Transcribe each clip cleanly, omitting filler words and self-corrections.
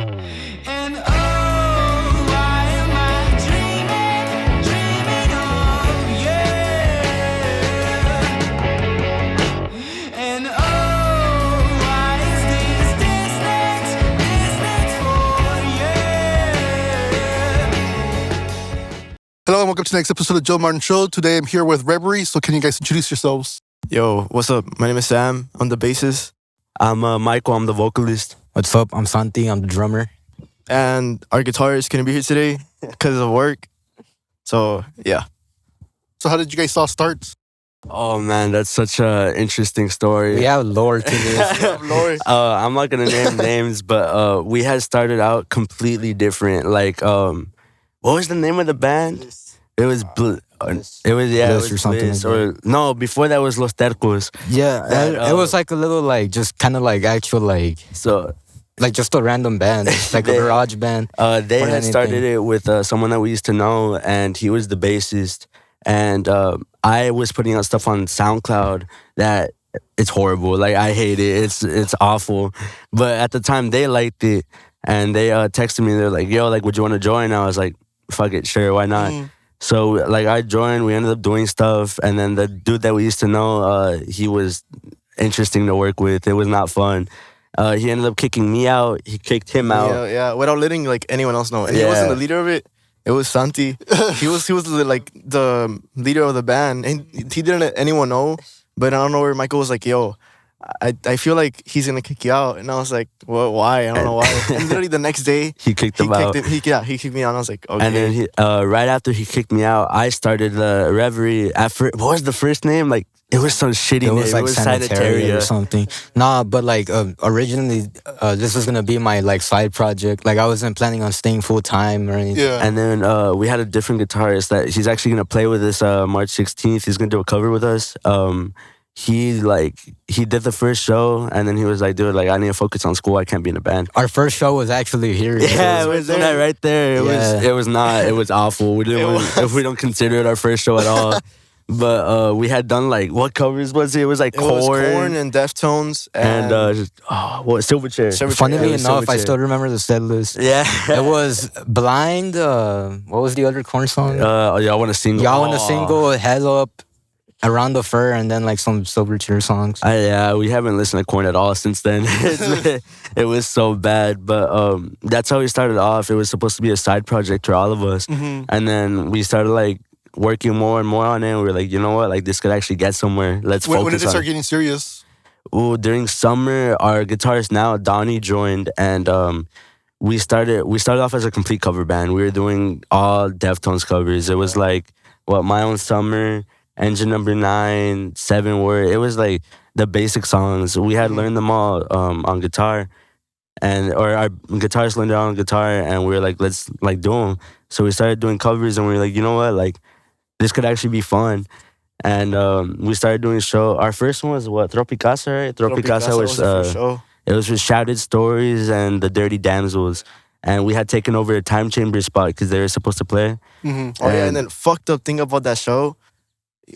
And oh, why am I dreaming of you? And oh, why is this distance for you? Hello and welcome to the next episode of Joe Martin Show. Today I'm here with Reverie, so can you guys introduce yourselves? Yo, what's up? My name is Sam. I'm the bassist. I'm Michael. I'm the vocalist. What's up? I'm Santi. I'm the drummer. And our guitarist couldn't be here today because of work. So, yeah. So how did you guys all start? Oh, man, that's such an interesting story. We have lore to this. I'm not going to name names, but we had started out completely different. Like, what was the name of the band? It was Bliss or something Bliss, like that. no, before that was Los Tercos. Yeah, it was like a little like just kind of like actual So like just a random band, like a garage band. They had started it with someone that we used to know, and he was the bassist. And I was putting out stuff on SoundCloud that it's horrible. Like, I hate it. It's awful. But at the time, they liked it, and they texted me. They're like, "Yo, like, would you want to join?" I was like, "Fuck it, sure, why not?" So, like, I joined. We ended up doing stuff, and then the dude that we used to know, he was interesting to work with. It was not fun. He ended up kicking me out. He kicked him out. Yeah, without letting like anyone else know. And he wasn't the leader of it. It was Santi. he was like the leader of the band, and he didn't let anyone know. But I don't know where Michael was like, "Yo, I feel like he's gonna kick you out," and I was like, "Well, why? I don't know why." And literally the next day, He kicked him out. He kicked me out. And I was like, "Okay." And then right after he kicked me out, I started the Reverie. What was the first name? Like, it was some shitty It name. was like it was Sanitaria or something. Nah, but like originally, this was gonna be my like side project. Like, I wasn't planning on staying full time or anything. Yeah. And then we had a different guitarist that he's actually gonna play with us March 16th. He's gonna do a cover with us. He did the first show, and then he was like, "Dude, like, I need to focus on school. I can't be in a band." Our first show was actually here. Yeah, it was right there. It was not. It was awful. We don't consider it our first show at all. But we had done like, what covers was it? It was like Korn and Deftones and Silverchair. Funnily enough, I still remember the set list. Yeah. It was Blind. What was the other Korn song? Y'all want to single? Y'all want a single, Head Up, Around the Fur, and then like some Silverchair songs. Yeah, we haven't listened to Korn at all since then. It was so bad. But that's how we started off. It was supposed to be a side project for all of us. And then we started like working more and more on it. And we were like, you know what? Like, this could actually get somewhere. Let's focus on it. When did it start getting serious? Ooh, during summer, our guitarist now, Donnie, joined, and we started off as a complete cover band. We were doing all Deftones covers. It was like, My Own Summer, Engine Number 9, 7 Word. It was like the basic songs. We had learned them all on guitar, or our guitarist learned it on guitar, and we were like, let's like do them. So we started doing covers, and we were like, you know what? Like, this could actually be fun. And we started doing a show. Our first one was Tropicasa, right? Tropicasa was the first show. It was with Shouted Stories and the Dirty Damsels. And we had taken over a Time Chamber spot because they were supposed to play. Oh yeah, and then fucked up thing about that show,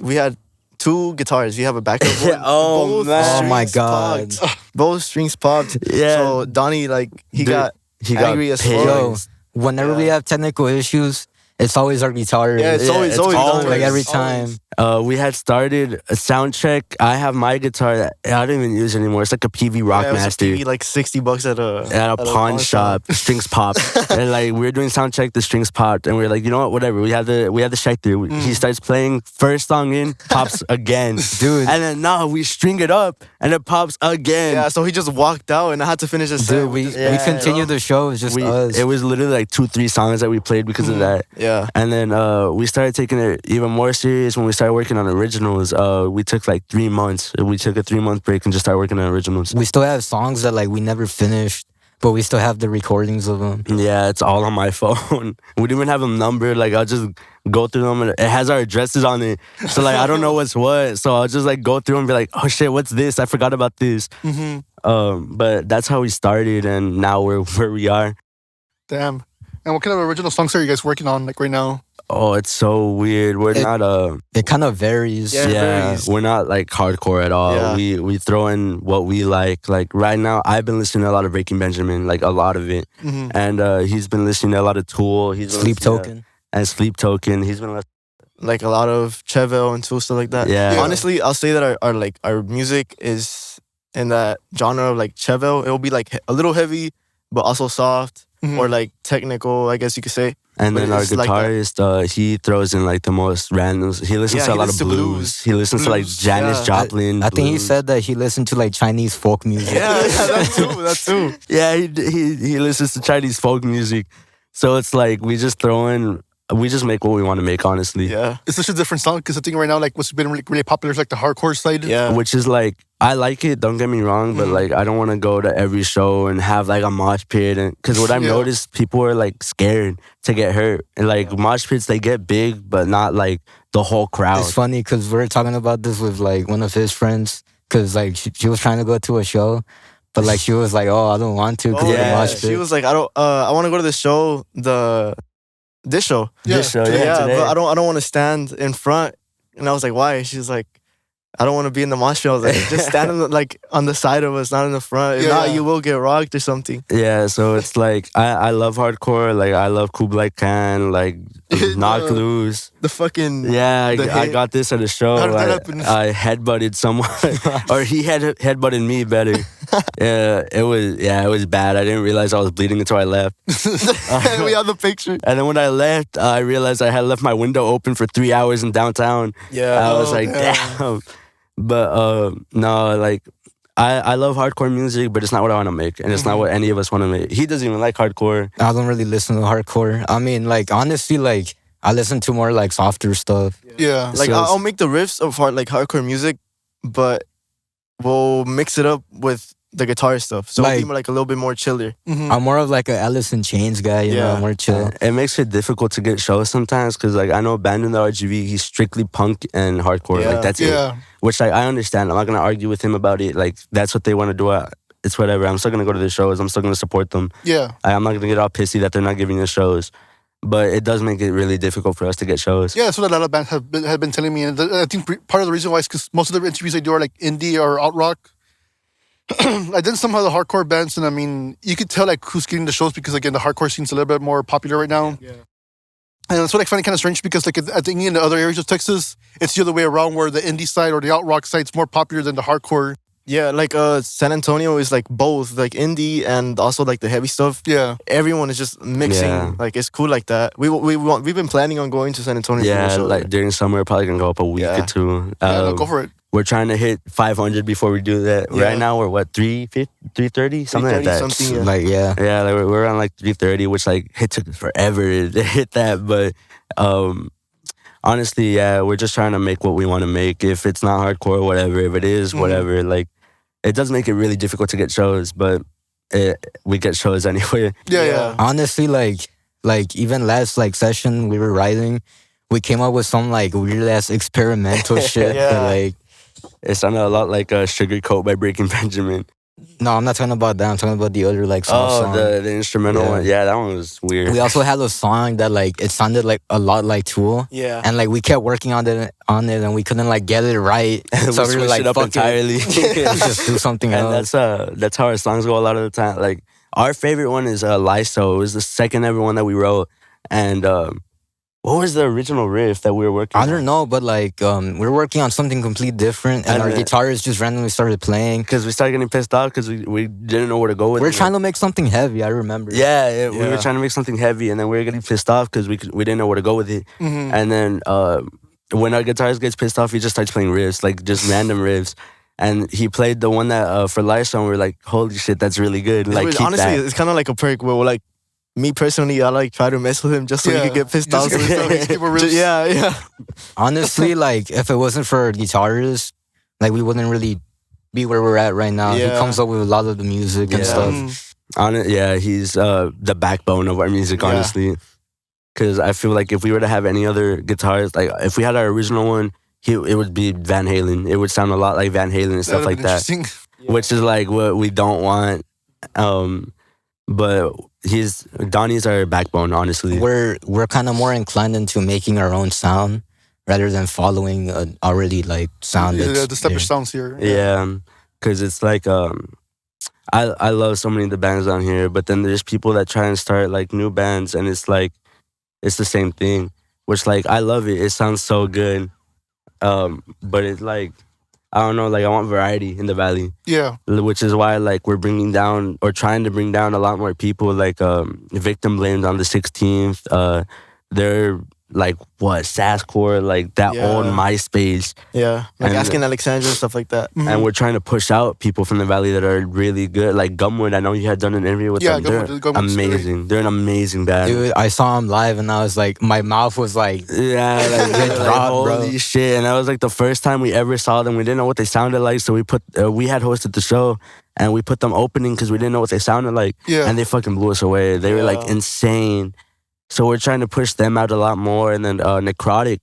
we had 2 guitars. We have a backup one. Oh, man. Oh my God. Both strings popped. Yeah. So Donnie, like, he got angry as fuck. Yo, whenever we have technical issues, it's always our guitar. Yeah, it's always like every time. We had started a sound check. I have my guitar that I don't even use anymore. It's like a PV Rockmaster. It was like $60 at a pawn shop. Strings popped. And like, we were doing sound check, the strings popped, and we were like, you know what, whatever. We have the Schecter. He starts playing, first song in, pops again. Dude. And then we string it up and it pops again. Yeah, so he just walked out and I had to finish the set. Dude, we continued the show. It was just us. It was literally like 2-3 songs that we played because of that. Yeah. And then we started taking it even more serious when we started working on originals. We took like 3 months. We took a 3-month break and just started working on originals. We still have songs that like we never finished, but we still have the recordings of them. Yeah, it's all on my phone. We didn't even have them numbered. Like, I'll just go through them, and it has our addresses on it. So like, I don't know what's what. So I'll just like go through and be like, oh shit, what's this? I forgot about this. But that's how we started, and now we're where we are. Damn. And what kind of original songs are you guys working on like right now? Oh, it's so weird. We're It- not It kind of varies. Yeah, it varies. we're not like hardcore at all. Yeah. We throw in what we like. Like right now, I've been listening to a lot of Breaking Benjamin, like a lot of it, Mhm. and he's been listening to a lot of Tool. He's been Sleep listening to- Token. and Sleep Token. He's been listening. Like a lot of Chevelle and Tool stuff like that. Yeah. Yeah. Honestly, I'll say that our music is in that genre of like Chevelle. It'll be like a little heavy, but also soft Mhm. or like technical, I guess you could say. And But then our it's like that. guitarist, he throws in like the most random. He listens Yeah, to a he lot of listens to blues. blues. He listens to like Blues, Janis yeah. Joplin. I think he blues. said that he listened to like Chinese folk music. Yeah, that too. Yeah, he listens to Chinese folk music. So it's like we just make what we want to make, honestly. Yeah. It's such a different sound because I think right now, like, what's been really popular is like the hardcore side. Yeah. Which is like, I like it, don't get me wrong, but like I don't want to go to every show and have like a mosh pit. Because what I've Yeah. noticed, people are like scared to get hurt. And like mosh pits, they get big, but not like the whole crowd. It's funny because we're talking about this with like one of his friends because like she was trying to go to a show, but like she was like, "Oh, I don't want to because Oh, of the yeah. mosh She pit." was like, I want to go to the show, this show. This show, Yeah, today. but I don't want to stand in front. And I was like, why? She's like, I don't want to be in the mosh pit. I was like, just stand like on the side of us, not in the front. If Yeah. not, you will get rocked or something. Yeah, so it's like I love hardcore, like I love Kublai Khan, like Knock Yeah. Loose. The fucking Yeah, The I hit. got this at a show. How did that happen? I headbutted someone, or he headbutted me better. It was bad. I didn't realize I was bleeding until I left. we have the picture. And then when I left, I realized I had left my window open for 3 hours in downtown. Yeah. I was Oh, like, damn. But no, like I love hardcore music, but it's not what I want to make, and it's not what any of us want to make. He doesn't even like hardcore. I don't really listen to hardcore. I mean, like honestly, like I listen to more like softer stuff. Yeah. Like So- I'll make the riffs of hardcore music, but we'll mix it up with the guitar stuff. So it'll Like- be more, like a little bit more chiller. Mhm. I'm more of like a Alice in Chains guy, you know, Yeah. more chill. It makes it difficult to get shows sometimes because like I know Bandon the RGV, he's strictly punk and hardcore. Yeah. Like that's it. Yeah. Which like I understand. I'm not gonna argue with him about it. Like that's what they want to do. It's whatever. I'm still gonna go to the shows. I'm still gonna support them. Yeah. I'm not gonna get all pissy that they're not giving us shows. But it does make it really difficult for us to get shows. Yeah, that's what a lot of bands have been telling me. And I think part of the reason why is because most of the interviews I do are like indie or alt rock. I did some of the hardcore bands, and I mean, you could tell like who's getting the shows because again, the hardcore scene's a little bit more popular right now. Yeah. And that's what I find kind of strange because like I think in the other areas of Texas, it's the other way around where the indie side or the alt rock side's more popular than the hardcore. Yeah, like San Antonio is like both, like indie and also like the heavy stuff. Yeah. Everyone is just mixing. Yeah. Like it's cool like that. We've been planning on going to San Antonio. to do a Yeah, show like there. during summer, we're probably gonna go up a week Yeah. or two. Yeah, no, go for it. We're trying to hit 500 before we do that. Yeah. Right now, we're what 330, something like 330 that. something, yeah. Like yeah. Yeah, like we're around like 330, which like it took us forever to hit that. But honestly, yeah, we're just trying to make what we want to make. If it's not hardcore, whatever. If it is, whatever. Like it does make it really difficult to get shows, but we get shows anyway. Yeah, yeah. Yeah. Honestly, like even last like session we were writing, we came up with some like weird ass experimental shit. Yeah. that, like It sounded a lot like Sugarcoat by Breaking Benjamin. no, I'm not talking about that. I'm talking about the other like soft song. The instrumental Yeah. one. Yeah, that one was weird. We also had a song that like it sounded like a lot like Tool. Yeah. And like we kept working on it and we couldn't like get it right. We So we were switched like it up fuck entirely. it. Let's just do something And else. that's how our songs go a lot of the time. Like our favorite one is Lyso. It was the second ever one that we wrote. And what was the original riff that we were working I on? don't know, but like we were working on something completely different and And our then- guitarist just randomly started playing. Because we started getting pissed off because we didn't know where to go with We it. were trying to make something heavy, I remember. Yeah, we were Yeah. trying to make something heavy, and then we were getting pissed off because we didn't know where to go with it. Mhm. And then when our guitarist gets pissed off, he just starts playing riffs, like just random riffs. And he played the one that for Lyso, and we were like, "Holy shit, that's really good!" Like, keep honestly, that. it's kind of like a perk where like me personally, I like try to mess with him just so Yeah. he could get pissed Just off. get pissed off, just give a riff. Yeah, yeah. Honestly, like if it wasn't for our guitarist, like we wouldn't really be where we're at right now. He Yeah. comes up with a lot of the music and Yeah. stuff. Mhm. Yeah, he's the backbone of our music, Yeah. honestly. Because I feel like if we were to have any other guitarist, like if we had our original one, it would be Van Halen. It would sound a lot like Van Halen and stuff That'd like been that. interesting. Which is like what we don't want. but Donnie's our backbone, honestly. We're kind of more inclined into making our own sound rather than following an already like sound. Yeah, that's the established there. sounds here. Yeah, because it's like I love so many of the bands down here, but then there's people that try and start like new bands, and it's like it's the same thing. Which like I love it. It sounds so good, but it's like I don't know. Like I want variety in the valley, Yeah. which is why like we're bringing down or trying to bring down a lot more people. Like Victim Blamed on the 16th. They're like what Sasscore, like that Yeah. old MySpace. Yeah, like And- asking Alexandra and stuff like that. Mhm. And we're trying to push out people from the valley that are really good. Like Gumwood, I know you had done an interview with Yeah, them. They're Gumwood's great. amazing. They're an amazing band. Dude, I saw him live and I was like, my mouth was like, Yeah, like, Get dropped, bro. holy shit! And that was like the first time we ever saw them. We didn't know what they sounded like, so we had hosted the show and we put them opening because we didn't know what they sounded like. Yeah. And they fucking blew us away. They were like Yeah. insane. So we're trying to push them out a lot more. And then Necrotic.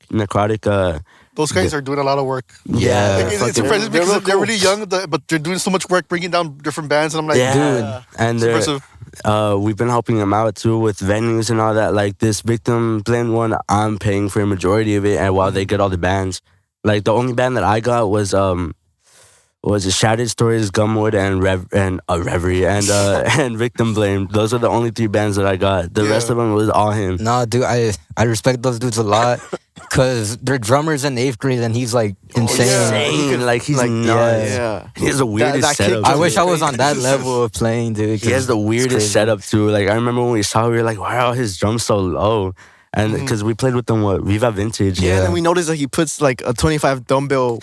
Those guys are doing a lot of work. Yeah, Like, it's fucking- surprising they're because real they're cool. really young, but they're doing so much work bringing down different bands, and I'm like, yeah, dude. And it's they're impressive. we've been helping them out too with venues and all that. Like this Victim Blend one, I'm paying for a majority of it, and while they get all the bands, like the only band that I got was it Shattered Stories, Gumwood, and Reverie, and and Victim Blame. Those are the only 3 bands that I got. The rest Yeah. of them was all him. nah, dude, I respect those dudes a lot because their drummer's in 8th grade and he's like insane. Insane, like he's Like, nuts. yeah. He has the weirdest that kick setup. I drum wish I was crazy. on that level of playing, dude. He has the weirdest crazy. setup too. Like I remember when we saw, it, we were like, "Wow, his drum's so low," and because we played with them, Viva Vintage. Yeah, and Yeah. then we noticed that he puts like a 25 dumbbell.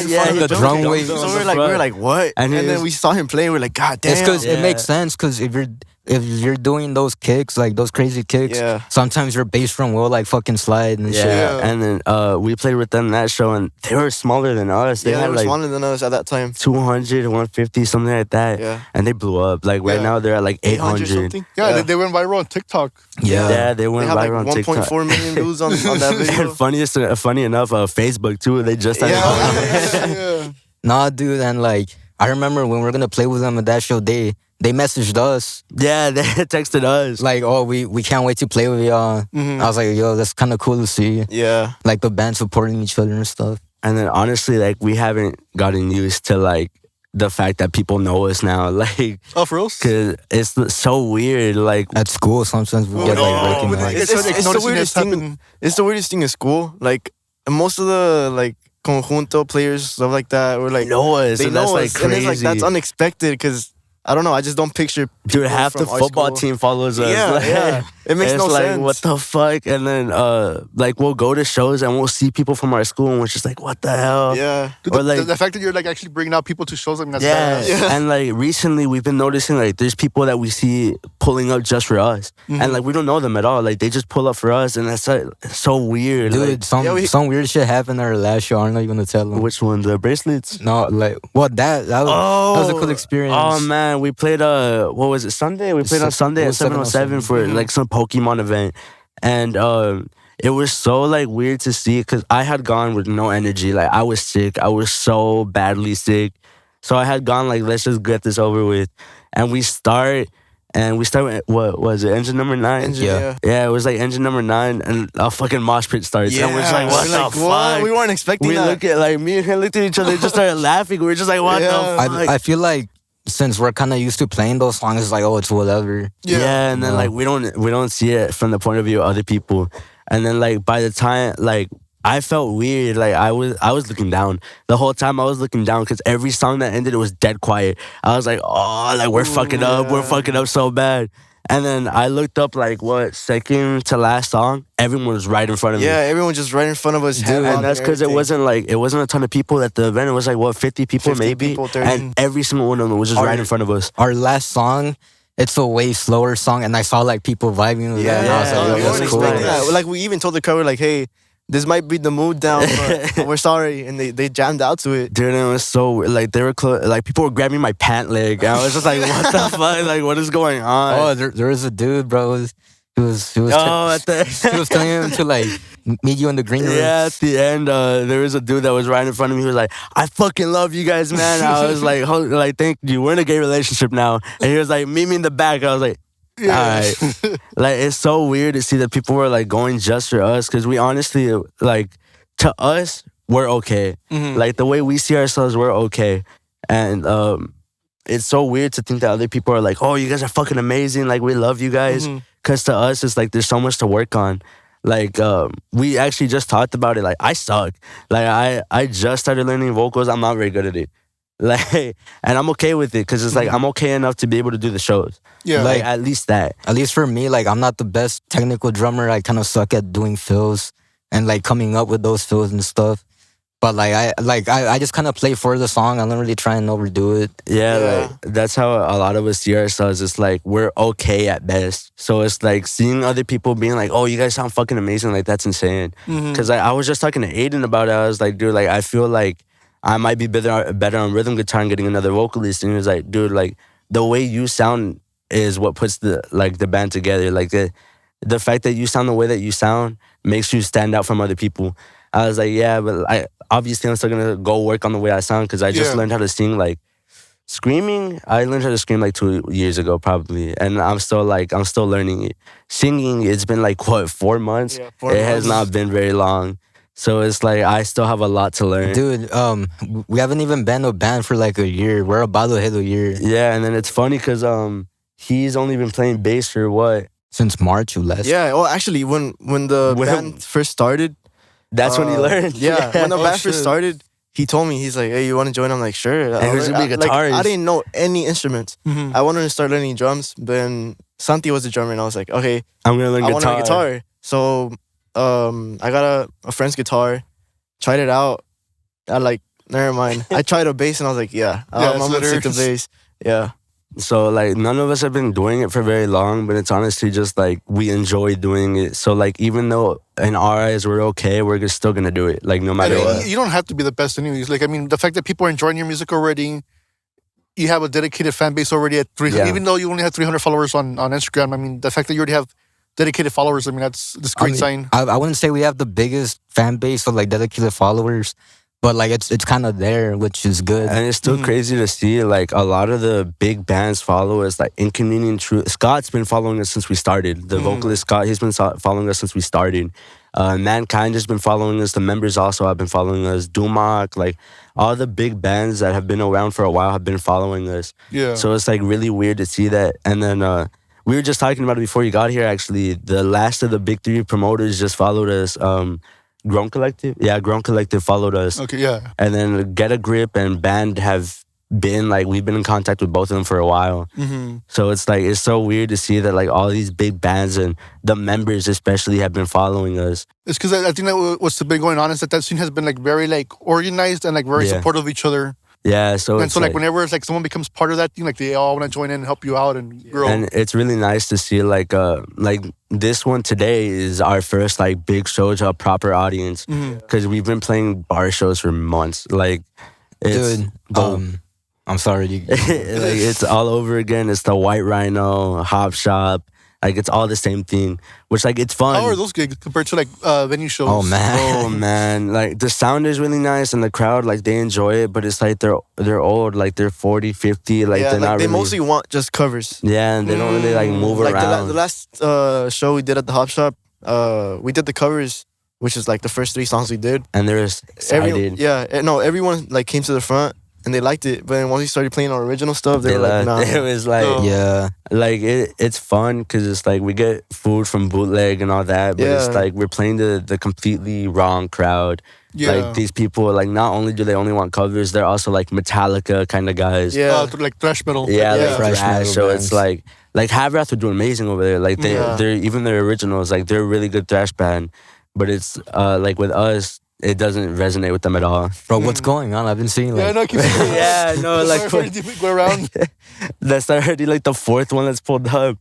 Yeah, the drum weight. So we were like, what? And And, he then was- we saw him play. We're like, God damn. It's because Yeah. it makes sense because if you're doing those kicks, like those crazy kicks, Yeah. sometimes your bass drum will like fucking slide and Yeah. shit. Yeah. And then we played with them that show, and they were smaller than us. They yeah, they had were like smaller than us at that time. 200, 150, something like that. Yeah. And they blew up. Like right Yeah. now, they're at like 800. something. Yeah, They went viral on TikTok. Yeah. Yeah, they They went have like viral on TikTok. 1.4 million views on that video. And funny enough, Facebook too. They just started. Yeah. Nah, dude, and like I remember when we were gonna play with them at that show, they messaged us Yeah, they texted us. like, "Oh, we can't wait to play with y'all." Mhm. I was like, "Yo, that's kind of cool to see." Yeah. Like the band supporting each other and stuff. And then honestly, like we haven't gotten used to like the fact that people know us now. Like, Oh, for reals? cause it's so weird. Like, At school, sometimes we Oh, get like no. recognized. It's like the noticing weirdest this thing. happen. It's the weirdest thing in school. Like most of the like conjunto players, stuff like that, were like know us. they and know that's like us, crazy. and it's like that's unexpected because I don't know. I just don't picture. Dude, people half the from our football school. team follows us. Yeah, Like, yeah. It makes it's no like, sense. what the fuck? And then, like, we'll go to shows and we'll see people from our school and we're just like, what the hell? Yeah. Dude, Or the, like- the fact that you're like actually bringing out people to shows, I mean, that's Yeah. badass. Yeah. And like recently we've been noticing like there's people that we see pulling up just for us. And like we don't know them at all. Like they just pull up for us and that's like, so weird. Dude, Like, some weird shit happened at our last show. I'm not even gonna tell them. which one? The bracelets? No, like what that was a cool experience. Oh man, we played what was it, Sunday? We played on Sunday it at was 707 for like some Pokemon event. And it was so like weird to see because I had gone with no energy. Like I was sick. I was so badly sick. So I had gone like, let's just get this over with. And we start with, what was it, engine number 9? Engine, Yeah. Yeah, it was like engine number 9 and a fucking mosh pit starts. And we're just like, what We're the like, fuck? We weren't expecting We that. look at like me and him looked at each other and just started laughing. We were just like, what Yeah. the fuck? I feel like since we're kind of used to playing those songs, it's like, oh, it's whatever. Yeah, and then like we don't see it from the point of view of other people. And then like by the time like I felt weird, like I was looking down. The whole time I was looking down because every song that ended it was dead quiet. I was like, oh, like we're fucking up. We're fucking up so bad. And then I looked up like what second to last song, everyone was right in front of me. Yeah, everyone just right in front of us. Dude, and that's because it wasn't a ton of people at the event. It was like what 50 people 50 maybe, people, 30. and every single one of them was just right in front of us. Our last song, it's a way slower song, and I saw like people vibing with that, and I was like, Yeah, yo, we that's weren't that's cool. expecting that. Like we even told the cover, like, hey, this might be the mood down, but we're sorry, and they jammed out to it. Dude, it was so like they were like people were grabbing my pant leg. And I was just like, what the fuck? Like, what is going on? Oh, there was a dude, bro. Oh, at the he was telling him to like meet you in the green room. yeah, at the end, there was a dude that was right in front of me. He was like, "I fucking love you guys, man." I was like, like, thank you. We're in a gay relationship now." And he was like, "Meet me in the back." I was like, "All right." Like, it's so weird to see that people were like going just for us, because we honestly, like, to us, we're okay. Like, the way we see ourselves, we're okay. And it's so weird to think that other people are like, "Oh, you guys are fucking amazing. Like, we love you guys." Because to us, it's like there's so much to work on. Like, we actually just talked about it. Like, I suck. Like, I just started learning vocals. I'm not very good at it. Like, and I'm okay with it, because it's like I'm okay enough to be able to do the shows. Yeah. Like, at least that. At least for me, like I'm not the best technical drummer. I kind of suck at doing fills and like coming up with those fills and stuff. But like I just kind of play for the song. I don't really try and overdo it. Yeah, Yeah. like that's how a lot of us see ourselves. It's like we're okay at best. So it's like seeing other people being like, "Oh, you guys sound fucking amazing." Like, that's insane. Because I was just talking to Aiden about it. I was like, "Dude, like I feel like I might be better on rhythm guitar and getting another vocalist." And he was like, "Dude, like the way you sound is what puts the band together. Like the fact that you sound the way that you sound makes you stand out from other people." I was like, "Yeah, but obviously I'm still gonna go work on the way I sound, because I just learned how to sing. Like, screaming, I learned how to scream like 2 years ago probably, and I'm still learning it. Singing, it's been like what, 4 months? Yeah, 4 It has months. not been very long, so it's like I still have a lot to learn. Dude, we haven't even been a band for like a year. We're about to hit a year. Yeah, and then it's funny because he's only been playing bass for what? Since March, you left. Yeah. Well, actually, when the When- band first started, That's when he learned. Yeah, when the Oh, band shit. first started, he told me, he's like, "Hey, you want to join?" I'm like, "Sure." And who's gonna be a Like, I guitarist? didn't know any instruments. Mhm. I wanted to start learning drums, but then Santi was the drummer, and I was like, "Okay, I'm gonna learn I want to learn guitar. guitar." So, I got a friend's guitar, tried it out. I like, never mind. I tried a bass, and I was like, "Yeah, Yeah, I'm so gonna stick to there's- bass." Yeah, So like none of us have been doing it for very long, but it's honestly just like we enjoy doing it. So like even though in our eyes we're okay, we're just still gonna do it. Like no I matter mean, what. you don't have to be the best anyways. Like, I mean, the fact that people are enjoying your music already, you have a dedicated fan base already at 300. Yeah. Even though you only have 300 followers on Instagram, I mean, the fact that you already have dedicated followers, I mean, that's a great sign. I wouldn't say we have the biggest fan base of like dedicated followers, but like it's kind of there, which is good. And it's still crazy to see like a lot of the big bands follow us. Like Inconvenient Truth, Scott's been following us since we started. The vocalist Scott, he's been following us since we started. Mankind has been following us. The members also have been following us. Dumac, like all the big bands that have been around for a while have been following us. Yeah. So it's like really weird to see that. And then we were just talking about it before you got here. Actually, the last of the big three promoters just followed us. Grown Collective, yeah, Grown Collective followed us. Okay, yeah. And then Get a Grip and Band have been like, we've been in contact with both of them for a while. So it's like, it's so weird to see that like all these big bands and the members especially have been following us. It's because I think that what's been going on is that scene has been like very like organized and like very Yeah. supportive of each other. Yeah, so And it's so like whenever it's like someone becomes part of that thing, like they all want to join in and help you out and grow. and it's really nice to see like this one today is our first like big show to a proper audience, because we've been playing bar shows for months. Like it's Dude, dope. I'm sorry. Like it's all over again. It's the White Rhino, Hop Shop. Like it's all the same thing, which like it's fun. How are those gigs compared to like venue shows? Oh man. Oh man, like the sound is really nice and the crowd like they enjoy it, but it's like they're old, like they're 40, 50, like yeah. they're Like not they really, mostly want just covers. yeah, and they don't really like move Like around. the last show we did at the Hop Shop, we did the covers, which is like the first 3 songs we did. and they're excited. Everyone like came to the front and they liked it. But then once we started playing our original stuff, they They were like, left. "Nah." It was like, Oh. Yeah. like it's fun because it's like we get food from bootleg and all that, but it's Yeah. like we're playing the completely wrong crowd. Yeah. Like these people, like not only do they only want covers, they're also like Metallica kind of guys. Yeah. Like thrash metal. Yeah, Yeah. like Thrash thrash. metal So bands. it's like Have Wrath would do amazing over there. Like Yeah. they're even their originals, like they're a really good thrash band. But it's like with us, it doesn't resonate with them at all. Bro, what's going on? I've been seeing like Yeah, no, I keep Yeah, no, like go around. that's already like the 4th one that's pulled up.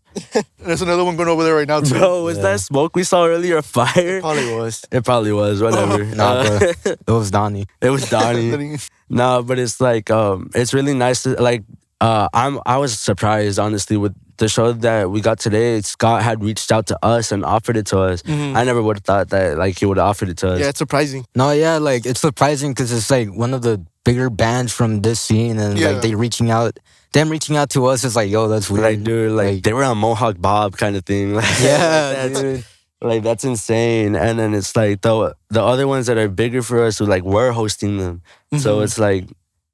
There's another one going over there right now too. Bro, was that smoke we saw earlier a fire? Probably was. It probably was, whatever. Nah, bro. It was Donnie. It was Donnie. No, but it's like it's really nice to like I was surprised honestly with the show that we got today, Scott had reached out to us and offered it to us. I never would have thought that like he would have offered it to us. Yeah, it's surprising. No, yeah, like it's surprising because it's like one of the bigger bands from this scene, and Yeah. like them reaching out to us is like, yo, that's weird. Like, dude, like they were on Mohawk Bob kind of thing. Like, yeah, that's, dude. like that's insane. And then it's like the other ones that are bigger for us who like we're hosting them. So it's like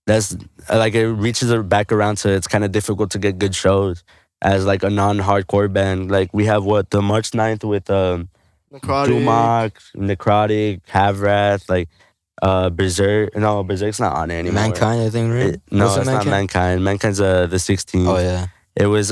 that's like it reaches back around to it's kind of difficult to get good shows as like a non-hardcore band. Like we have the March 9th with Necrotic. Dumock, Necrotic, Havrath, like Berserk. No, Berserk's not on it anymore. Mankind, I think, right? No, Was it it's not Mankind. Mankind's the 16th. Oh yeah. It was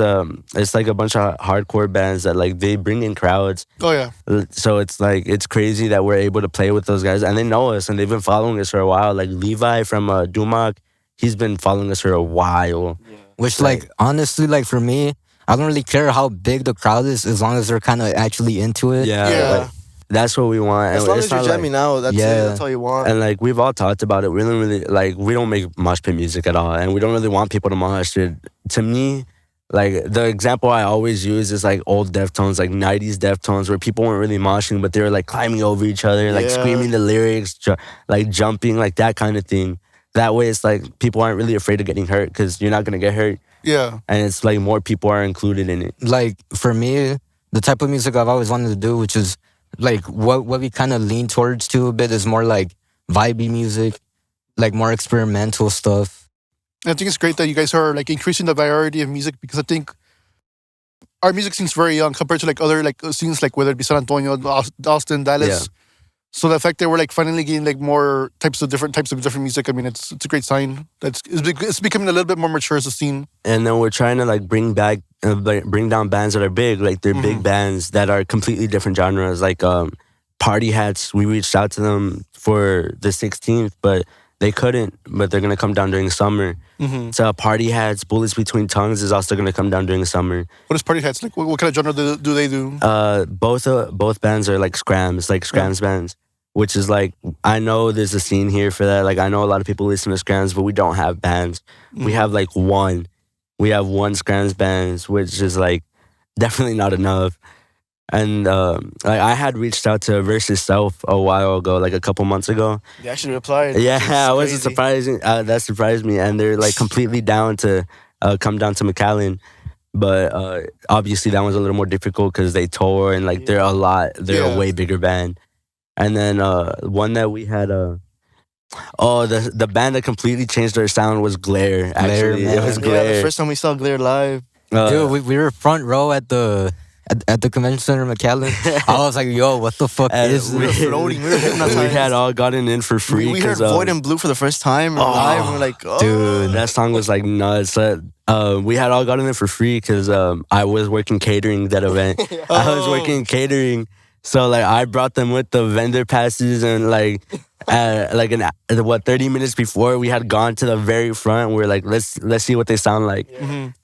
it's like a bunch of hardcore bands that like they bring in crowds. Oh yeah. So it's like it's crazy that we're able to play with those guys and they know us and they've been following us for a while. Like Levi from Dumock, he's been following us for a while. Which like honestly, like for me, I don't really care how big the crowd is as long as they're kind of actually into it. Yeah, Yeah. like, that's what we want. As And long it's as you're not like- jamming out, that's Yeah. it. That's all you want. And like we've all talked about it. We don't really like we don't make mosh pit music at all, and we don't really want people to mosh it. To me, like the example I always use is like old Deftones, like '90s Deftones, where people weren't really moshing, but they were like climbing over each other, like Yeah. screaming the lyrics, like jumping, like that kind of thing. That way, it's like people aren't really afraid of getting hurt because you're not gonna get hurt, Yeah. and it's like more people are included in it. Like for me, the type of music I've always wanted to do, which is like what we kind of lean towards too a bit, is more like vibey music, like more experimental stuff. I think it's great that you guys are like increasing the variety of music because I think our music seems very young compared to like other like scenes like whether it be San Antonio, Austin, Dallas. Yeah. So the fact that we're like finally getting like more types of different music, I mean, it's a great sign. It's becoming a little bit more mature as a scene. And then we're trying to like bring down bands that are big, like they're big bands that are completely different genres. Like Party Hats, we reached out to them for the 16th, but they couldn't. But they're gonna come down during the summer. So Party Hats, Bullets Between Tongues is also gonna come down during the summer. What is Party Hats like? What kind of genre do they do? Both bands are like scrams bands, which is like I know there's a scene here for that. Like I know a lot of people listen to scrams, but we don't have bands. We have like one. We have one scrams bands, which is like definitely not enough. And like I had reached out to Versus Self a while ago, like a couple months ago. They actually replied. Yeah, which is I wasn't crazy. surprising. That surprised me, and they're like completely down to come down to McAllen. But obviously that one's a little more difficult because they tour and like they're a way bigger band. And then one that we had the band that completely changed their sound was Glare. Actually, man. it was Yeah, Glare. the first time we saw Glare live. Dude, we were front row at the convention center in McAllen. I was like, yo, what the fuck And is We were this? floating. We were we hypnotized. had all gotten in for free. We heard 'cause, Void and Blue for the first time live. And we're like, oh. Dude. that song was like nuts. We had all gotten in for free because I was working catering that event. I was working catering, so like I brought them with the vendor passes and like 30 minutes before we had gone to the very front. We are like, let's see what they sound like,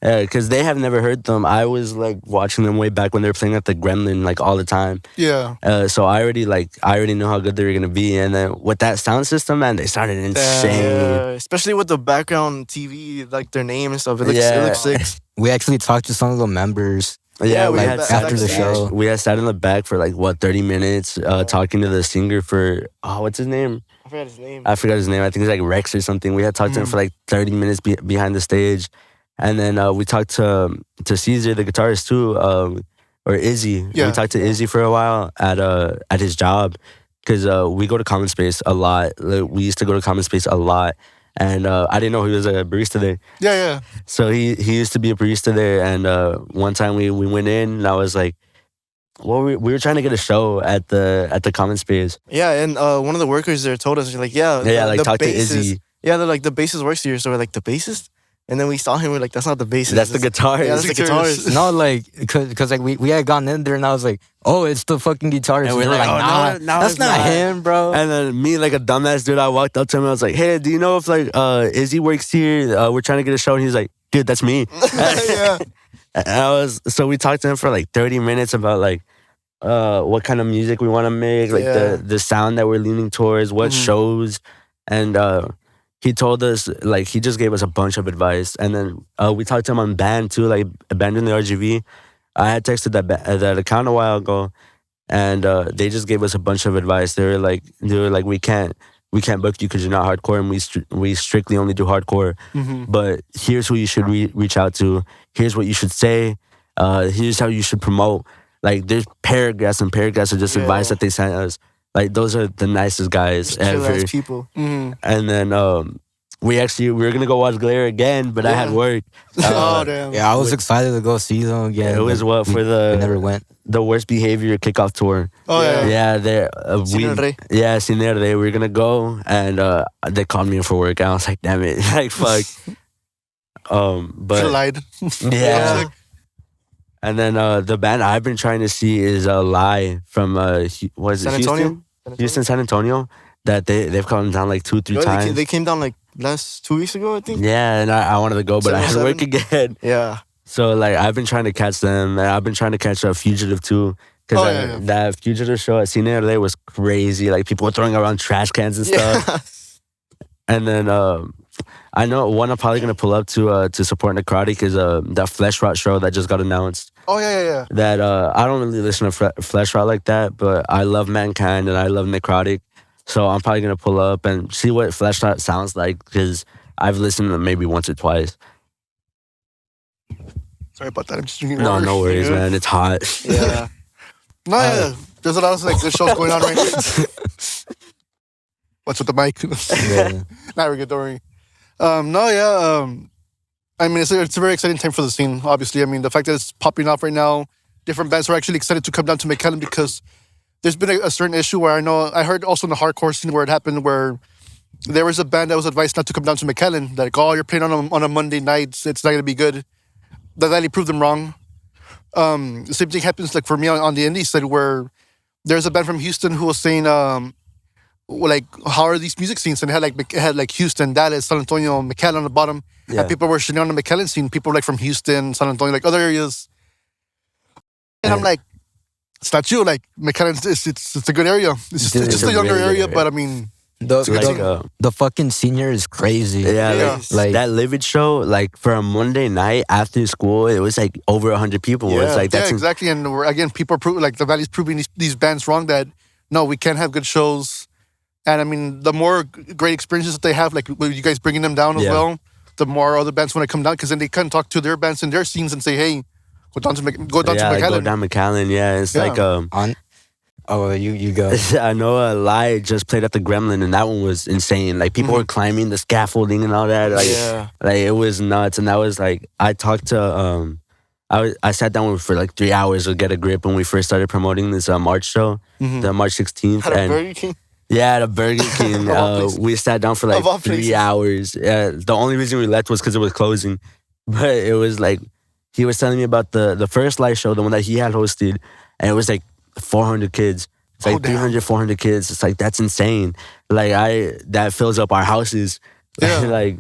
because they have never heard them. I was like watching them way back when they were playing at the Gremlin like all the time. Yeah. So I already know how good they were gonna be, and then with that sound system, man, they sounded insane. Especially with the background TV, like their name and stuff. It looks sick. We actually talked to some of the members. Yeah, we like, had after the backstage. show. We had sat in the back for like 30 minutes, talking to the singer for what's his name? I forgot his name. I forgot his name. I think it's like Rex or something. We had talked to him for like 30 minutes behind the stage, and then we talked to Caesar, the guitarist too, or Izzy. Yeah. We talked to Izzy for a while at his job because we go to Common Space a lot. Like, we used to go to Common Space a lot. And I didn't know he was a barista there. Yeah. So he used to be a barista there. And one time we went in and I was like, well, we were trying to get a show at the Common Space. Yeah, and one of the workers there told us, like, Talk to bassist- Izzy. Yeah, they're like, the bassist works here. So we're like, the bassist? And then we saw him, we're like, that's not the bassist. That's the guitarist. Yeah, that's the guitarist. No, like, cause like we had gone in there and I was like, oh, it's the fucking guitarist. And we're they were like, oh, no, that's it's not not. him, bro. And then me, like a dumbass dude, I walked up to him. I was like, "Hey, do you know if like Izzy works here? We're trying to get a show." And he's like, "Dude, that's me." Yeah. And so we talked to him for like 30 minutes about like what kind of music we want to make, like Yeah. the sound that we're leaning towards, what shows, and he told us like he just gave us a bunch of advice, and then we talked to him on band too, like abandon the RGV. I had texted that account a while ago, and they just gave us a bunch of advice. They were like we can't book you because you're not hardcore, and we strictly only do hardcore. But here's who you should reach out to. Here's what you should say. Here's how you should promote. Like there's paragraphs and paragraphs of just advice that they sent us. Like those are the nicest guys Chill ever. ass people. And then we were gonna go watch Glare again, but I had work. Oh damn. Yeah, I was excited to go see them again. It was but for we never went. the worst behavior kickoff tour. Oh yeah. Yeah, they Cine Rey. Cine Rey. We were gonna go, and they called me in for work. And I was like, damn it, like fuck. Should've But lied. yeah. And then the band I've been trying to see is Lie from was it San Antonio? Houston, San Antonio. That they've come down like 2-3 Yo, times. they came down like last 2 weeks ago, I think. Yeah, and I wanted to go, but I had to work 707? again. Yeah. So like I've been trying to catch them, and I've been trying to catch Fugitive too. Because Oh, yeah. that Fugitive show at Cine Rey was crazy. Like people were throwing around trash cans and stuff. Yeah. And then I know one I'm probably gonna pull up to support Necrotic is that Flesh Rot show that just got announced. Oh yeah. That I don't really listen to Flesh Rot like that, but I love Mankind and I love Necrotic, so I'm probably gonna pull up and see what Flesh Rot sounds like because I've listened to them maybe once or twice. Sorry about that. I'm just drinking No, water. no worries, man. It's hot. Yeah. No, yeah. There's a lot of like good shows going on right now. What's with the mic? Yeah. Nah, we're good. Don't worry. I mean, it's a very exciting time for the scene. Obviously, I mean, the fact that it's popping off right now, different bands are actually excited to come down to McAllen because there's been a certain issue where I heard also in the hardcore scene where it happened where there was a band that was advised not to come down to McAllen. Like, oh, you're playing on a Monday night, it's not gonna be good. That really proved them wrong. The same thing happens like for me on the indie side where there's a band from Houston who was saying like how are these music scenes, and it had like Houston, Dallas, San Antonio, McAllen on the bottom. Yeah. And people were shitting on the McAllen scene. People like from Houston, San Antonio, like other areas. And I'm like, it's not you. Like McAllen, it's a good area. It's Dude, just it's a a younger really good area, area. but I mean, The fucking senior is crazy. Yeah, Yeah. like that Livid show, like for a Monday night after school, it was like over 100 people. It's like yeah, that's exactly. And again, people are like the Valley's proving these bands wrong that no, we can't have good shows. And I mean, the more great experiences that they have, like with you guys bringing them down as Yeah. well, the more other bands want to come down because then they can talk to their bands and their scenes and say, hey, go down to like, McAllen. go down McAllen. Yeah, it's Yeah. like You go. I know Lie just played at the Gremlin, and that one was insane. Like people were climbing the scaffolding and all that. Like, Yeah. like it was nuts. And that was like I talked to I sat down for like 3 hours to get a grip when we first started promoting this March show, the March 16th. Had a and Burger King. yeah, at a Burger King. Of all places. We sat down for like Of all 3 places. hours. The only reason we left was because it was closing. But it was like, he was telling me about the first live show, the one that he had hosted, and it was like 400 kids. It's like Oh, damn. 300, 400 kids. It's like, that's insane. Like, that fills up our houses. Yeah. Like,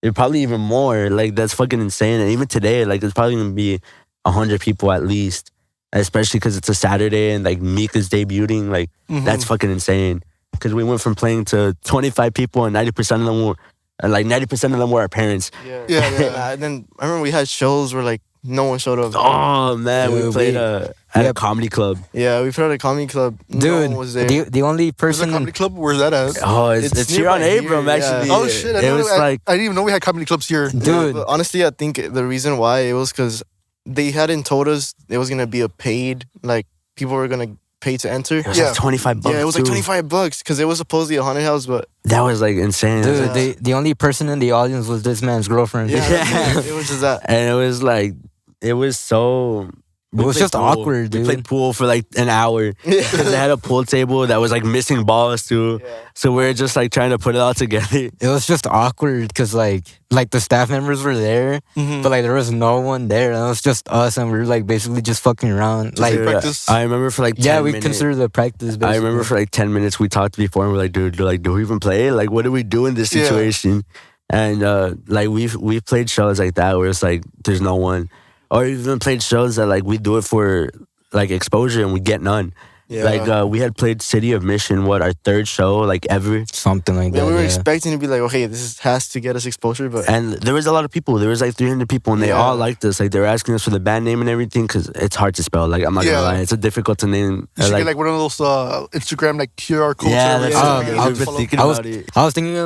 it probably even more. Like, that's fucking insane. And even today, like, there's probably gonna be 100 people at least. Especially because it's a Saturday and like Meek is debuting. Like, that's fucking insane. Because we went from playing to 25 people and 90% of them were, like 90% of them were our parents. Yeah. And then I remember we had shows where like no one showed up. Oh man, we Dude, played at a Yep. comedy club. Yeah, we played at a comedy club. No Dude, one was there. the only There's a person comedy club. Where's that at? Oh, it's It's here on nearby Abram here, yeah. actually. Oh shit! It was like I didn't even know we had comedy clubs here. dude. But honestly, I think the reason why it was because they hadn't told us it was gonna be a paid, like people were gonna pay to enter. it was Yeah. like $25. Yeah, it was like too. $25 because it was supposedly a haunted house, but That was like insane. Dude, the only person in the audience was this man's girlfriend. yeah, Yeah. it was just that. And it was like, it was so. It was played just awkward, We dude. played pool for like an hour because they had a pool table that was like missing balls too. Yeah. So we were just like trying to put it all together. It was just awkward because like the staff members were there, but like there was no one there, and it was just us, and we were like basically just fucking around. Like Dude, practice. I remember for like 10 yeah, we minutes, consider the practice. Basically. I remember for like 10 minutes we talked before and we're like, dude, like, do we even play? Like, what do we do in this Yeah. situation? And like we've played shows like that where it's like there's no one, or even played shows that like we do it for like exposure and we get none. Yeah. Like we had played City of Mission, our third show like ever. Something like Yeah, that. we were yeah. expecting to be like, okay, has to get us exposure, but And there was a lot of people. There was like 300 people, and they Yeah. all liked us. Like they were asking us for the band name and everything because it's hard to spell. Like I'm not Yeah. gonna lie, it's a difficult to name. You should get like one of those Instagram like QR codes. Yeah, or that's whatever. what I we've been Follow. thinking I was, about it. I was thinking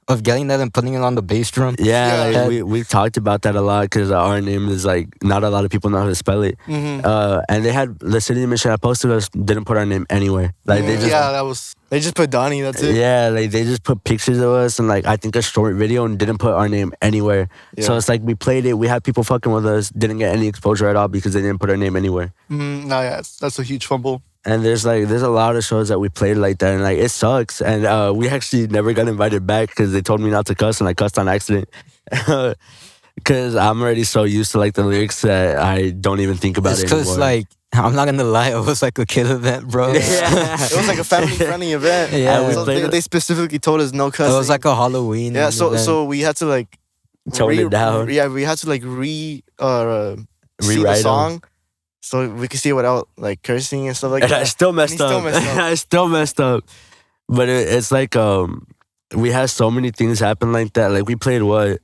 of getting that and putting it on the bass drum. Yeah, Yeah. like, we've talked about that a lot because our name is like not a lot of people know how to spell it. And they had the City of Mission that posted us didn't put our name anywhere. Like they just Yeah, that was. they just put Donnie. That's it. yeah, like they just put pictures of us and like I think a short video and didn't put our name anywhere. So Yeah. it's like we played it, we had people fucking with us, didn't get any exposure at all because they didn't put our name anywhere. No, yeah, that's a huge fumble. And there's a lot of shows that we played like that, and like it sucks. And we actually never got invited back because they told me not to cuss, and I cussed on accident. Because I'm already so used to like the lyrics that I don't even think about It's it because anymore. like I'm not gonna lie, it was like a kid event, bro. It was like a family friendly event. Yeah. And we So played they specifically told us no cussing. It was like a Halloween. yeah. So event. we had to like Tone it down. Yeah, we had to like see the Rewrite 'em. song so we could see it without like cursing and stuff like And that. I still messed And he up. still messed up. I still messed up. But it's like we had so many things happen like that. Like we played what?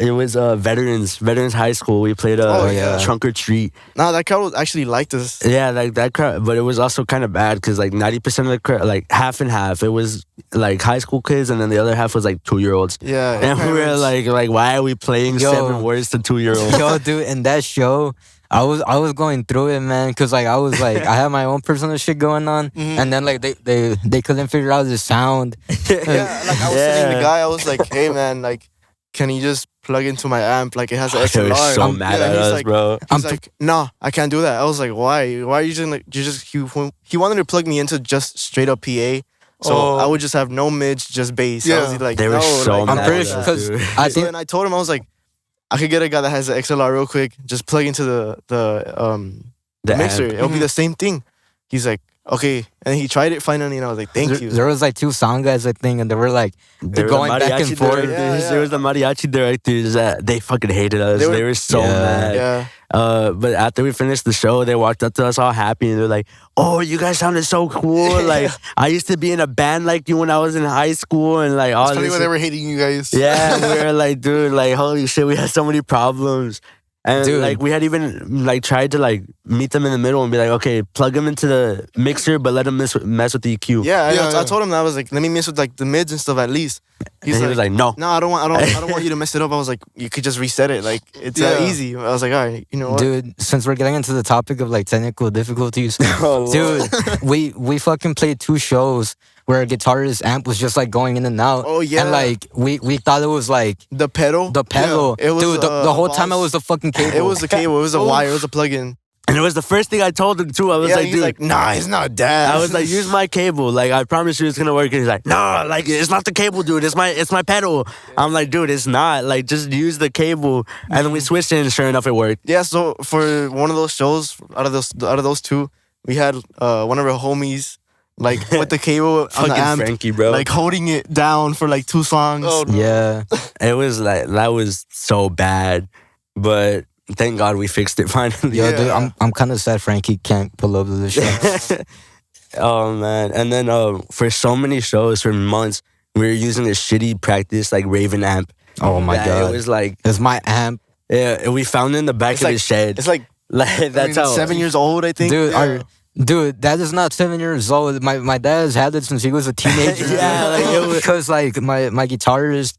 It was veterans high school. We played Oh, yeah. trunk or treat. No, that crowd actually liked us. Yeah, like that crowd. But it was also kind of bad because like 90% of the crowd, like half and half, it was like high school kids, and then the other half was like 2-year-olds. Yeah. And we were like, why are we playing Yo. 7 words to 2-year-olds? Yo, dude, in that show, I was going through it, man, because like I was like I had my own personal shit going on, and then like they couldn't figure out the sound. Yeah, like I was telling the guy, I was like, hey man, like, can you just plug into my amp? Like it has an They were XLR. so mad at he's us, like, bro. He's like, no, I can't do that. I was like, why? Why are you just like he wanted to plug me into just straight up PA. So Oh. I would just have no mids, just bass. I was Yeah. like, They were no, so like, mad I'm pretty at sure us, because dude. I So think then I told him, I was like, I could get a guy that has an XLR real quick, just plug into the The mixer. amp. It'll be the same thing. He's like, okay. And he tried it finally, and I was like, thank you. there was like 2 sound guys, I think, and they were like They were going the back and mariachi forth. directors. Yeah. There was the mariachi directors that they fucking hated us. They They were- were so Yeah. mad. Yeah. But after we finished the show, they walked up to us all happy and they're like, "Oh, you guys sounded so cool! Like I used to be in a band like you when I was in high school, and like all That's probably this." why they were hating you guys. Yeah, and we were like, dude, like holy shit, we had so many problems. And Dude. like we had even like tried to like meet them in the middle and be like, okay, plug them into the mixer, but let them mess with the EQ. Yeah, Yeah. I told him that. I was like, let me mess with like the mids and stuff at least. And he was like, no. no, I don't want you to mess it up. I was like, you could just reset it. Like it's that Yeah. easy. I was like, all right, you know what? Dude, since we're getting into the topic of like technical difficulties, Oh, dude, we fucking played 2 shows where a guitarist amp was just like going in and out. Oh, yeah. and like we thought it was like The pedal. the pedal. Yeah, it was, dude, the whole time it boss. was the fucking cable. It was the cable. It was a wire. It was a plug-in. And it was the first thing I told him too. I was Yeah, like, he's dude, like, nah, it's not that. I was like, use my cable. Like, I promise you it's gonna work. And he's like, no, like it's not the cable, dude. It's my pedal. I'm like, dude, it's not. Like, just use the cable. And then we switched it, and sure enough, it worked. yeah. So for one of those shows, out of those 2, we had one of our homies like with the cable on Fucking the amp, Frankie, bro. like holding it down for like 2 songs. Oh, no. yeah. It was like that was so bad, but thank God we fixed it finally. Yo, Yeah. dude, I'm kind of sad Frankie can't pull up to the show. Oh man! And then for so many shows for months, we were using a shitty practice like Raven amp. Oh my That god, It was like it's my amp, we found it in the back It's of like- the shed. It's like Like that's mean, how 7 years old, I think. dude. Yeah. Dude, that is not 7 years old. My dad has had it since he was a teenager. Yeah, like, it was- because like my guitarist,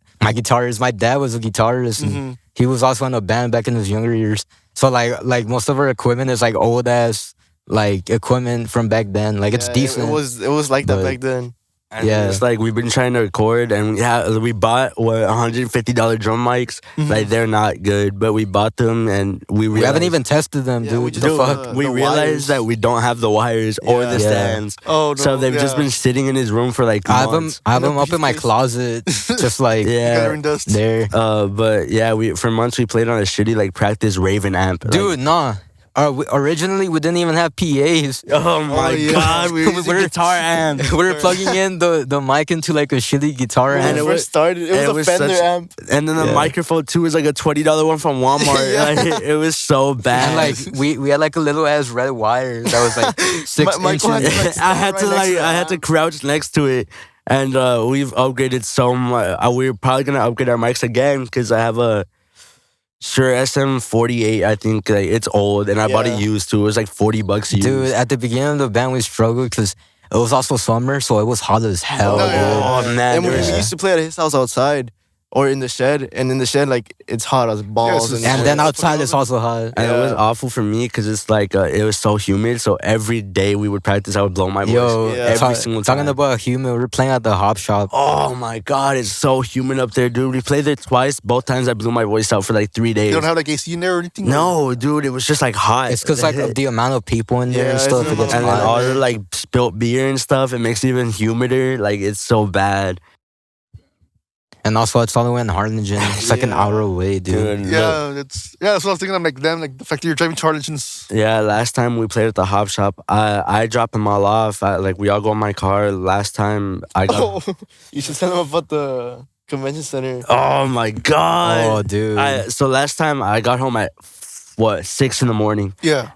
my dad was a guitarist, and he was also in a band back in his younger years. So like most of our equipment is like old ass like equipment from back then. Like it's Yeah, decent. It was like that but- back then. And Yeah. it's like we've been trying to record, and we bought $150 drum mics. Like they're not good, but we bought them, and we haven't realized- even tested them, Yeah, dude. we just The put fuck? we the realized wires. that we don't have the wires or the Yeah. Yeah. stands. Oh, no. So they've just yeah. been sitting in his room for like I have months. them up in my briefcase. closet, just like Yeah. Gathering dust. there. But yeah, for months we played on a shitty like practice Raven amp. Like, Dude, nah. Originally, we didn't even have PAs. Oh my yeah. god, we were using We're- guitar amp. We were plugging in the mic into like a shitty guitar When And it it amp. was- first started, it and was a Fender amp. And then the Yeah. microphone too was like a $20 one from Walmart. Yeah. Like, it was so bad. And like we had like a little ass red wire that was like 6 Michael had inches. to, I had to right next to the I had to amp. crouch next to it, and we've upgraded so much. We're probably gonna upgrade our mics again because I have a Shure SM48. I think like, it's old, and I bought it Yeah. used too. It was like $40 used. Dude, at the beginning of the band, we struggled because it was also summer, so it was hot as hell. No, dude. yeah. Oh man, And we there was- used to play at his house outside or in the shed, and in the shed like it's hot as balls. it's- And then Yeah. outside, it's also hot. and it was Yeah. awful for me because it's like it was so humid. So every day we would practice, I would blow my voice. Yo, Yeah. every single time. talking about humid, we were playing at the hop shop. Oh my god, it's so humid up there, dude. We played there twice. Both times I blew my voice out for like 3 days. You don't have like AC in there or anything? No, dude, it was just like hot. It's because like of the amount of people in there Yeah, and it's stuff. the It gets and then hot. all the like spilt beer and stuff, it makes it even humider. Like it's so bad, And also, it's all the way in Harlingen. It's like an Yeah. hour away, dude. dude. Yeah, that's what I was thinking. I'm like, damn, like the fact that you're driving to Arlington's. Yeah, last time we played at the hop shop, I dropped them all off. Like we all go in my car. Last time I got. Oh, you should tell them about the convention center. Oh my god. Oh, dude. So last time I got home at 6 in the morning. Yeah.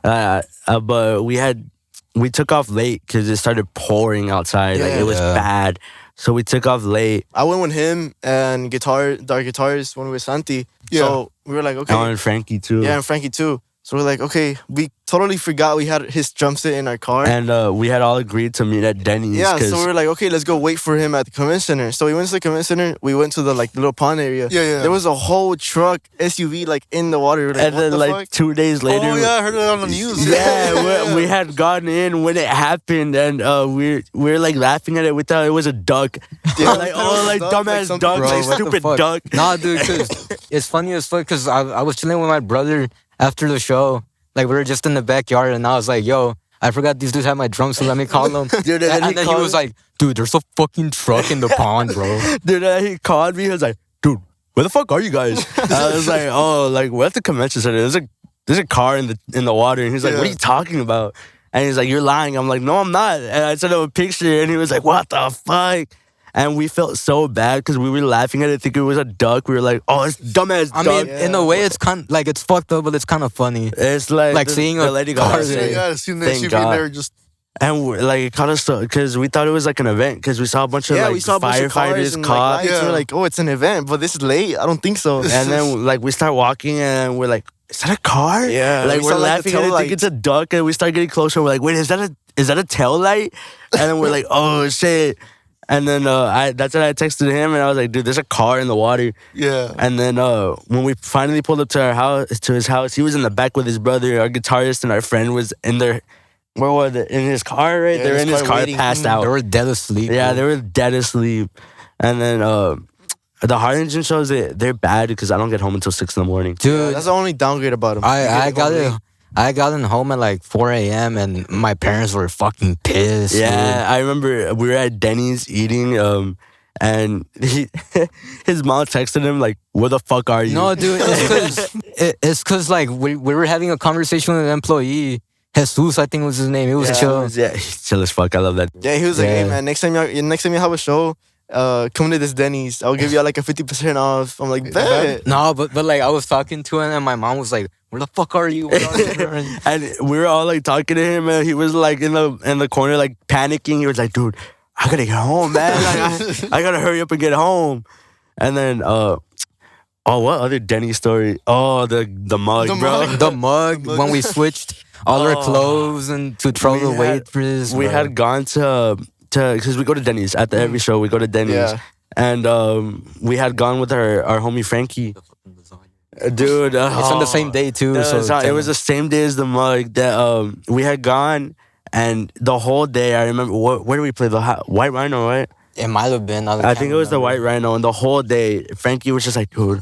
But we took off late because it started pouring outside. Like it was Yeah. bad. So we took off late. I went with him and our guitarist when we were Santi. Yeah. So we were like, okay. Oh, and Frankie too. Yeah, and Frankie too. So we're like, okay, we totally forgot we had his drum set in our car. And we had all agreed to meet at Denny's. yeah, 'cause- so we were like, okay, let's go wait for him at the convention center. So we went to the convention center. We went to the like little pond area. Yeah, yeah. There was a whole truck SUV like in the water. We were like, and what then the like fuck? 2 days later. Oh yeah, I heard it on the news. Yeah, we had gone in when it happened, and we're like laughing at it. We thought it was a duck. Yeah, We're like, we thought it oh, was like a duck, dumbass like some- duck, Bro, like what the stupid fuck? duck. Nah, dude, because it's funny as fuck because I was chilling with my brother after the show. Like, we were just in the backyard, and I was like, yo, I forgot these dudes have my drum, so let me call them. Dude, and then he was like, dude, there's a fucking truck in the pond, bro. dude, he called me. He was like, dude, where the fuck are you guys? I was like, oh, like we're at the convention center. There's a car in the water, and he's like, what are you talking about? And he's like, you're lying. I'm like, no, I'm not. And I sent him a picture, and he was like, what the fuck? And we felt so bad because we were laughing at it, thinking it was a duck. We were like, oh, it's dumbass I duck. mean, in a way, it's kind like it's fucked up, but it's kind of funny. It's like seeing the a lady car got there. Yeah, seeing the Thank SUV in God. there just. And like it caught us because we thought it was like an event because we saw a bunch of Yeah, like we saw a bunch of cars firefighters, and cops, like, lights. Yeah. We're like, oh, it's an event, but this is late. I don't think so. and then like we start walking and we're like, is that a car? Yeah, like we we're saw, like, the laughing at it, tail think it's a duck, and we start getting closer. We're like, wait, is that a tail light? And then we're like, oh shit. And then that's when I texted him and I was like, dude, there's a car in the water. Yeah. And then when we finally pulled up to his house, he was in the back with his brother, our guitarist, and our friend was in there. Where was it? In his car, right? Yeah, They were his in his car car, waiting. passed They out. were dead asleep. Yeah, bro. they were dead asleep. And then the Harlingen shows, they're bad because I don't get home until 6 in the morning. Yeah, Dude, that's the only downgrade about him. I He got home it. late. I got in home at like 4 a.m. and my parents were fucking pissed. Yeah, I remember we were at Denny's eating, and his mom texted him like, "Where the fuck are you?" No, dude, it's cause like we were having a conversation with an employee. Jesus, I think was his name. He was Yeah, chill. yeah, he's chill as fuck. I love that. Yeah, he was like, Yeah. hey man, next time you have a show, come to this Denny's. I'll give you like a 50% off. I'm like, bet. No, but like I was talking to him and my mom was like, "Where the fuck are you?" Where are you?" And we were all like talking to him, and he was like in the corner, like panicking. He was like, "Dude, I gotta get home, man. Like, I gotta hurry up and get home." And then, what other Denny story? Oh, the mug, The bro. mug. the mug when we switched all our Oh. clothes and to throw the We had- waitress. We bro. had gone to because we go to Denny's at the every show. We go to Denny's, Yeah. and we had gone with our homie Frankie. Dude, It's on the same day too. No, so it's not- it was the same day as the mug that we had gone, and the whole day I remember. Where did we play? The White Rhino, right? It might have been. I think it was the White Rhino, and the whole day Frankie was just like, "Dude,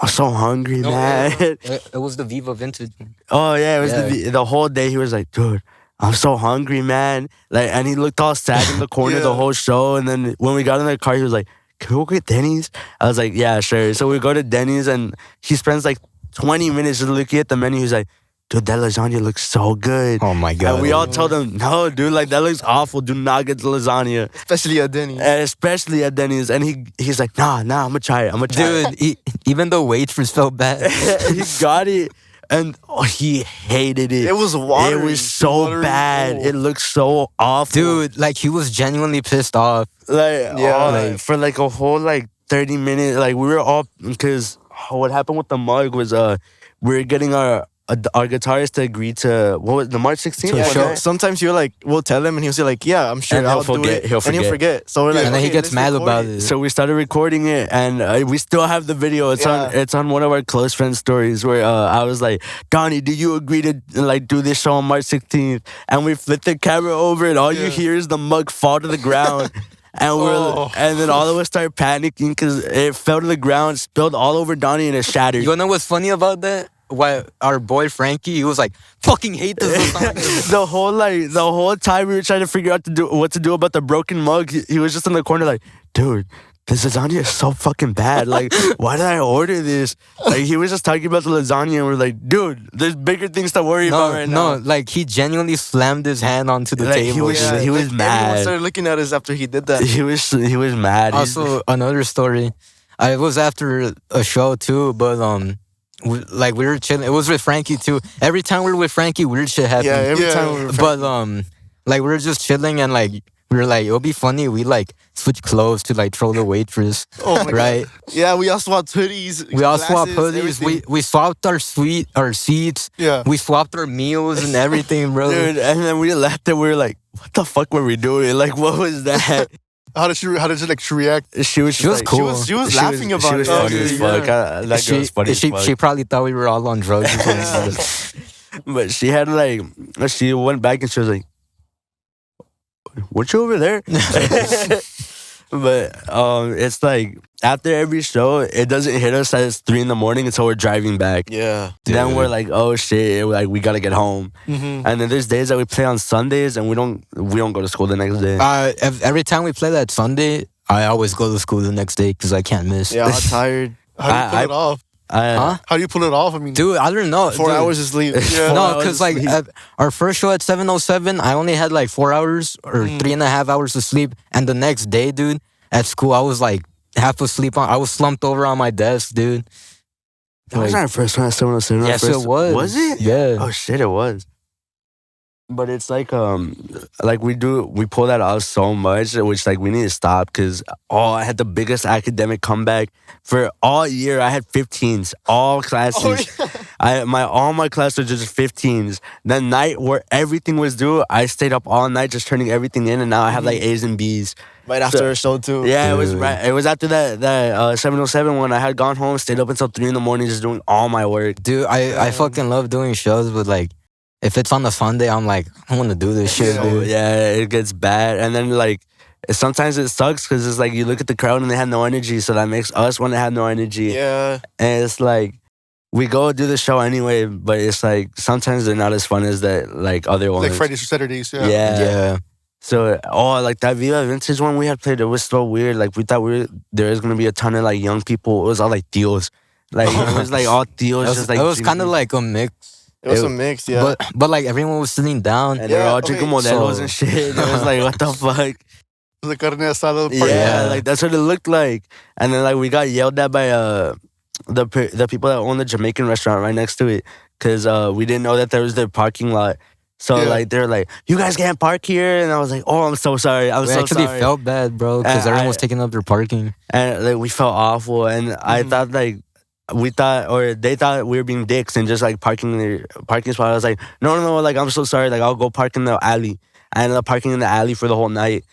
I'm so hungry, man." It was the Viva Vintage. Oh yeah, it was Yeah. the whole day. He was like, "Dude, I'm so hungry, man." Like, and he looked all sad in the corner the Yeah. whole show. And then when we got in the car, he was like, "Can we go get Denny's?" I was like, "Yeah, sure." So we go to Denny's, and he spends like 20 minutes just looking at the menu. He's like, dude, that lasagna looks so good. Oh my god. And we all told him, no, dude, like that looks awful. Do not get the lasagna, Especially at Denny's. and especially at Denny's. And he's like, nah, I'm gonna try it. I'm gonna try it. Dude, even the waitress felt bad. He got it, and he hated it. It was watery. It was so Watery. bad. Oh. It looked so awful, Dude, like he was genuinely pissed off. Like, Yeah. like for like a whole like 30 minutes, like we were all, because what happened with the mug was we were getting our guitarist to agree to, what was the March 16th? To Yeah, one show- day? sometimes you're like, we'll tell him, and he'll say like, yeah, I'm sure And he'll I'll do forget, it. he'll And he'll forget. forget. So we're like, And then he okay, gets let's mad record about it. it. So we started recording it, and we still have the video. It's Yeah. it's on one of our close friends' stories where I was like, Donnie, do you agree to like do this show on March 16th? And we flipped the camera over, and all you Yeah. hear is the mug fall to the ground. And Oh. and then all of us started panicking because it fell to the ground, spilled all over Donnie, and it shattered. You know what's funny about that? Why our boy Frankie, he was like, fucking hate this lasagna. the whole time we were trying to figure out what to do about the broken mug, he was just in the corner like, dude, this lasagna is so fucking bad. Like, why did I order this? Like, he was just talking about the lasagna, and we're like, dude, there's bigger things to worry about right now. No, like he genuinely slammed his hand onto the Like, table. he was Yeah, he was like, mad. Everyone started looking at us after he did that. He was mad. He's- Also, another story. I was after a show too, but we were chilling. It was with Frankie too. Every time we were with Frankie, weird shit happened. Yeah, every Yeah. time we were But like we were just chilling and like we were like, it'll be funny. We like switch clothes to like troll the waitress. Oh my right? yeah, we all swapped hoodies. We all swapped glasses, hoodies. everything. We swapped our seats. Yeah. We swapped our meals and everything, bro. dude, and then we left and we were like, what the fuck were we doing? Like, what was that? How did she like she react? She was She was like, cool. She was laughing about she was it. funny Okay, as fuck. That she, girl's funny as fuck. she probably thought we were all on drugs. or something. But she had like, she went back and she was like, "What you over there?" But it's like after every show, it doesn't hit us that it's 3 a.m. until we're driving back. Yeah. Then we're like, "Oh shit!" Like we gotta get home. Mm-hmm. And then there's days that we play on Sundays and we don't go to school the next day. Every time we play that Sunday, I always go to school the next day because I can't miss. Yeah, I'm tired. How do you pull I- it off? Huh? How do you pull it off? I mean, Dude, I don't know. 4 Dude, hours of sleep. Yeah. No, hours because of like sleep. our first show at 7:07, I only had like 4 hours or 3.5 hours of sleep, and the next day, dude, at school, I was like half asleep. I was slumped over on my desk, dude. That was Like, our first one at 707. Our yes, first- it was. Was it? Yeah. Oh shit, it was. But it's like we pull that off so much, which like we need to stop because I had the biggest academic comeback for all year. I had 15s, all classes. All my classes were just 15s. The night where everything was due, I stayed up all night just turning everything in, and now I have like A's and B's. Right after a show too. Yeah, it was Dude. right. It was after that 707 when I had gone home, stayed up until 3 a.m. just doing all my work. Dude, I fucking love doing shows, but like, if it's on a Sunday, I'm like, I want to do this shit, So, dude. yeah, it gets bad. And then, like, sometimes it sucks because it's like you look at the crowd and they have no energy. So that makes us want to have no energy. Yeah. And it's like, we go do the show anyway, but it's like sometimes they're not as fun as that, like, other ones. like Fridays or Saturdays. Yeah. Yeah. Yeah. So, like that Viva Vintage one we had played, it was so weird. Like, we thought there was going to be a ton of, like, young people. It was all, like, tios. Like, it was, like, all tios. just, like, It was kind of drinking. like a mix. It was It- a mix, yeah. But like everyone was sitting down. And they were Yeah, all okay, drinking Modelos so- and shit. It was like, what the fuck? The carne asada. Yeah, party. Yeah. like that's what it looked like. And then like we got yelled at by the people that own the Jamaican restaurant right next to it because we didn't know that there was their parking lot. So Yeah. like they're like, you guys can't park here, and I was like, oh, I'm so sorry. I'm We so actually sorry. felt bad, bro, because And everyone I- was taking up their parking. And like we felt awful, and I thought like. We thought, or they thought we were being dicks and just like parking in their parking spot. I was like, no, like I'm so sorry. Like I'll go park in the alley. I ended up parking in the alley for the whole night.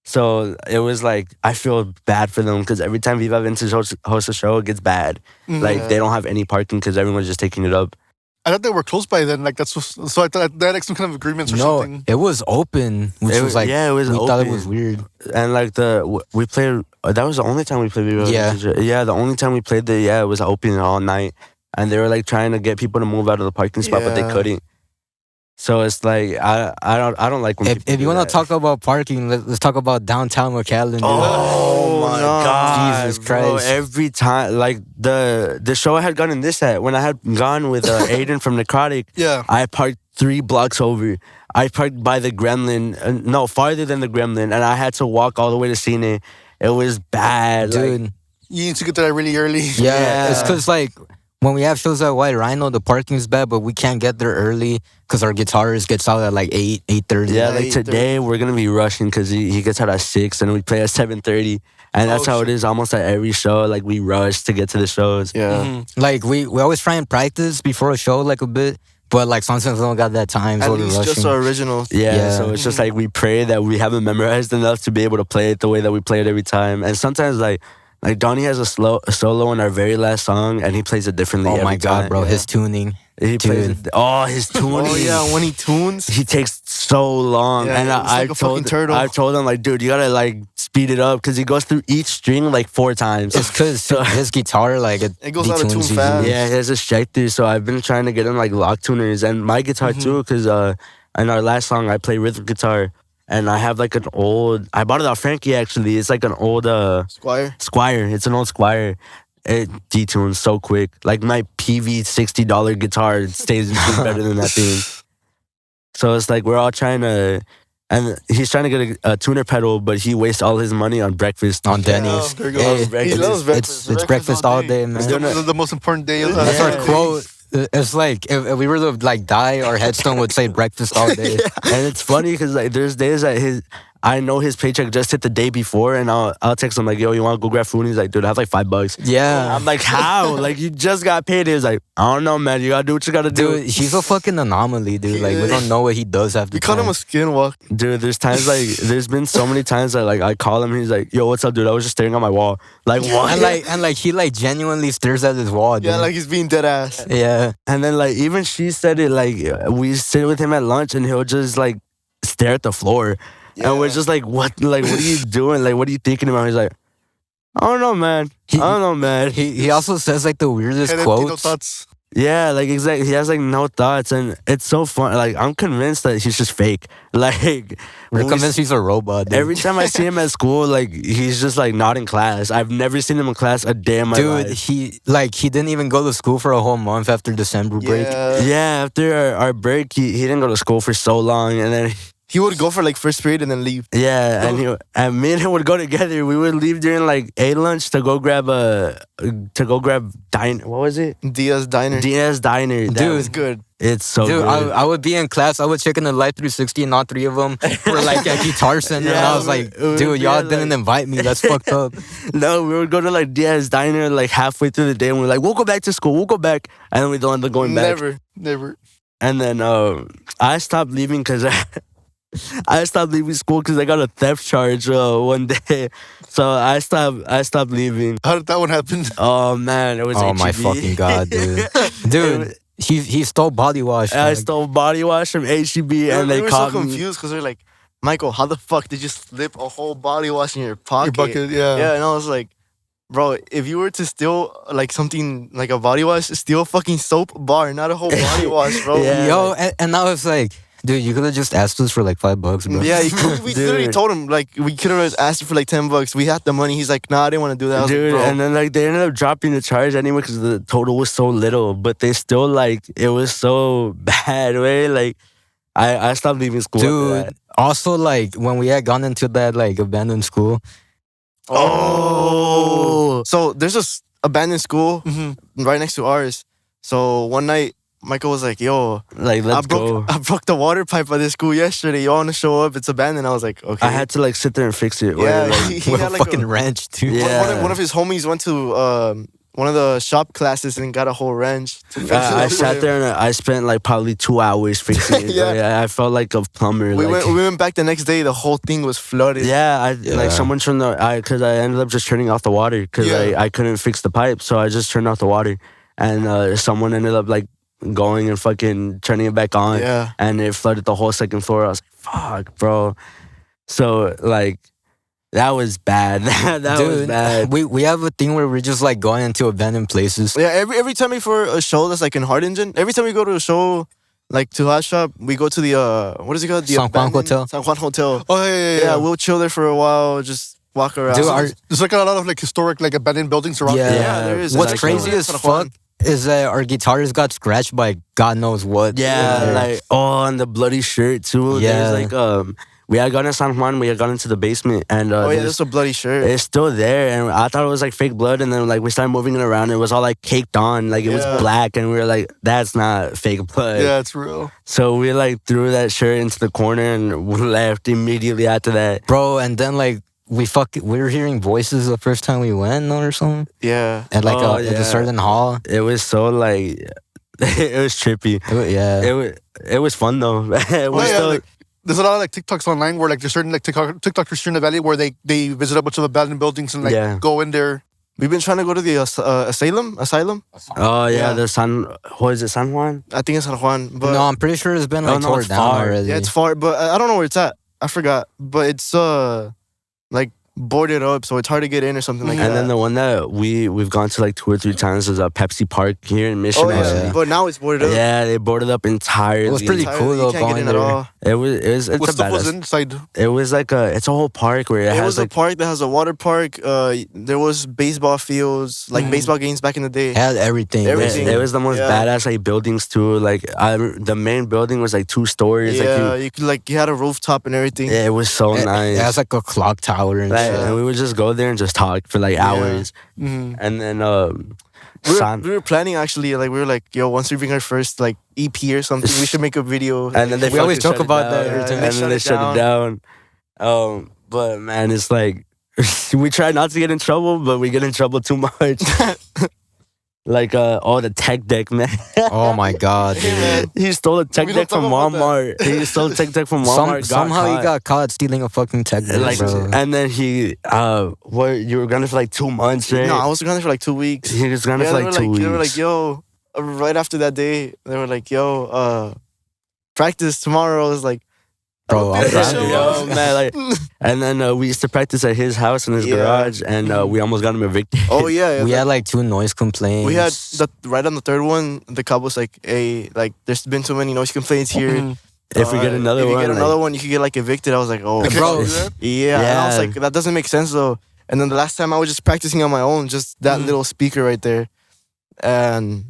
So it was like I feel bad for them because every time Viva Vintage hosts a show, it gets bad. Mhm. Like they don't have any parking because everyone's just taking it up. I thought they were close by then. Like that's so I thought they had like some kind of agreements or No, something. it was open, which It was like, yeah, it was we thought it open. was weird. And like we played. That was the only time we played Viva Yeah. Vintage. Yeah, the only time we played it was open all night. And they were like trying to get people to move out of the parking spot, but they Yeah. couldn't. So it's like I don't like when people If you do want that. to talk about parking, let's talk about downtown McAllen. Dude. Oh my no. god, Jesus bro! Christ. Every time, like the show I had gone in this at when I had gone with Aiden from Necrotic, Yeah. I parked 3 blocks over. I parked by the Gremlin, no farther than the Gremlin, and I had to walk all the way to Cine. It was bad, Dude. Like, You need to get there really early. Yeah, it's Yeah. because like when we have shows at White Rhino, the parking's bad, but we can't get there early because our guitarist gets out at like 8:30. yeah, Yeah, like 8:30. today we're gonna be rushing because he gets out at 6 and we play at 7:30, and that's Oh, how it is almost at every show. Like we rush to get to the shows. Yeah. Mhm. Like we always try and practice before a show like a bit, but like sometimes we don't got that time, At so we're least just rushing. our original. Yeah, Yeah. so it's just like we pray that we haven't memorized enough to be able to play it the way that we play it every time. And sometimes like Donnie has a solo in our very last song, and he plays it differently. Oh every my god, time. bro, Yeah. his tuning. He plays Dude. his tuning. Oh yeah, when he tunes. He takes so long, Yeah, and it's I like a fucking told turtle. I told him like, dude, you gotta like speed it up because he goes through each string like 4 times. It's because his guitar like it It goes out of detunes tune easily. fast. Yeah, he has a Schecter, so I've been trying to get him like lock tuners and my guitar too, because in our last song I play rhythm guitar, and I have like an old. I bought it off Frankie actually. It's like an old Squire. Squire. It's an old Squire. It detunes so quick. Like my PV $60 guitar stays in tune better than that thing. So it's like we're all trying to, and he's trying to get a tuner pedal, but he wastes all his money on breakfast. On Denny's. Oh, there you go. Hey, Breakfast. He loves breakfast. it's breakfast all day, man. It's the most important day. Of That's our Yeah. quote. It's like if we were to like die, our headstone would say breakfast all day. And it's funny because like there's days that I know his paycheck just hit the day before, and I'll text him like, yo, you want to go grab food? And he's like, dude, I have like $5. Yeah. I'm like, how? Like you just got paid. He's like, I don't know, man. You gotta do what you gotta do. Dude, he's a fucking anomaly, dude. Like we don't know what he does after. We call him a skinwalk. Dude, there's times like there's been so many times that like I call him and he's like, yo, what's up, dude? I was just staring at my wall. Like what? and like he like genuinely stares at his wall, dude. Yeah, like he's being dead ass. yeah. And then like even she said it like we sit with him at lunch and he'll just like stare at the floor. And we're just like, what are you doing? Like, what are you thinking about? He's like, I don't know, man. I don't know, man. He also says like the weirdest Head empty, no quotes. thoughts. Yeah, like exactly. He has like no thoughts, and it's so fun. Like I'm convinced that he's just fake. Like We're when we convinced he's a robot, dude. every time I see him at school, like he's just like not in class. I've never seen him in class a day in my Dude, life. he didn't even go to school for a whole month after December break. Yeah. Yeah, after our break, he didn't go to school for so long, and then He would go for like first period and then leave. yeah, and me and him would go together. We would leave during like a lunch to go grab diner. What was it? Diaz Diner. Diaz Diner. That Dude, was It's good. It's so Dude, good. I would be in class. I would check in the Light 360 and all 3 of them were like at Guitar Center. and Yeah, I was like, it would dude, be y'all at, didn't invite me. That's fucked up. No, we would go to like Diaz Diner like halfway through the day, and we're like, we'll go back to school. We'll go back, and then we don't end up going back. Never. And then I stopped leaving because I stopped leaving school because I got a theft charge one day. So I stopped leaving. How did that one happen? Oh man, it was Oh my HEB. fucking god, dude. Dude, he stole body wash. I dog. stole body wash from HEB and we they were so caught me. confused because they're like, Michael, how the fuck did you slip a whole body wash in your pocket? Your bucket, yeah. Yeah, and I was like, bro, if you were to steal like something like a body wash, steal a fucking soap bar, not a whole body wash, bro. Yeah. Yo, and I was like, dude, you could have just asked us for like $5, bro. Yeah, we literally Dude. told him like we could have asked him for like $10. We had the money. He's like, nah, I didn't want to do that. I was Dude, like, bro. and then like they ended up dropping the charge anyway because the total was so little, but they still like it was so bad, way like I stopped leaving school. after Dude, that. also like when we had gone into that like abandoned school, Oh, So there's this abandoned school Mm-hmm. right next to ours. So one night, Michael was like, yo, like let's go. I broke the water pipe at this school yesterday. You want to show up? It's abandoned. I was like, okay. I had to like sit there and fix it. Yeah, like, he with a had like fucking wrench, dude. Yeah. one of his homies went to one of the shop classes and got a whole wrench. To fix it I up for sat him. there and I spent like probably 2 hours fixing it. Yeah. I felt like a plumber. We like, went back the next day. The whole thing was flooded. yeah, Yeah. like someone turned because I ended up just turning off the water because Yeah. I couldn't fix the pipe, so I just turned off the water, and someone ended up like going and fucking turning it back on, Yeah. and it flooded the whole second floor. I was like, fuck, bro. So like that was bad. that was Dude, bad. we have a thing where we're just like going into abandoned places. Yeah, every time before a show that's like in Hard Engine, every time we go to a show like to Hot Shop, we go to the what is it called? The San Juan abandoned- Hotel. San Juan Hotel. Oh yeah. Yeah, we'll chill there for a while, just walk around. Dude, There's like a lot of like historic like abandoned buildings around. Yeah. yeah, there is. What's Like, crazy as San Juan. fuck is that our guitars got scratched by God knows what. Yeah, like and the bloody shirt too. Yeah. There's like we had gone to San Juan, we had gone into the basement, and Oh yeah, there's- that's a bloody shirt. it's still there, and I thought it was like fake blood, and then like we started moving it around, and it was all like caked on, like it was Yeah. black, and we were like, that's not fake blood. Yeah, it's real. So we like threw that shirt into the corner and we left immediately after that. Bro, and then like we were hearing voices the first time we went or something. Yeah. At like Oh, at yeah. a certain hall. It was so like it was trippy. Yeah. It was fun though. Oh, yeah, still, like, there's a lot of like TikToks online where like there's certain like TikTokers here in the valley where they visit a bunch of abandoned buildings and like Yeah. go in there. We've been trying to go to the asylum. oh yeah, Yeah. the what is it, San Juan? I think it's San Juan, but no, I'm pretty sure it's been Oh, like no, tore it's down far. already. yeah, it's far. But I don't know where it's at. I forgot. But it's like boarded up, so it's hard to get in or something like And that. then the one that we've gone to like 2 or 3 times is Pepsi Park here in Mission. oh yeah. actually. But now it's boarded up. Yeah, they boarded up entirely. It was pretty Entirely, cool though You can't get going in at there. all. It's What a stuff was badass. inside? It was like it's a whole park where it, It has was a like park that has a water park. There was baseball fields, like baseball games back in the day. It had everything. Everything. it was the most Yeah. badass like buildings too. Like the main building was like 2 stories. Yeah, Like you could you had a rooftop and everything. it was so nice. It has like a clock tower and Like, shit. and we would just go there and just talk for like hours. Mm-hmm. And then We were planning actually, like we were like, yo, once we bring our first like EP or something, we should make a video. and then they We always fucking joke shut it about that down. every time. And then they shut it down. But man, it's like we try not to get in trouble, but we get in trouble too much. Like the tech deck, man. Oh my god, dude. He stole a tech We don't deck from talk about Walmart. He stole a tech deck from Walmart. Somehow he got caught stealing a fucking tech deck, like, bro. and then he you were gone for like 2 months, right? No, I was gone for like 2 weeks. He was gone for they like were 2 weeks. They were like, yo, right after that day, they were like, yo, practice tomorrow. I was like, Bro, I'm Yeah. proud. Yo, man, like, and then we used to practice at his house in his Yeah. garage, and we almost got him evicted. oh yeah, We had like 2 noise complaints. we had right on the third one. The cop was like, hey, like there's been so many noise complaints here. If we get another if you one, get another one, you could get like evicted. I was like, oh, Okay, Bro. so yeah. And I was Yeah. like, that doesn't make sense though. And then the last time I was just practicing on my own, just that little speaker right there, and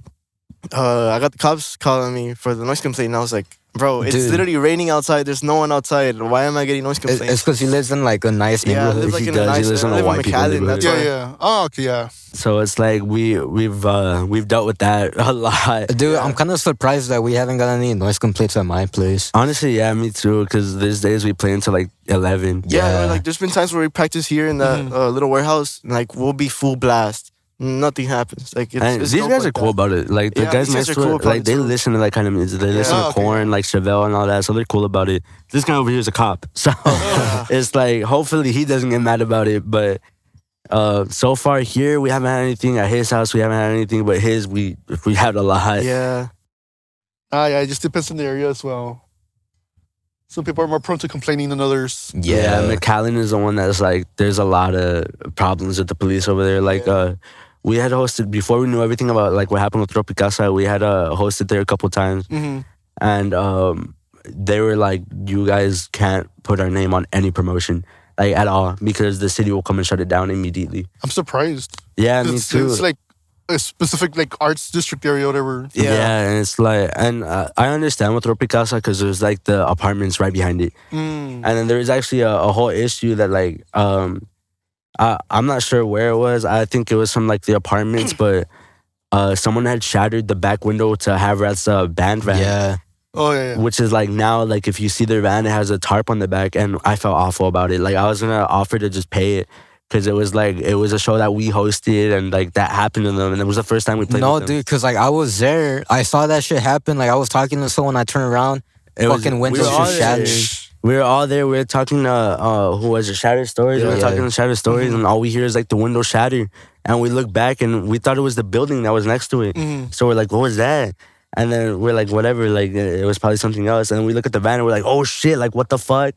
I got the cops calling me for the noise complaint. And I was like, bro, it's Dude. literally raining outside. There's no one outside. Why am I getting noise complaints? It's because he lives in like a nice yeah, I neighborhood. live like He in does. a He nice. lives in I a live white in people McAllen. That's yeah, why. yeah. Oh, okay, yeah. so it's like we've dealt with that a lot. Dude, I'm kind of surprised that we haven't got any noise complaints at my place. Honestly, yeah, me too. Because there's days we play until like 11. Yeah, Yeah. like there's been times where we practice here in that little warehouse, and like we'll be full blast. Nothing happens. Like it's, And it's these dope guys like are cool that. about it. Like the Yeah, guys these guys next are to cool it, about like it they too. listen to that kind of music. They listen to okay. Korn, like Chevelle and all that. So they're cool about it. This guy over here is a cop, so it's like hopefully he doesn't get mad about it. But so far here we haven't had anything. At his house we haven't had anything. But his we had a lot. Yeah, Yeah, it just depends on the area as well. Some people are more prone to complaining than others. Yeah, McAllen is the one that's like there's a lot of problems with the police over there. Like we had hosted before we knew everything about like what happened with Tropicasa. We had hosted there a couple times, and they were like, "You guys can't put our name on any promotion, like at all, because the city will come and shut it down immediately." I'm surprised. Yeah, me It's, too. it's like a specific like arts district area, whatever. Yeah, and it's like, and I understand with Tropicasa because there's like the apartments right behind it, and then there's actually a whole issue that like I'm not sure where it was. I think it was from like the apartments, but someone had shattered the back window to have Rat's band van. Yeah. Oh yeah, yeah. Which is like now, like if you see their van, it has a tarp on the back, and I felt awful about it. Like I was gonna offer to just pay it because it was like it was a show that we hosted, and like that happened to them, and it was the first time we played. No, with them. dude, because like I was there. I saw that shit happen. Like I was talking to someone. I turned around. It was- Fucking we windows were all just there. shattered. We were all there. We were talking to who was it? Shattered Stories. We were Yeah. talking to Shattered Stories, and all we hear is like the window shatter. And we look back, and we thought it was the building that was next to it. So we're like, "What was that?" And then we're like, "Whatever." Like it was probably something else. And we look at the van, and we're like, "Oh shit! Like what the fuck?"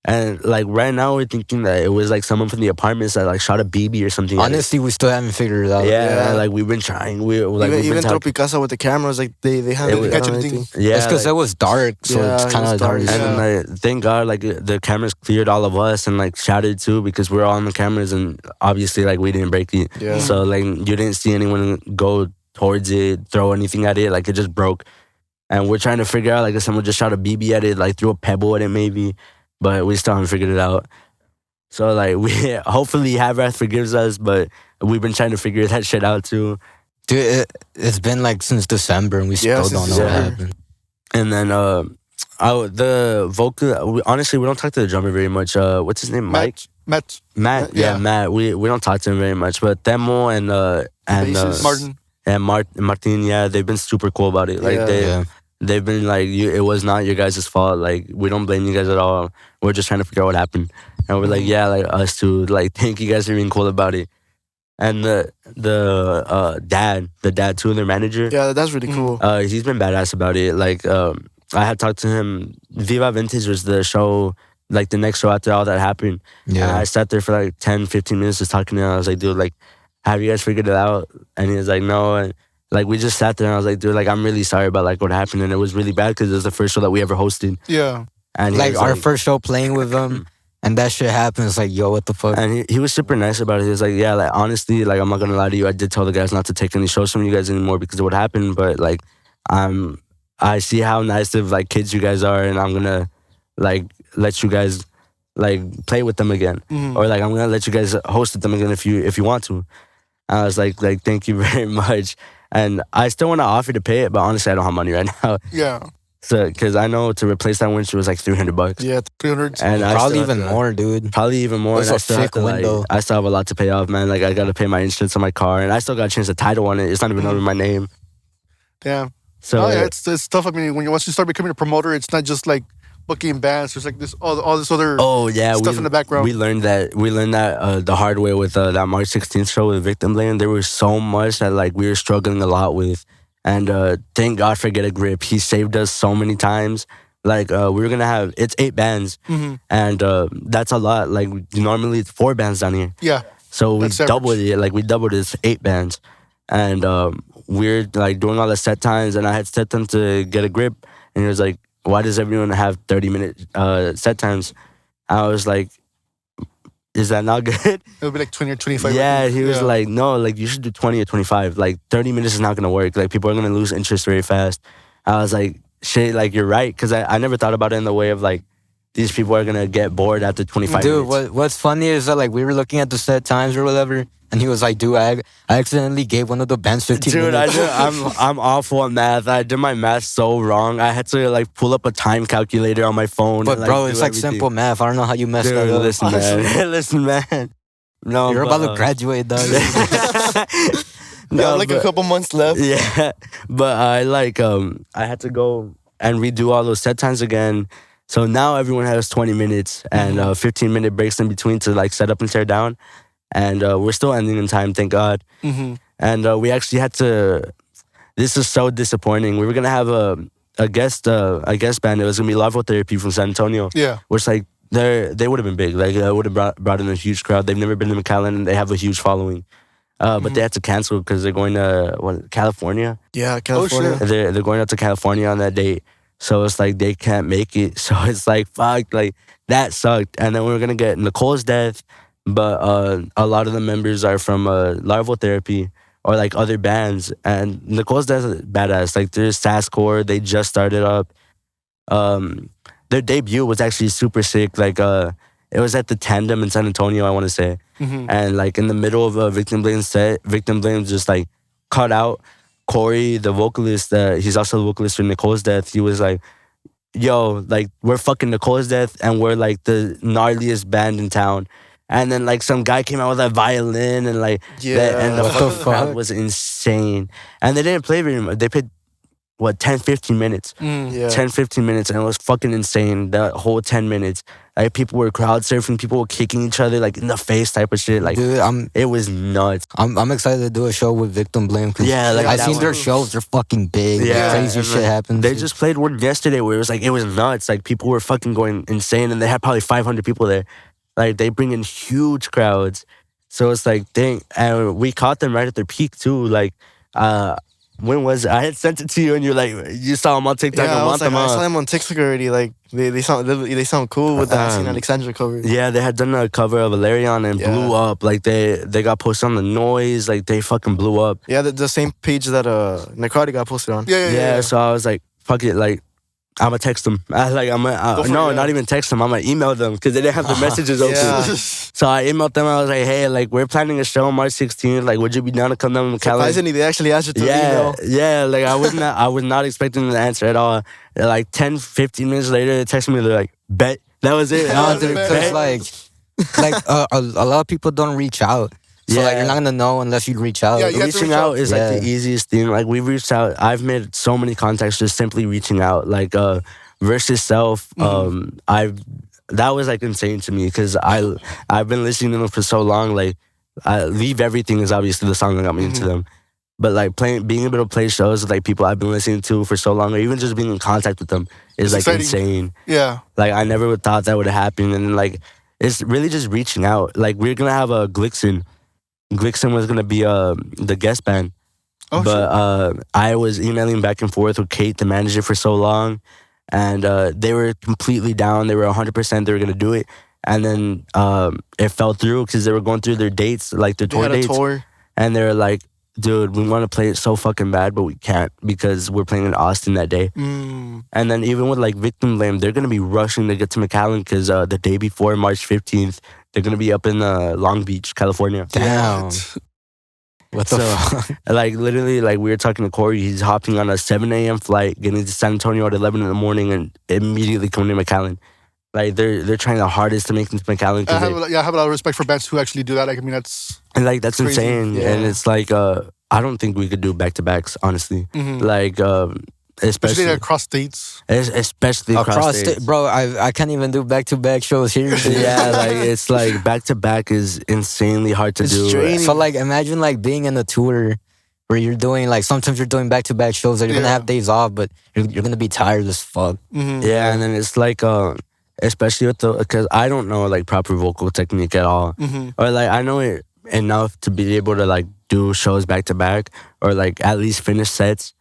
And like right now, we're thinking that it was like someone from the apartments that like shot a BB or something. at it. Honestly, we still haven't figured it out. Yeah, Yeah. like we've been trying. We like even we've been even talking. Tropicasa with the cameras, like they haven't was- catch done anything. anything. Yeah, It's because like- it was dark, so Yeah, it's it kind was of hard. dark. to and see. then like, thank God, like the cameras cleared all of us and like shouted too because we're all on the cameras and obviously like we didn't break it. Yeah. So like you didn't see anyone go towards it, throw anything at it. Like it just broke. And we're trying to figure out like if someone just shot a BB at it, like threw a pebble at it maybe, but we still haven't figured it out. So like we hopefully Havrath forgives us, but we've been trying to figure that shit out too. Dude, it's been like since December, and we Yeah, still don't since know what December. happened. And then the vocal. Honestly, we don't talk to the drummer very much. What's his name? Mike. Matt, Matt. Yeah. Yeah, Matt. We don't talk to him very much. But Temo and bassist. Martin. and Martin. Yeah, they've been super cool about it. Like Yeah. Yeah. they've been like, it was not your guys' fault. Like we don't blame you guys at all. We're just trying to figure out what happened. And we're like, yeah, like us too. Like thank you guys for being cool about it. And the dad too, their manager. Yeah, that's really cool. He's been badass about it. Like, I had talked to him. Viva Vintage was the show, like the next show after all that happened. And Yeah. I sat there for like 10, 15 minutes just talking to him. I was like, dude, like, have you guys figured it out? And he was like, no. And like, we just sat there and I was like, dude, like, I'm really sorry about like what happened. And it was really bad because it was the first show that we ever hosted. Yeah. And he Like was our first show playing with them, and that shit happens. Like, yo, what the fuck? And he was super nice about it. He was like, yeah, like, honestly, like, I'm not gonna lie to you. I did tell the guys not to take any shows from you guys anymore because of what happened. But like, I see how nice of like kids you guys are, and I'm gonna like let you guys like play with them again, or like I'm gonna let you guys host with them again if you want to. And I was like thank you very much. And I still want to offer to pay it, but honestly, I don't have money right now. Yeah. So because I know to replace that windshield was like $300, Yeah, 300. and I Probably still have even to, more, dude. Probably even more. It's And I a still have thick to, like, window. I still have a lot to pay off, man. Like I got to pay my insurance on my car, and I still got to change the title on it. It's not even under my name. Damn. So Oh, yeah, it's tough. I mean, once you start becoming a promoter, it's not just like booking bands. There's like this all this other oh yeah, stuff in the background. We learned that the hard way with that March 16th show with Victim Blame. There was so much that like we were struggling a lot with, and thank God for Get a Grip. He saved us so many times. Like we were gonna have it's 8 bands, and that's a lot. Like normally it's 4 bands down here. Yeah. So we That's average. doubled it. Like we doubled it. It's 8 bands, and we're like doing all the set times. And I had set them to Get a Grip, and he was like, "Why does everyone have 30-minute set times?" I was like, "Is that not good?" It'll be like 20 or 25. I Yeah, think. he was Yeah. like, "No, like you should do 20 or 25. Like 30 minutes is not gonna work. Like people are gonna lose interest very fast." I was like, "Shit, like you're right," because I never thought about it in the way of like these people are gonna get bored after 25 Dude, minutes. what's funny is that like we were looking at the set times or whatever, and he was like, "Dude, I accidentally gave one of the bands 15 Dude, minutes." I'm awful at math. I did my math so wrong. I had to like pull up a time calculator on my phone. But and, bro, do it's like everything. simple math. I don't know how you messed Dude, that up. listen, man. Listen, man. No, You're but, about to graduate, dog. Yeah, No, like a but- couple months left. Yeah, but I had to go and redo all those set times again. So now everyone has 20 minutes and 15-minute breaks in between to like set up and tear down, and we're still ending in time, thank God. And we actually had to. This is so disappointing. We were gonna have a guest band. It was gonna be Larval Therapy from San Antonio. Yeah. Which like they would have been big. Like would have brought in a huge crowd. They've never been to McAllen and they have a huge following. But they had to cancel because they're going to California. Yeah, California. shit. They're going out to California on that date. So it's like they can't make it. So it's like fuck, like that sucked. And then we were gonna get Nicole's Death, but a lot of the members are from Larval Therapy or like other bands. And Nicole's Death is badass. Like there's Sasscore. They just started up. Their debut was actually super sick. Like it was at the Tandem in San Antonio, I want to say. And like in the middle of a Victim Blame set, Victim Blame just like cut out Corey, the vocalist. He's also the vocalist for Nicole's Death. He was like, "Yo, like we're fucking Nicole's Death, and we're like the gnarliest band in town." And then like some guy came out with a violin and like and the What the fucking crowd fuck? was insane. And they didn't play very much. They played what 10, 15 minutes. Yeah. 10, 15 minutes, and it was fucking insane. That whole 10 minutes. Like people were crowd surfing, people were kicking each other like in the face type of shit. Like Dude, it was nuts. I'm excited to do a show with Victim Blame. Yeah, like I've that seen one. their shows. They're fucking big. Yeah, Crazy and shit like, happens. They just played one yesterday where it was nuts. Like people were fucking going insane, and they had probably 500 people there. Like they bring in huge crowds, so it's like dang. And we caught them right at their peak too. Like, when was it? I had sent it to you, and you're like, you saw them on TikTok Yeah, and I want was like, them I saw on. them on TikTok already. Like they sound cool with that St. Alexandra cover. Yeah, they had done a cover of Valerian and Yeah. blew up. Like they got posted on the Noise. Like they fucking blew up. Yeah, the same page that Necrotic got posted on. Yeah, so I was like, fuck it, like I'm gonna text them. Go for No, it, yeah. not even text them. I'm gonna email them because they didn't have the messages open. Yeah. So I emailed them. I was like, hey, like we're planning a show on March 16th. Like, would you be down to come down to McAllen? Surprisingly, they actually answered to the email. Yeah. Like I was not expecting the answer at all. Like 10, 15 minutes later, they texted me. They're like, bet. That was it. No, I was dude, like, because bet. a lot of people don't reach out. So like Yeah. you're not gonna know unless you reach out. Yeah, you have to Reaching reach out out. is Yeah. like the easiest thing. Like we've reached out. I've made so many contacts just simply reaching out. Like versus self. That was like insane to me because I've been listening to them for so long. Like Leave Everything is obviously the song that got me into them. But like being able to play shows with like people I've been listening to for so long, or even just being in contact with them is It's like exciting. insane. Yeah. Like I never would thought that would happen, and like it's really just reaching out. Like we're gonna have a Glixen. Glixen was gonna be the guest band, Oh, but I was emailing back and forth with Kate, the manager, for so long, and they were completely down. They were 100% they were gonna do it, and then it fell through because they were going through their dates, like their They tour had a dates, tour. and they were like, "Dude, we want to play it so fucking bad, but we can't because we're playing in Austin that day." And then even with like Victim Blame, they're gonna be rushing to get to McAllen because the day before March 15th, they're gonna be up in Long Beach, California. Damn. What the So, fuck? like literally, like we were talking to Corey, he's hopping on a 7 a.m. flight, getting to San Antonio at 11 in the morning, and immediately coming to McAllen. Like they're trying the hardest to make it to McAllen, I 'cause have, I have a lot of respect for bands who actually do that. Like, I mean, that's and like that's crazy. insane. Yeah. And it's like I don't think we could do back to backs, honestly. Like especially especially across states. especially across states. bro, I can't even do back-to-back shows here. Yeah, like it's like back to back is insanely hard to It's do. draining. So like imagine like being in a tour where you're doing like sometimes you're doing back-to-back shows that you're gonna Yeah. have days off, but you're gonna be tired as fuck. Yeah, and then it's like especially with because I don't know like proper vocal technique at all, or like I know it enough to be able to like do shows back to back or like at least finish sets.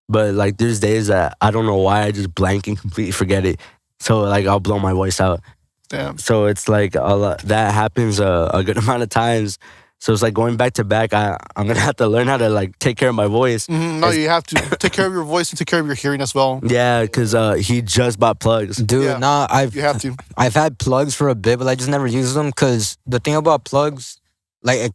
But like there's days that I don't know why I just blank and completely forget it. So like I'll blow my voice out. Damn. So it's like a lot, that happens a good amount of times. So it's like going back to back. I'm gonna have to learn how to like take care of my voice. No, you have to take care of your voice and take care of your hearing as well. Yeah, because he just bought plugs. Dude, Yeah. nah, You have to. I've had plugs for a bit, but I just never used them because the thing about plugs, like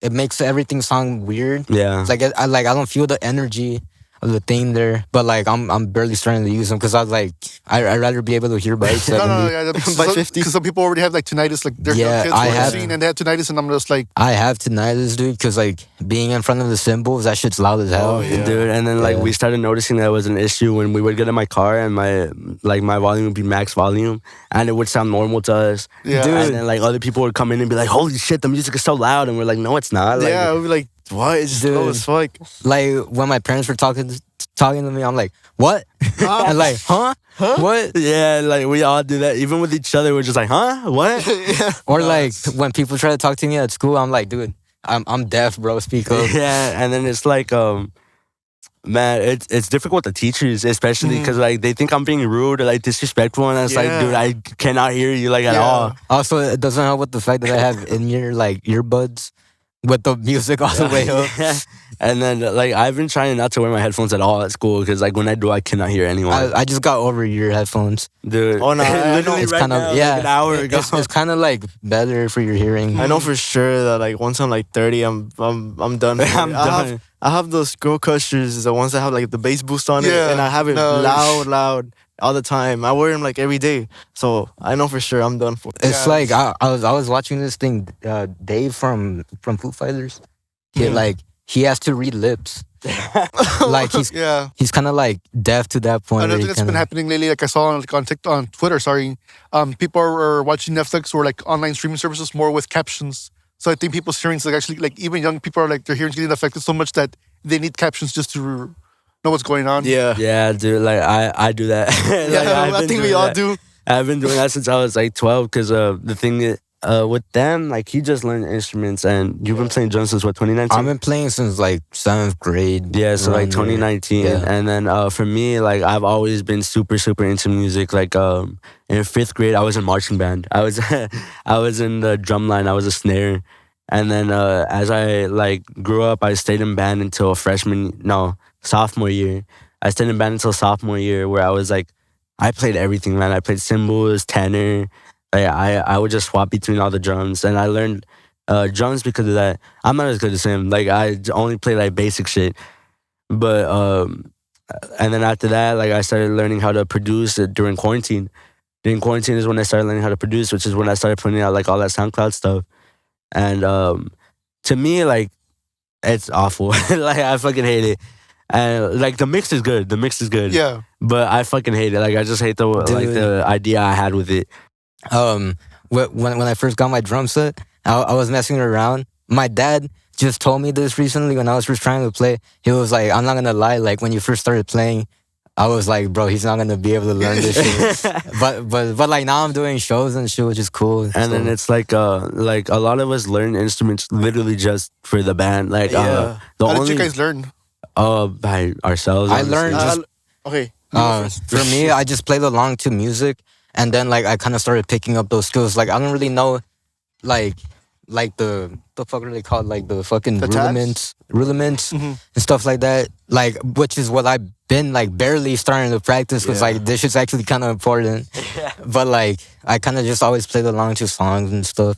it makes everything sound weird. Yeah. It's like I don't feel the energy of the thing there, but like I'm barely starting to use them because I was like I'd rather be able to hear by 70. No, yeah, because By 50. some people already have like tinnitus, like their Yeah, kids I who are have- seen and they have tinnitus, and I'm just like, I have tinnitus, dude, because like being in front of the cymbals, that shit's loud as hell. Oh, yeah. Dude, and then like Yeah. we started noticing that was an issue when we would get in my car and my volume would be max volume and it would sound normal to us. Yeah. And Dude. then like other people would come in and be like, "Holy shit, the music is so loud," and we're like, "No, it's not." Like, Yeah, we'd be like, what? It's just low Dude. as fuck. Like when my parents were talking to me, I'm like, what? And like, huh? What? yeah, like we all do that. Even with each other, we're just like, "Huh? What?" Or like when people try to talk to me at school, I'm like, dude, I'm deaf, bro. Speak up. Yeah, and then it's like, man, it's difficult with the teachers, especially because like they think I'm being rude or like disrespectful, and it's like, Yeah. dude, I cannot hear you like at Yeah. all. Also, it doesn't help with the fact that I have in-ear like earbuds with the music all the way up. Yeah. And then like I've been trying not to wear my headphones at all at school because like when I do, I cannot hear anyone. I just got over ear headphones. Dude, Oh, no, I literally know. It's right kind now, of yeah, like an hour ago. It's kind of like better for your hearing. I know for sure that like once I'm like 30, I'm done. I'm done. I have those Girl Crushers, the ones that have like the bass boost on it, Yeah, and I have it no. loud all the time. I wear them like every day, so I know for sure I'm done for. It's Yeah. like I was watching this thing, Dave from Foo Fighters. He he has to read lips. Like Yeah. he's kind of like deaf to that point. Another where thing he that's been kinda- happening lately, like I saw on TikTok, on Twitter, sorry, people are watching Netflix or like online streaming services more with captions. So I think people's hearings, like actually, like even young people are like their hearing's getting affected so much that they need captions just to know what's going on. Yeah. Yeah, dude. Like I do that. Like, Yeah, I've I been think we doing all that. do. I've been doing that since I was like 12. Because the thing is, with them, like he just learned instruments, and you've been playing drums since what, 2019? I've been playing since like 7th grade. Yeah, so like around there. 2019, Yeah. and then for me, like I've always been super into music. Like in 5th grade, I was in marching band. I was I was in the drum line. I was a snare, and then as I like grew up, I stayed in band until sophomore year. I stayed in band until sophomore year, where I was like, I played everything, man. I played cymbals, tenor. Like I would just swap between all the drums, and I learned drums because of that. I'm not as good as him. Like I only play like basic shit. But and then after that, like I started learning how to produce during quarantine. During quarantine is when I started learning how to produce, which is when I started putting out like all that SoundCloud stuff. And to me, like it's awful. Like I fucking hate it. And like the mix is good. The mix is good. Yeah. But I fucking hate it. Like I just hate the idea I had with it. When I first got my drum set, I was messing around. My dad just told me this recently when I was first trying to play. He was like, I'm not gonna lie, like when you first started playing, I was like, bro, he's not gonna be able to learn this shit. but like now I'm doing shows and shit, which is cool. And then it's like a lot of us learn instruments literally just for the band. Like Yeah. the How only did you guys learn? by ourselves. I honestly. learned just Okay. for me, I just played along to music, and then like I kind of started picking up those skills. Like I don't really know, like the fuck are they called? Like the fucking The tabs? rudiments Mhm. and stuff like that. Like which is what I've been like barely starting to practice because Yeah. like this shit's actually kind of important. But like I kind of just always played along to songs and stuff.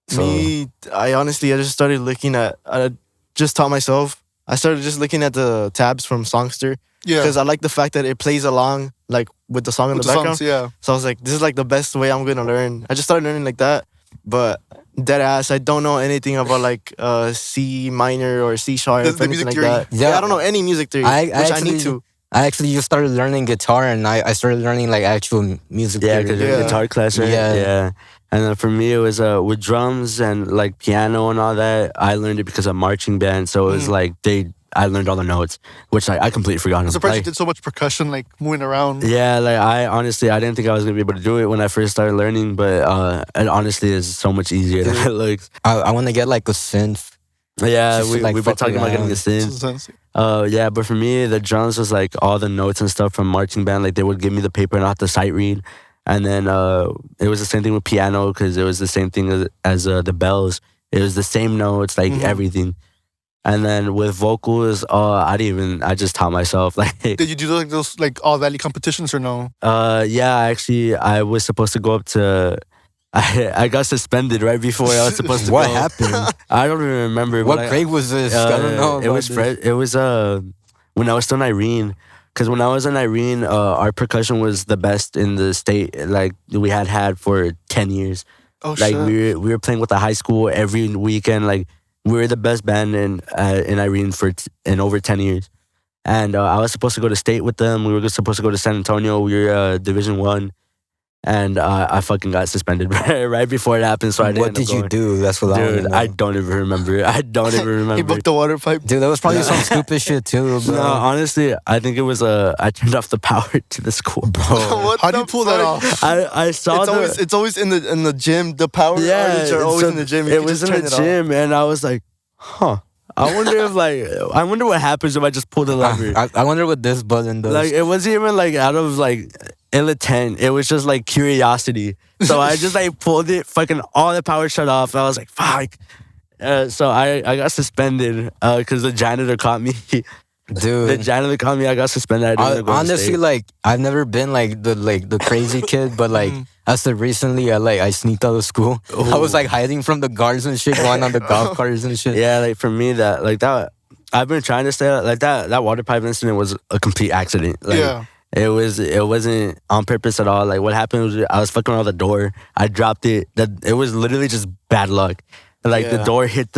So Me, I honestly, I just started looking at, I just taught myself. I started just looking at the tabs from Songster Yeah. because I like the fact that it plays along like with the song in With the the background. songs, yeah. So I was like, this is like the best way I'm gonna learn. I just started learning like that, but dead ass, I don't know anything about like C minor or C sharp The or anything music like theory. that. Yeah. Yeah, I don't know any music theory, I which I actually- need to. I actually just started learning guitar, and I started learning like actual music. Yeah, theory. because you're in Yeah. guitar class, right? Yeah. And then for me, it was with drums and like piano and all that. I learned it because of marching band, so it was like I learned all the notes, which I completely forgot. I'm surprised you Like, did so much percussion, like moving around. yeah, like I honestly, I didn't think I was gonna be able to do it when I first started learning, but it honestly is so much easier than it looks. I want to get like a synth. Yeah, Just to, like, we've been fuck talking about getting a around. synth. Yeah, but for me, the drums was like all the notes and stuff from marching band. Like they would give me the paper and I have to sight read. And then it was the same thing with piano because it was the same thing as the bells. It was the same notes, like everything. And then with vocals, I just taught myself. Like, Did you do like those like all valley competitions or no? yeah, actually, I was supposed to go up to. I got suspended right before I was supposed to What go. happened? I don't even remember. What but I- grade was this? I don't know. It about was this. it was when I was still in Irene. Because when I was in Irene, our percussion was the best in the state. Like we had for 10 years. Oh Like shit. we were playing with the high school every weekend. Like we were the best band in Irene in over 10 years. And I was supposed to go to state with them. We were supposed to go to San Antonio. We were Division 1. And I fucking got suspended right before it happened. So I didn't. What did you do? That's what I want Dude, to know. I don't even remember. I don't even remember. He booked the water pipe. Dude, that was probably some stupid shit too, bro. No, honestly, I think it was I turned off the power to the school, bro. What How do the you pull that fuck? off? I saw It's always in the gym. The power outlets are always so in the gym. You It can was just in turn the it off. gym, and I was like, huh. I wonder what happens if I just pull the lever. I wonder what this button does. Like it wasn't even like out of like ill intent. It was just like curiosity. So I just like pulled it, fucking all the power shut off. And I was like, fuck. So I got suspended because the janitor caught me. Dude. The janitor caught me. I got suspended. I didn't go to Honestly, state. like I've never been like the crazy kid, but like as of recently, I sneaked out of school. I was like hiding from the guards and shit, going on the golf carts and shit. Yeah, like for me, that I've been trying to stay like that. That water pipe incident was a complete accident. Like, Yeah. it wasn't on purpose at all. Like what happened was I was fucking around the door. I dropped it. It was literally just bad luck. Like the Yeah. door hit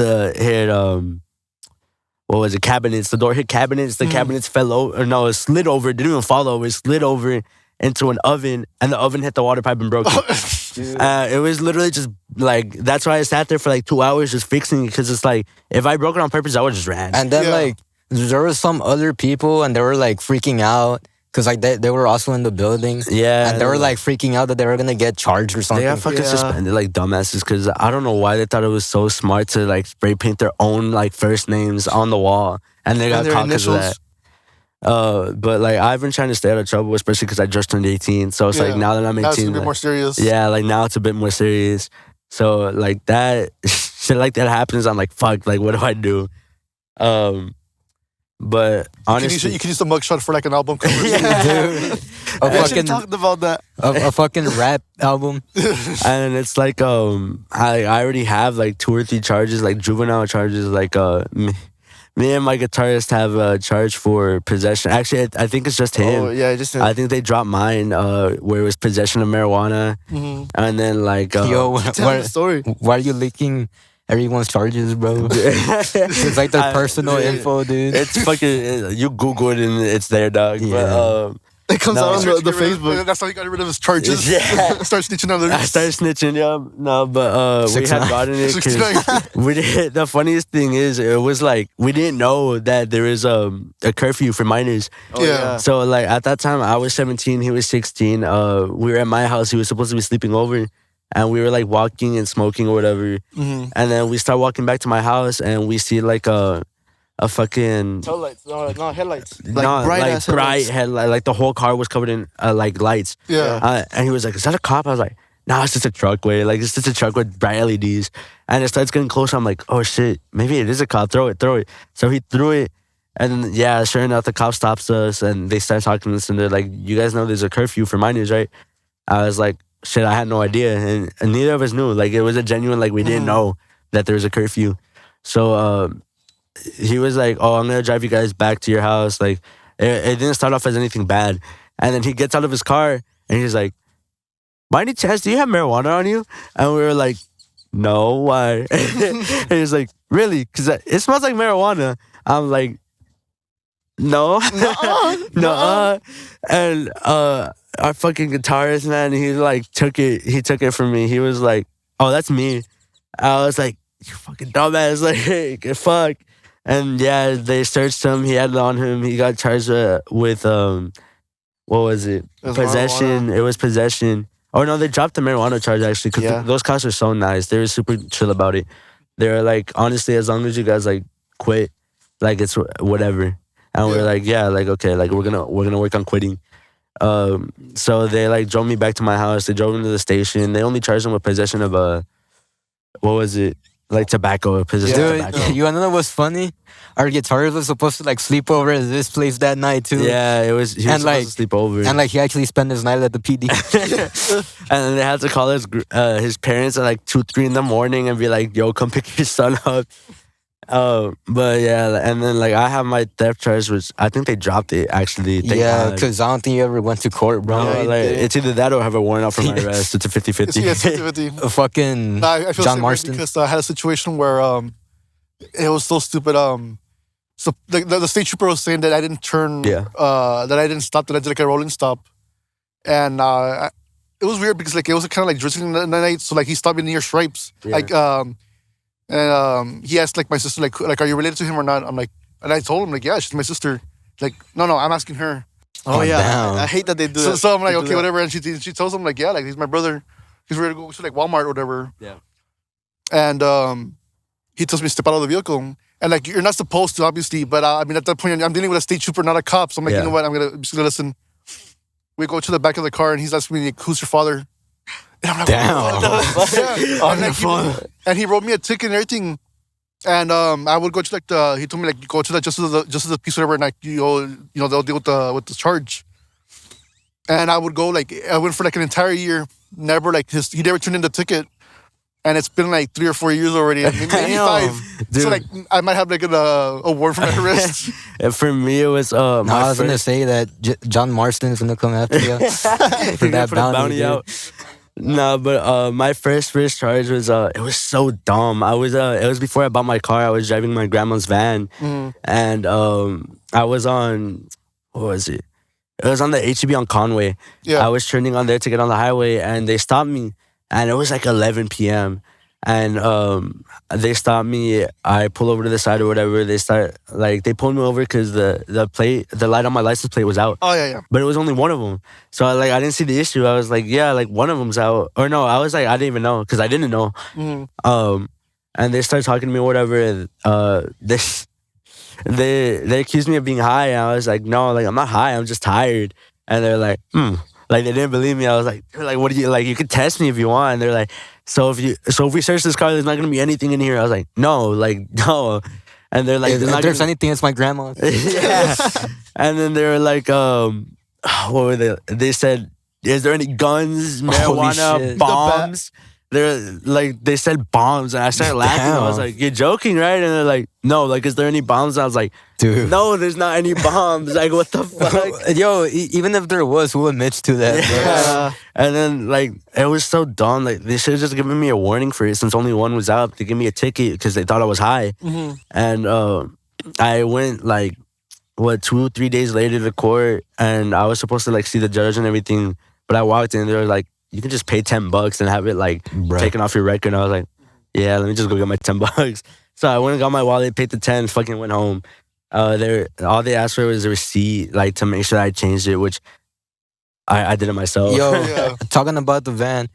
what was it, cabinets. The door hit cabinets. The cabinets fell over. Or no, it slid over. It didn't even fall over. It slid over into an oven, and the oven hit the water pipe and broke it. It was literally just like, that's why I sat there for like 2 hours just fixing it, because it's like, if I broke it on purpose, I would just ran. And then like there were some other people and they were like freaking out because like they were also in the building. Yeah. And they were like freaking out that they were gonna get charged or something. They got fucking suspended like dumbasses, because I don't know why they thought it was so smart to like spray paint their own like first names on the wall, and they got their caught because of that. But like, I've been trying to stay out of trouble, especially because I just turned 18. So it's like, now that I'm 18, now it's a bit like, more serious. yeah, like now it's a bit more serious. So like that shit like that happens, I'm like, fuck, like what do I do? But honestly, you can use the mugshot for like an album cover. Dude. A I should fucking talked about that. a fucking rap album. and it's like I already have like 2 or 3 charges, like juvenile charges. Like me and my guitarist have a charge for possession. Actually, I think it's just him. Oh yeah, just I think they dropped mine where it was possession of marijuana, and then like Yo, tell the story. why are you leaking everyone's charges, bro? It's like their personal info, dude. it's fucking, you Google it and it's there, dog. Yeah. But It comes out on the Facebook. That's how he got rid of his charges. Yeah. Start snitching on others. I started snitching, yeah. No, but we 6ix9ine. had gotten it 'cause 6ix9ine. we did. The funniest thing is, it was like, we didn't know that there is a curfew for minors. Oh, Yeah. So like, at that time, I was 17, he was 16. We were at my house. He was supposed to be sleeping over, and we were like walking and smoking or whatever. And then we start walking back to my house, and we see like a fucking Taillights, no headlights. no, bright-ass bright headlights. headlight. Like the whole car was covered in like lights. Yeah. And he was like, "Is that a cop?" I was like, "No, it's just a truck. Wait, like it's just a truck with bright LEDs." And it starts getting closer. I'm like, "Oh shit, maybe it is a cop. Throw it." So he threw it, and yeah, sure enough, the cop stops us, and they start talking to us, and they're like, "You guys know there's a curfew for minors, right?" I was like, "Shit, I had no idea," and neither of us knew. Like it was a genuine, like we didn't know that there was a curfew. So he was like, "Oh, I'm gonna drive you guys back to your house." Like it didn't start off as anything bad, and then he gets out of his car and he's like, "By any chance, do you have marijuana on you?" And we were like, "No, why?" And he's like, "Really? Because it smells like marijuana." I'm like, "No, no." And our fucking guitarist, man, he like took it. He took it from me. He was like, "Oh, that's me." I was like, "You fucking dumbass!" Like, hey, fuck. And yeah, they searched him. He had it on him. He got charged with what was it? was Possession. marijuana. It was possession. Oh no, they dropped the marijuana charge actually, because Yeah. those cops are so nice. They were super chill about it. They were like, honestly, as long as you guys like quit, like it's whatever. And we're like, yeah, like okay, like we're gonna work on quitting. So they like drove me back to my house. They drove me to the station. They only charged him with possession of what was it? Like tobacco, possession of Dude, tobacco. you wanna know what's funny? Our guitarist was supposed to like sleep over at this place that night too. Yeah, it was. He was And, supposed like- to sleep over, And like he actually spent his night at the PD. and then they had to call his parents at like 2, 3 in the morning and be like, "Yo, come pick your son up." But yeah, and then like I have my theft charge, which I think they dropped it actually. Thank Yeah, God. because I don't think you ever went to court, bro. No, Yeah, like, did. it's either that or have a warrant out for my arrest. It's a 50-50. It's 50-50. Fucking Nah, I feel John the same way Marston. because I had a situation where it was so stupid. So the state trooper was saying that I didn't turn. Yeah. That I didn't stop. That I did like a rolling stop, and it was weird because like it was kind of like drizzling in the night. So like he stopped me near Stripes. Yeah. Like and he asked like my sister like are you related to him or not? I'm like, and I told him like, yeah, she's my sister. Like no, I'm asking her. Oh yeah, down. I hate that they do So, that. so I'm like, They do okay, that. whatever. And she tells him like, yeah, like he's my brother. He's ready to go to like Walmart or whatever. Yeah. And he tells me to step out of the vehicle. And like you're not supposed to, obviously, but I mean at that point I'm dealing with a state trooper, not a cop. So I'm like, Yeah. you know what? I'm just gonna listen. We go to the back of the car and he's asking me, like, who's your father? And I'm like, Damn. yeah. On And, the like, phone. and he wrote me a ticket and everything. And I would go to like he told me like you go to the justice of the peace whatever, and like they'll deal with the charge. And I would go like I went for like an entire year, never like he never turned in the ticket, and it's been like 3 or 4 years already, maybe Damn. 5. Dude. So like I might have like an award for my arrest. And for me, it was No, my I was gonna first- say that John Marston's gonna come after you for He that put a bounty. dude. out. No, but my first charge was it was so dumb. It was before I bought my car. I was driving my grandma's van, and I was on what was it? It was on the HEB on Conway. Yeah. I was turning on there to get on the highway, and they stopped me, and it was like 11 p.m. And they stopped me. I pull over to the side or whatever. They pulled me over because the light on my license plate was out. Oh yeah. But it was only one of them. So I didn't see the issue. I was like, yeah, like one of them's out. Or no, I was like, I didn't even know because I didn't know. And they started talking to me or whatever. And they accused me of being high. And I was like, no, like I'm not high. I'm just tired. And they're like, Like they didn't believe me. I was like, they're like, what do you like? You could test me if you want. And they're like, so if we search this car, there's not gonna be anything in here. I was like, no. And they're like, If there's anything, it's my grandma. yeah. And then they were like, what were they? They said, is there any guns, marijuana, shit. bombs? They said bombs, and I started laughing. I was Damn. like, you're joking, right? And they're like, no, like, is there any bombs? And I was like, Dude. no, there's not any bombs. Like, what the fuck? Yo, even if there was, who admits to that? bro? Yeah. And then like it was so dumb. Like they should have just given me a warning for it since only one was out. They gave me a ticket because they thought I was high. And I went like 2-3 days later to court, and I was supposed to like see the judge and everything. But I walked in, they were like, you can just pay $10 and have it like taken off your record. And I was like, yeah, let me just go get my $10. So I went and got my wallet, paid the 10, fucking went home. All they asked for was a receipt, like to make sure I changed it, which I did it myself. Yo, Yeah. talking about the van,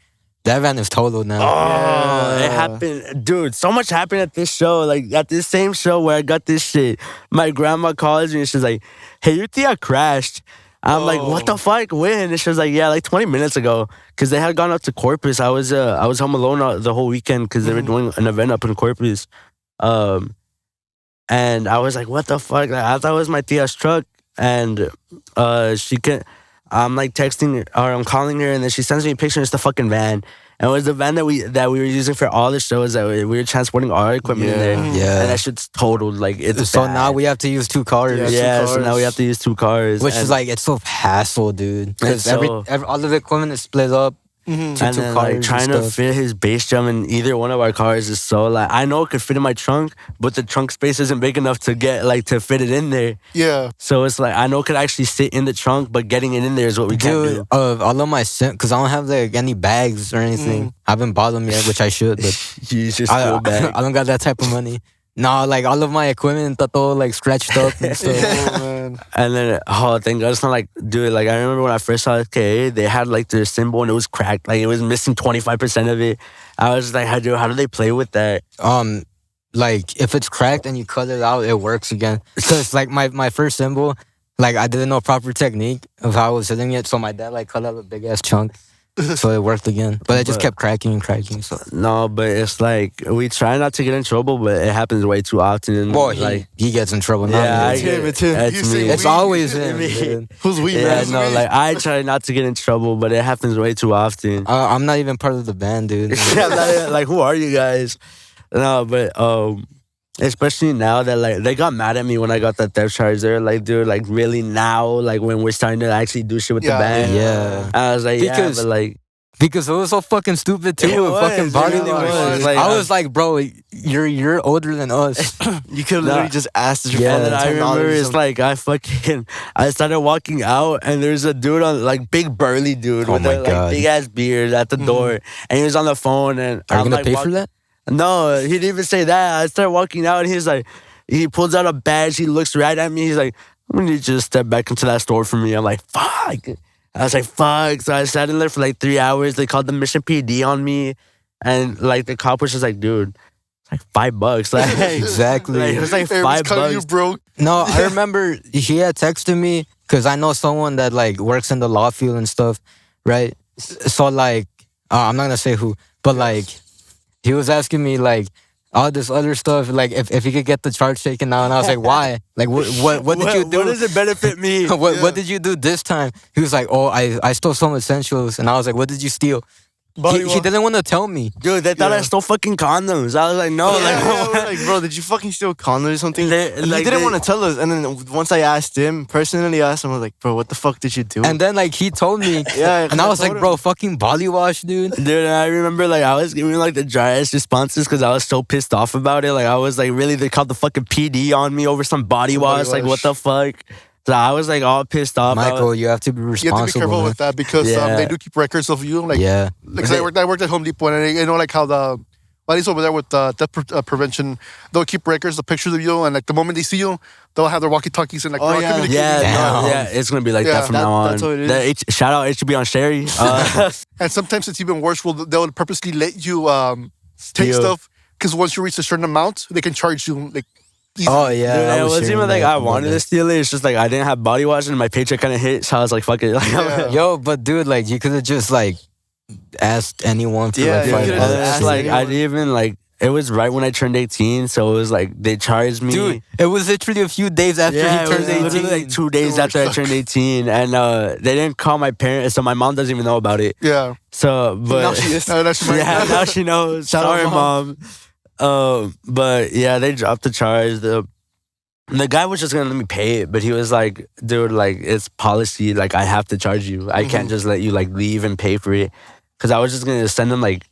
that van is totaled now. Oh, it happened, dude. So much happened at this show. Like at this same show where I got this shit. My grandma calls me and she's like, "Hey, your tia crashed." I'm like, "What the fuck? When?" And she was like, "Yeah, like 20 minutes ago." Because they had gone up to Corpus. I was home alone the whole weekend because they were doing an event up in Corpus. And I was like, "What the fuck?" Like, I thought it was my tia's truck, and she can. I'm like texting her, or I'm calling her, and then she sends me a picture. It's the fucking van, and it was the van that we were using for all the shows that we were transporting our equipment in there. Yeah. And that shit's totaled. Like it's So bad. now we have to use 2 cars. Yeah, so now we have to use 2 cars, Which and, is like, it's so hassle, dude. Because It's all of the equipment is split up. To and 2 then cars like and trying to stuff. fit his bass drum in either one of our cars is so like I know it could fit in my trunk, but the trunk space isn't big enough to get like to fit it in there. Yeah. So it's like I know it could actually sit in the trunk, but getting it in there is what we can't Dude, do. all of my because I don't have like any bags or anything. I haven't bought them yet, which I should, but Use your I, school bag. I don't got that type of money. No, like all of my equipment, all like scratched up and stuff. Oh man. And then, thank God it's not like, dude, like I remember when I first saw SKA, they had like their symbol and it was cracked. Like it was missing 25% of it. I was like, how do they play with that? Like if it's cracked and you cut it out, it works again. Cause like my first symbol, like I didn't know proper technique of how I was hitting it, so my dad like cut out a big ass chunk, so it worked again. But it just kept cracking and cracking. So No, but it's like, we try not to get in trouble, but it happens way too often. And boy, like, he gets in trouble now. yeah, It's him, it's him. That's You say me. It's we- always him. me. dude. Who's we, Yeah, man? no, like I try not to get in trouble, but it happens way too often. I'm not even part of the band, dude. I'm not even- like, who are you guys? No, but especially now that like they got mad at me when I got that theft charge. They're like, dude, like really now, like when we're starting to actually do shit with the Yeah, band. yeah. I was like, yeah, Because- but like, Because it was so fucking stupid too. It It fucking was, bothered it me. really was. I Like, was like, bro, you're older than us. You could have literally just asked your yeah, phone and then I $10 remember or it's something. like I started walking out and there's a dude on like big burly dude Oh with my a like God. big ass beard at the door, and he was on the phone and Are you I'm gonna like, pay for that? No, he didn't even say that. I started walking out and he's like, he pulls out a badge. He looks right at me. He's like, I'm gonna need you to step back into that store for me. I'm like, fuck. I was like, fuck. So I sat in there for like 3 hours. They called the Mission PD on me. And like the cop was just like, dude, it's like $5. Like, Exactly. Like, it was like Everyone's calling you $5. broke. No, I remember he had texted me because I know someone that like works in the law field and stuff, right? So like, I'm not gonna say who, but like, he was asking me like all this other stuff, like if he could get the charge taken out, and I was like, why? Like, what did you do? What does it benefit me? What did you do this time? He was like, oh, I stole some essentials, and I was like, what did you steal? He didn't want to tell me. Dude, they thought I stole fucking condoms. I was like, no, We're like, bro, did you fucking steal condoms or something? And he didn't want to tell us. And then once I asked him, personally asked him, I was like, bro, what the fuck did you do? And then like he told me, Yeah, and I was like, told him. bro, fucking body wash, dude. Dude, I remember like I was giving like the driest responses because I was so pissed off about it. Like I was like, really, they called the fucking PD on me over some body wash. Like what the fuck? So I was like all pissed off. Michael, you have to be responsible. You have to be careful man. with that because Yeah. they do keep records of you. Like, Yeah. like 'cause I worked at Home Depot, and I know like how the buddies over there with death prevention, they'll keep records, the pictures of you, and like the moment they see you, they'll have their walkie-talkies and like Oh, they're all yeah. communicating. Yeah, Damn. yeah, it's gonna be like Yeah. that from now on. That's what it is. Shout out HB on Sherry. And sometimes it's even worse. They'll purposely let you take Steal. stuff because once you reach a certain amount, they can charge you like. Easy. Oh yeah. Dude, I it was wasn't hearing even like that I about wanted that. to steal it. It's just like I didn't have body wash and my paycheck kind of hit, so I was like, fuck it. Like, Yeah. Yo, but dude, like you could have just like asked anyone for Yeah, like you $5. could've it's just asked like I anyone. didn't even like. It was right when I turned 18, so it was like they charged me. Dude, it was literally a few days after Yeah, he it turned was 18. literally like 2 days after I turned 18, and they didn't call my parents, so my mom doesn't even know about it. Yeah. So, but Now she is. That's my, yeah, now she knows. Shout out, Sorry, mom. But yeah, they dropped the charge. The guy was just gonna let me pay it, but he was like, "Dude, like it's policy. Like I have to charge you. I can't just let you like leave and pay for it." Because I was just gonna send him like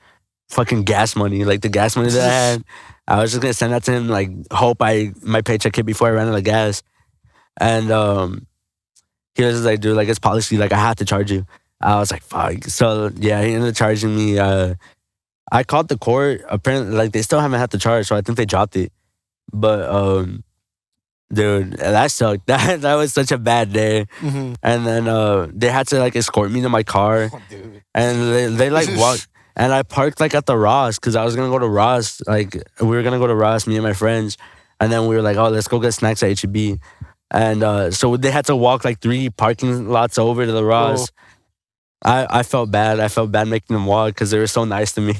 fucking gas money, like the gas money that I had. I was just gonna send that to him, like hope my paycheck hit before I ran out of gas. And he was just like, "Dude, like it's policy. Like I have to charge you." I was like, "Fuck." So yeah, he ended up charging me. I called the court. Apparently, like they still haven't had the charge, so I think they dropped it. But dude, that sucked. That was such a bad day. Mhm. And then they had to like escort me to my car, and they like walked. And I parked like at the Ross because I was gonna go to Ross. Like we were gonna go to Ross, me and my friends, and then we were like, "Oh, let's go get snacks at HEB." And so they had to walk like 3 parking lots over to the Ross. I felt bad. I felt bad making them walk because they were so nice to me.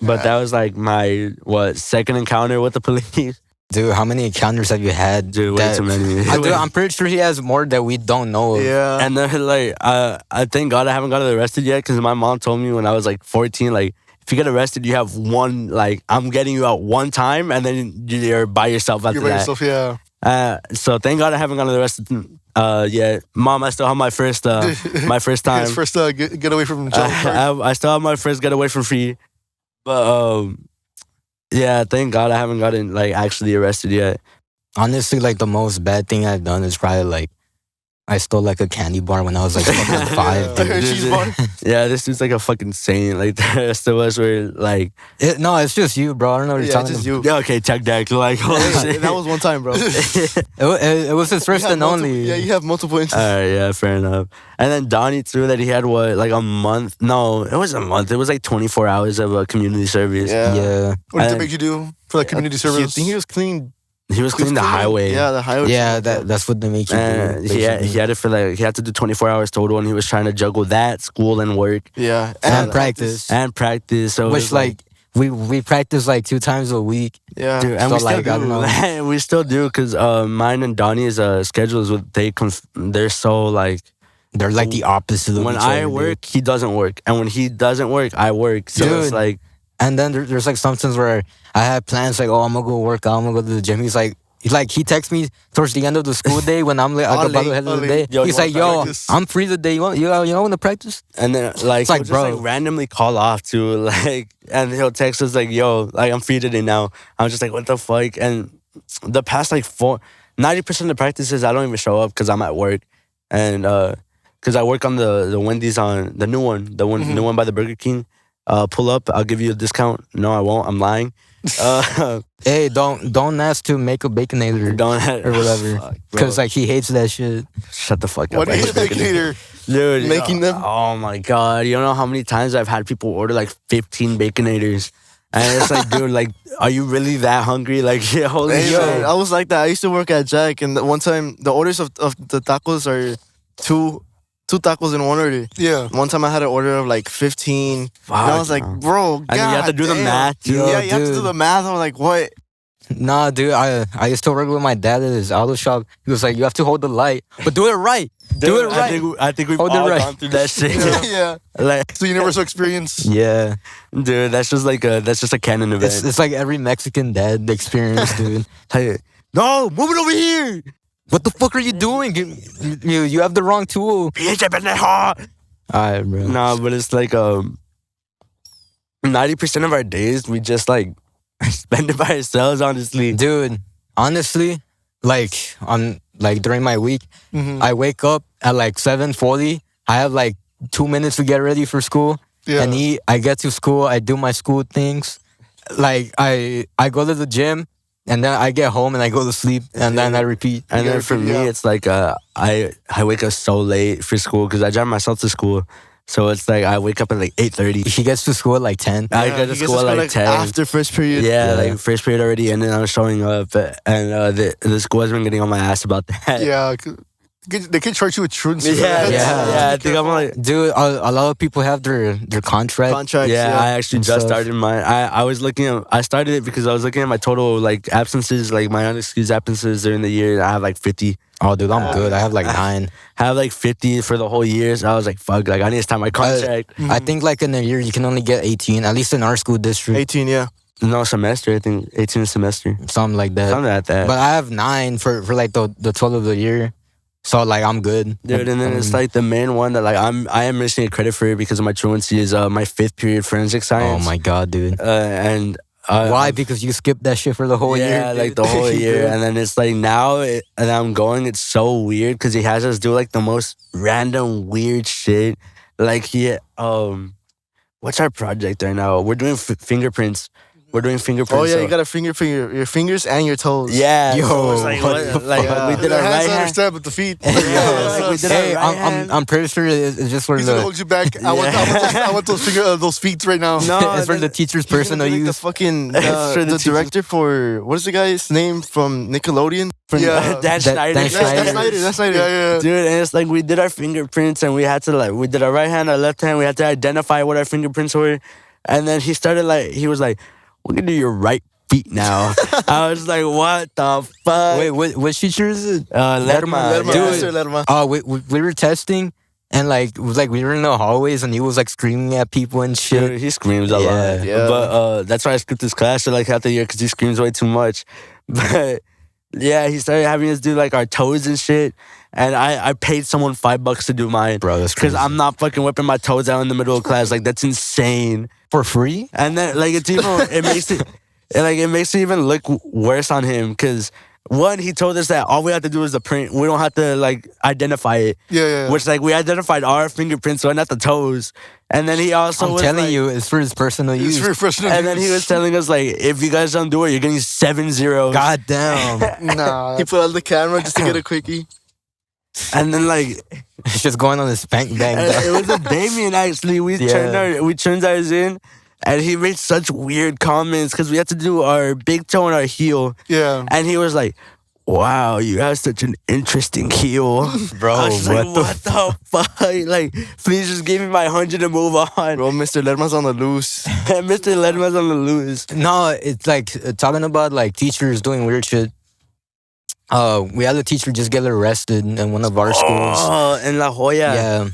But that was like my second encounter with the police. Dude, how many encounters have you had? Dude, way too many. Dude, I'm pretty sure he has more that we don't know of. Yeah. And then like I thank God I haven't got arrested yet because my mom told me when I was like 14, like if you get arrested, you have one, like I'm getting you out one time and then you're by yourself after You're by that. yourself, yeah. So thank God I haven't gotten arrested yet. Mom, I still have my first time. His first get away from jail. I still have my first getaway for free. But yeah, thank God I haven't gotten like actually arrested yet. Honestly, like the most bad thing I've done is probably like I stole like a candy bar when I was like fucking 5. A Dude. cheese bar. Yeah, this dude's like a fucking saint. Like the rest of us were like, No, it's just you, bro. I don't know what you're Yeah, talking just about. you. yeah, okay, check that. Like, holy shit. That was one time, bro. It was his first You have and multiple- only. Yeah, you have multiple All instances. right, yeah, fair enough. And then Donnie too, that he had like a month. No, it was a month. It was like 24 hours of a community service. Yeah. Yeah. What did And- they make you do for like community service? I think he was cleaning. He was cleaning the highway. Yeah, the highway. Yeah, that's what they make you And do. he had it for like he had to do 24 hours total, and he was trying to juggle that, school, and work Yeah. And practice. and practice. So it Which was like we practice like 2 times a week. Yeah. dude, and So, we still like, I don't know. do. We still do because mine and Donnie's schedules they're so like They're like the opposite of when each I other, dude. work, he doesn't work, and when he doesn't work, I work. So it's Dude. like And then there's like sometimes where I have plans like, oh, I'm gonna go work out, I'm gonna go to the gym. He texts me towards the end of the school day when I'm like All about to late, head all of the late. day. Yo, He's you like, wanna yo, practice? I'm free today. You want to practice? And then like, It's like, he'll just, bro. like randomly call off to like, and he'll text us like, "Yo, like I'm free today now." I'm just like, "What the fuck?" And the past like 90% of the practices I don't even show up because I'm at work, and because I work on the Wendy's on the new one, new one by the Burger King. Pull up, I'll give you a discount. No, I won't. I'm lying. Hey, don't ask to make a baconator Don't or whatever, Fuck, bro. because like he hates that shit. Shut the fuck up. What I is hate the Baconator. baconator? Dude, Making them? Oh my god! You don't know how many times I've had people order like 15 baconators, and it's like, dude, like, are you really that hungry? Like, yeah, holy Hey, shit! yo, I was like that. I used to work at Jack, and one time the orders of the tacos are two tacos in one order. Yeah. One time I had an order of like 15. Fuck, and I was like, no. bro, And you have to do the math, too. Yeah, you have to dude. do the math. I was like, what? Nah, dude, I used to work with my dad at his auto shop. He was like, you have to hold the light, but do it right. Do it right. I think we've Hold it all right. gone through that shit. yeah. Like, It's a universal experience. Yeah. dude, that's just a canon event. It's like every Mexican dad experience, dude. Hey, no, move it over here. What the fuck are you doing? You have the wrong tool. Pinche pendejo. Alright, bro. Nah, but it's like 90% of our days we just like spend it by ourselves. Honestly, Dude, honestly, like on like during my week, I wake up at like 7:40. I have like 2 minutes to get ready for school Yeah. and eat. I get to school, I do my school things. Like I go to the gym and then I get home and I go to sleep and then I repeat. and then for me, Yeah. it's like I wake up so late for school because I drive myself to school. So it's like I wake up at like 8:30. He gets to school at like 10. I Yeah, go to he gets school at like 10. after first period. Yeah, Yeah. like first period already, and then I was showing up, and the school has been getting on my ass about that. Yeah. They can charge you with truants. I think I'm like, Dude, a lot of people have their contract. Contracts. yeah, I actually and just stuff. started mine. I was looking at, I started it because I was looking at my total like absences, like my unexcused absences during the year. I have like 50. Oh, dude, I'm good. I have like 9. I have like 50 for the whole year. So I was like, fuck, like I need to start my contract. I think like in a year you can only get 18, at least in our school district, 18, yeah. No, semester, I think 18 semester. something like that. Something like that. But I have 9 for like the 12 of the year, so like I'm good. Dude, and then it's like the main one that like I am missing a credit for it because of my truancy is my 5th period forensic Oh science. my god, dude. And Why? Because you skipped that shit for the whole year. yeah, like the dude. whole year, and then it's like now, and I'm going. It's so weird because he has us do like the most random weird shit. Like what's our project right now? We're doing fingerprints. We're doing fingerprints. Oh, yeah, so- you got to finger your fingers and your toes. Yeah, Yo, so it's like, what what- the like fuck? we did our hands right I hand. understand, but the feet. Like, we did our Hey, right hand. I'm pretty sure it's just for He's gonna the hold you back. I want those feet right now. No, it's for the teacher's He's gonna personal be like the use. fucking It's for the the director for what is the guy's name from Nickelodeon? Yeah. Dan Schneider. Dan Schneider. That's Snyder. Yeah. Dude, and it's like we did our fingerprints and we had to like we did our right hand, our left hand. We had to identify what our fingerprints were, and then he started like he was like, "We're gonna do your right feet now." I was like, "What the fuck?" Wait, what teacher is it? Lerma. Lerma, Dude, Mr. Lerma. Oh, we were testing, and like it was like we were in the hallways, and he was like screaming at people and shit. Dude, he screams a Yeah. lot. Yeah. But that's why I skipped this class for like half the year because he screams way too much. But yeah, he started having us do like our toes and shit. And I paid someone $5 to do mine. Bro, that's Because crazy. I'm not fucking whipping my toes out in the middle of class. Like, that's insane. For free? And then, like, it's even, it makes it even look worse on him. Because, one, he told us that all we have to do is the print. We don't have to, like, identify it. Yeah. Which, like, we identified our fingerprints, so not the toes. And then he also I'm was telling like, you, it's for his personal It's use. refreshing. and then he was telling us, like, if you guys don't do it, you're getting 7 zeros. God damn. Nah. He put on the camera just to get a quickie. And then, like, It's just going on the spank bang. it was a Damien, actually. We turned ours in, and he made such weird comments because we had to do our big toe and our heel. Yeah. And he was like, "Wow, you have such an interesting heel." Bro, I was just like, what the what the fuck? Like, please just give me my 100 and move on. Bro, Mr. Lerma's on the loose. Mr. Ledman's on the loose. No, it's like talking about like teachers doing weird shit. We had a teacher just get arrested in one of our schools. Oh, in La Jolla. Yeah.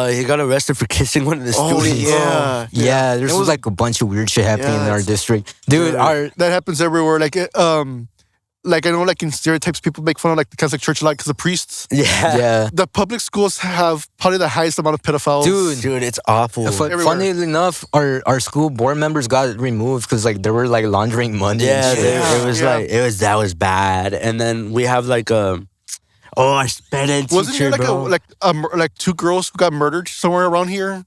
He got arrested for kissing one of the Oh, students. yeah. Yeah, there's It was- like a bunch of weird shit happening in our Yes. district. Dude, our That happens everywhere. Like I know, like in stereotypes, people make fun of like the Catholic Church a lot because the priests. Yeah. The public schools have probably the highest amount of pedophiles. Dude, it's awful. Everywhere. Funny enough, our school board members got removed because like they were like laundering money. Yeah, and shit. it was Yeah. like that was bad. And then we have like our sped Wasn't teacher, there like bro. like 2 girls who got murdered somewhere around here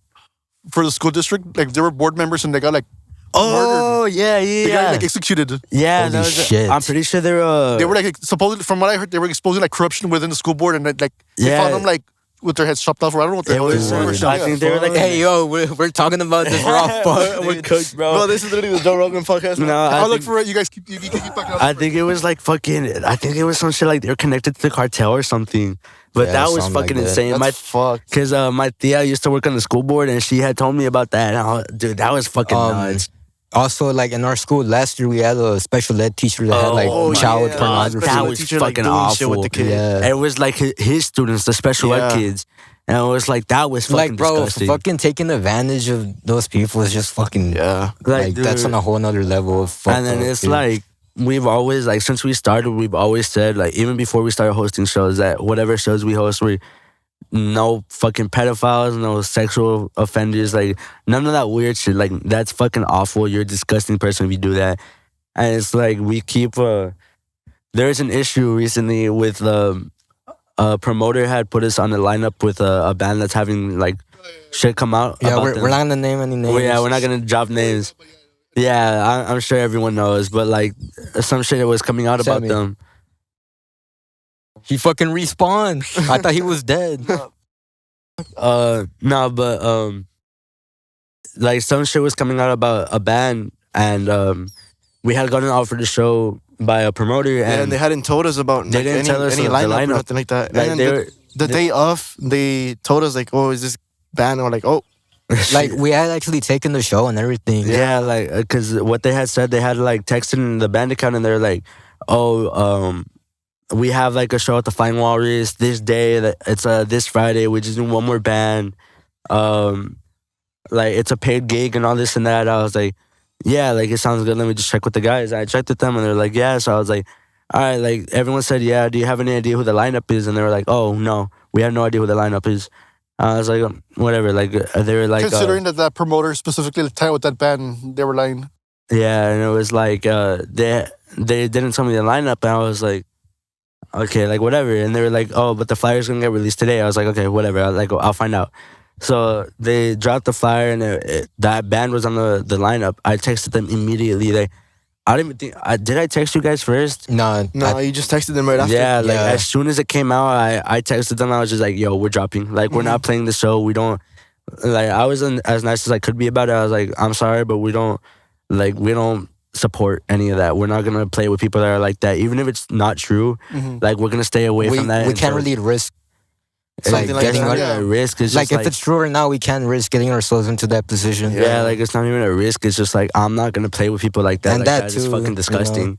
for the school district? Like they were board members and they got like Oh yeah, they got yeah, like executed. yeah. Holy that was, shit. I'm pretty sure they were. They were like supposedly, from what I heard, they were exposing like corruption within the school board and like they Yeah. found them like with their heads chopped off. Or I don't know what the It hell was. they were. I think they were like. Hey yo, we're talking about this raw fuck. We're cooked, bro. Bro, this is literally the Joe Rogan podcast. no, I'll I look think, for it. You guys keep talking. I think it was like fucking. I think it was some shit like they're connected to the cartel or something. But Yeah, that was something like fucking that. insane. That's fucked. Cause my tia used to work on the school board and she had told me about that. And dude, that was fucking nuts. Also, like in our school last year, we had a special ed teacher that had Oh, like child yeah. pornography. That Special was teacher, like, fucking doing shit with awful. the kid. Yeah. It was like his students, the special ed Yeah. kids, and it was like that was fucking Like, bro, disgusting. fucking taking advantage of those people is just fucking Yeah. like that's dude, on a whole nother level of fucked and then up, it's dude. like we've always like since we started, we've always said like even before we started hosting shows that whatever shows we host, we no fucking pedophiles, no sexual offenders, like none of that weird shit. Like that's fucking awful. You're a disgusting person if you do that. And it's like we keep. There's an issue recently with a promoter had put us on the lineup with a band that's having like shit come out. Yeah, about we're them. not gonna name any names. Well, yeah, we're not gonna drop names. Yeah, I'm sure everyone knows, but like some shit that was coming out about Sammy. them. He fucking respawned. I thought he was dead. No, but like some shit was coming out about a band, and we had gotten offered a show by a promoter, And and they hadn't told us about They like, didn't tell us any the lineup, lineup. or nothing like that. like, And they then were the day of, they told us like, "Oh, is this band?" And we're like, "Oh, Like we had actually taken the show and everything. yeah, like because what they had said, they had like texted the band account, and they're like, "Oh, we have like a show at the Flying Walrus this day. That it's this Friday. We just do one more band. Like it's a paid gig and all this and that." I was like, "Yeah, like it sounds good. Let me just check with the guys." I checked with them, and they're like, "Yeah." So I was like, "All right." Like everyone said, "Yeah." Do you have any idea who the lineup is? And they were like, "Oh no, we have no idea who the lineup is." I was like, "Whatever." Like they were like, Considering that promoter specifically tied with that band, they were lying. yeah, and it was like they didn't tell me the lineup, and I was like, okay, like whatever. And they were like, "Oh, but the flyer's gonna get released today." I was like, "Okay, whatever. I'll find out." So they dropped the flyer, and that band was on the lineup. I texted them immediately. I didn't even think. Did I text you guys first? No, no, you just texted them right after." Yeah, like Yeah. as soon as it came out, I texted them. I was just like, "Yo, we're dropping. Like, we're not playing the show. We don't." Like, I was as nice as I could be about it. I was like, "I'm sorry, but we don't support any of that. We're not gonna play with people that are like that, even if it's not true. Like, we're gonna stay away from that. we can't really risk Something like getting that. It's not even a risk. It's like just if it's true or not, we can't risk getting ourselves into that position. yeah, like it's not even a risk. It's just like I'm not gonna play with people like that. And like, that that is too, you fucking know. disgusting.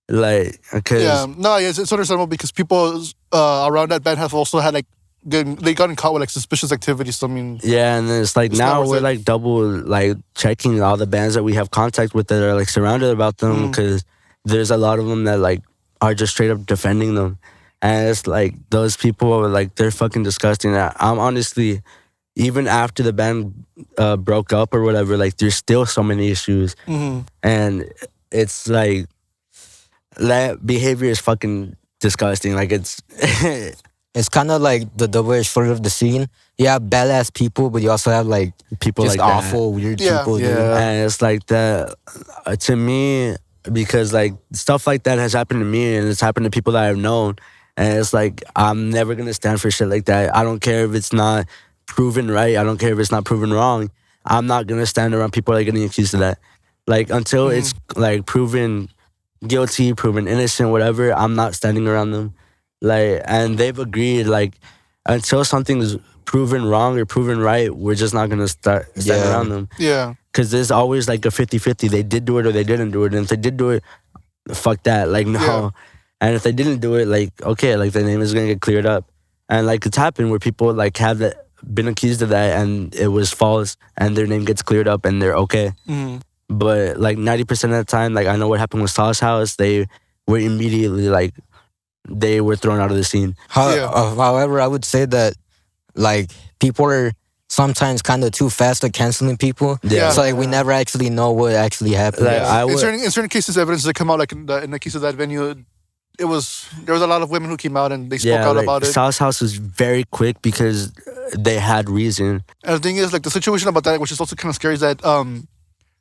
Like, because Yeah, no, yeah, it's understandable because people around that band have also had like they gotten caught with like suspicious activities. So I mean, yeah, and then it's like It's not now worth we're it. like double like checking all the bands that we have contact with that are like surrounded about them because there's a lot of them that like are just straight up defending them, and it's like those people are like they're fucking disgusting. I'm honestly, even after the band broke up or whatever, like there's still so many issues, and it's like that behavior is fucking disgusting. Like it's It's kind of like the double-edged sword of the scene. You have badass people, but you also have like people just like that. awful, weird Yeah. people. Dude. Yeah. And it's like that to me because like stuff like that has happened to me and it's happened to people that I've known, and it's like I'm never gonna stand for shit like that. I don't care if it's not proven right. I don't care if it's not proven wrong. I'm not gonna stand around people that are getting accused of that. Like until it's like proven guilty, proven innocent, whatever, I'm not standing around them. Like, and they've agreed, like, until something's proven wrong or proven right, we're just not gonna stand Yeah. around them. yeah, Because there's always like a 50-50. They did do it or they didn't do it. And if they did do it, fuck that. Like, no. Yeah. And if they didn't do it, like, okay, like the name is gonna get cleared up. And like it's happened where people like have that, been accused of that and it was false and their name gets cleared up and they're okay. But like 90% of the time, like I know what happened with Sauce House, they were immediately like, they were thrown out of the scene. However, I would say that like people are sometimes kind of too fast at canceling people. Yeah. So like we never actually know what actually happened. Like, I in would, certain cases, evidence that come out like in the case of that venue, there was a lot of women who came out and they spoke out like, about it. Sauce House was very quick because they had reason. And the thing is, like the situation about that, which is also kind of scary, is that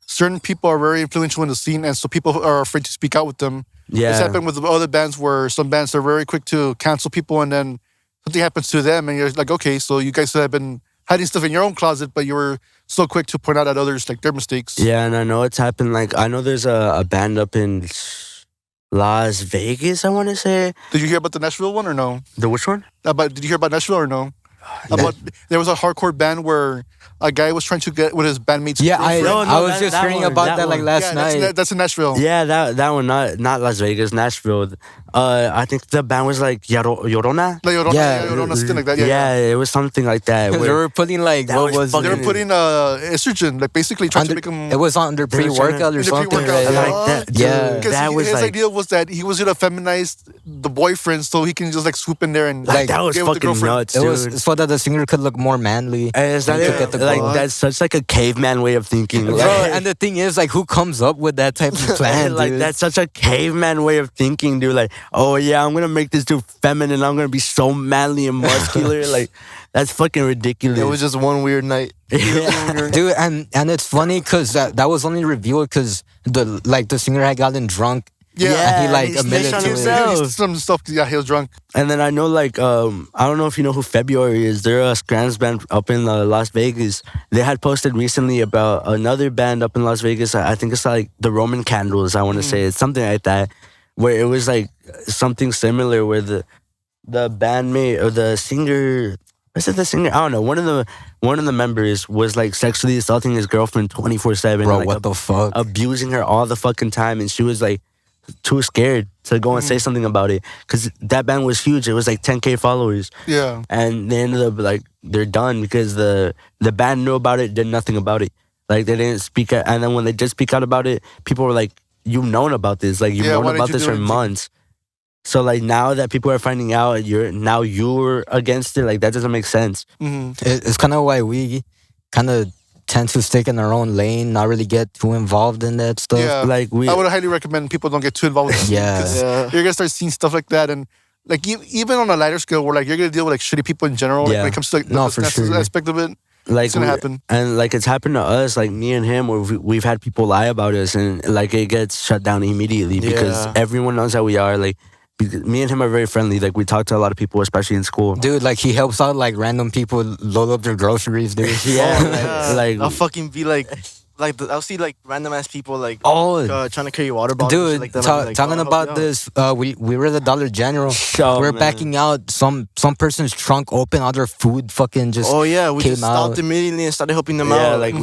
certain people are very influential in the scene, and so people are afraid to speak out with them. Yeah. It's happened with other bands where some bands are very quick to cancel people, and then something happens to them, and you're like, okay, so you guys have been hiding stuff in your own closet, but you were so quick to point out at others like their mistakes. Yeah, and I know it's happened. Like, I know there's a band up in Las Vegas, I want to say. Did you hear about the Nashville one or no? The which one? Did you hear about Nashville or no? about there was a hardcore band where a guy was trying to get with his bandmates. Yeah, girlfriend. I was just hearing about that like last Yeah, night. that's in Nashville. Yeah, that one, not Las Vegas, Nashville. I think the band was like Llorona. Like, Llorona, Yeah. Llorona, something like that. Yeah, it was something like that. They where- were putting like That what was was fucking- They were putting estrogen, like basically trying to make him. it was under They were trying to- pre-workout or in the something, pre-workout. right? Like that, dude. Yeah. Because That was his like- idea was that he was gonna feminize the boyfriend so he can just like swoop in there and Like, that was get with the fucking girlfriend. nuts, It dude. was so that the singer could look more manly. And it's not He could even- get the like ball. that's such like a caveman way of thinking. Bro, Like, and the thing is, like, who comes up with that type of plan, like dude? that's such a caveman way of thinking, dude. Like, oh yeah, I'm gonna make this dude feminine. I'm gonna be so manly and muscular. Like, that's fucking ridiculous. It was just one weird night. Yeah. Dude, and it's funny because that was only revealed because the singer had gotten drunk. Yeah, and he like he admitted snitched on to it. himself. Yeah, some stuff. Yeah, he was drunk. And then I know, like, I don't know if you know who February is. They're a Scrams band up in Las Vegas. They had posted recently about another band up in Las Vegas. I think it's like the Roman Candles, I want to say. It's something like that. Where it was like something similar where the bandmate or the singer, was it the singer? I don't know. One of the members was like sexually assaulting his girlfriend 24/7. Bro, like, what the fuck? abusing her all the fucking time, and she was like too scared to go and say something about it because that band was huge. It was like 10K followers, Yeah, and they ended up like they're done because the band knew about it, did nothing about it. Like they didn't speak out, and then when they did speak out about it, people were like, "You've known about this, like you've Yeah, known why didn't about you this do for anything?" months." So like now that people are finding out, you're against it. Like that doesn't make sense. It's kind of why we kind of tend to stick in our own lane, not really get too involved in that stuff. yeah. Like we, I would highly recommend people don't get too involved with it. Yeah. 'Cause Yeah. you're gonna start seeing stuff like that, and like even on a lighter scale, where like you're gonna deal with like shitty people in general. Like, Yeah. when it comes to like No, the for business sure. aspect of it, like it's gonna we- happen. and like it's happened to us, like me and him, where we've had people lie about us, and like it gets shut down immediately because Yeah. everyone knows how we are. Like because me and him are very friendly. Like we talk to a lot of people, especially in school. Dude, like he helps out like random people load up their groceries, dude. Yeah, Yeah. like I'll fucking be like I'll see like random ass people like oh, trying to carry water bottles. Dude, and shit like that. I'll be like, talking "Oh, help about me out." this, we were the Dollar General. oh, We're man. backing out some person's trunk open, all their food fucking just. Oh yeah, we came just stopped out. immediately and started helping them Yeah, out. like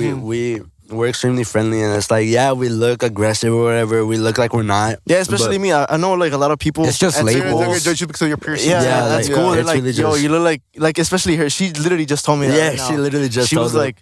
we're extremely friendly, and it's like yeah, we look aggressive or whatever. We look like we're not. yeah, especially but- me. I know like a lot of people. It's just at They're schools- gonna judge you because of your piercing. Yeah, Yeah, that's like, cool. They're it's like, really yo, just- you look like especially her. She literally just told me that. Yeah, right she now. literally just She told was me. like,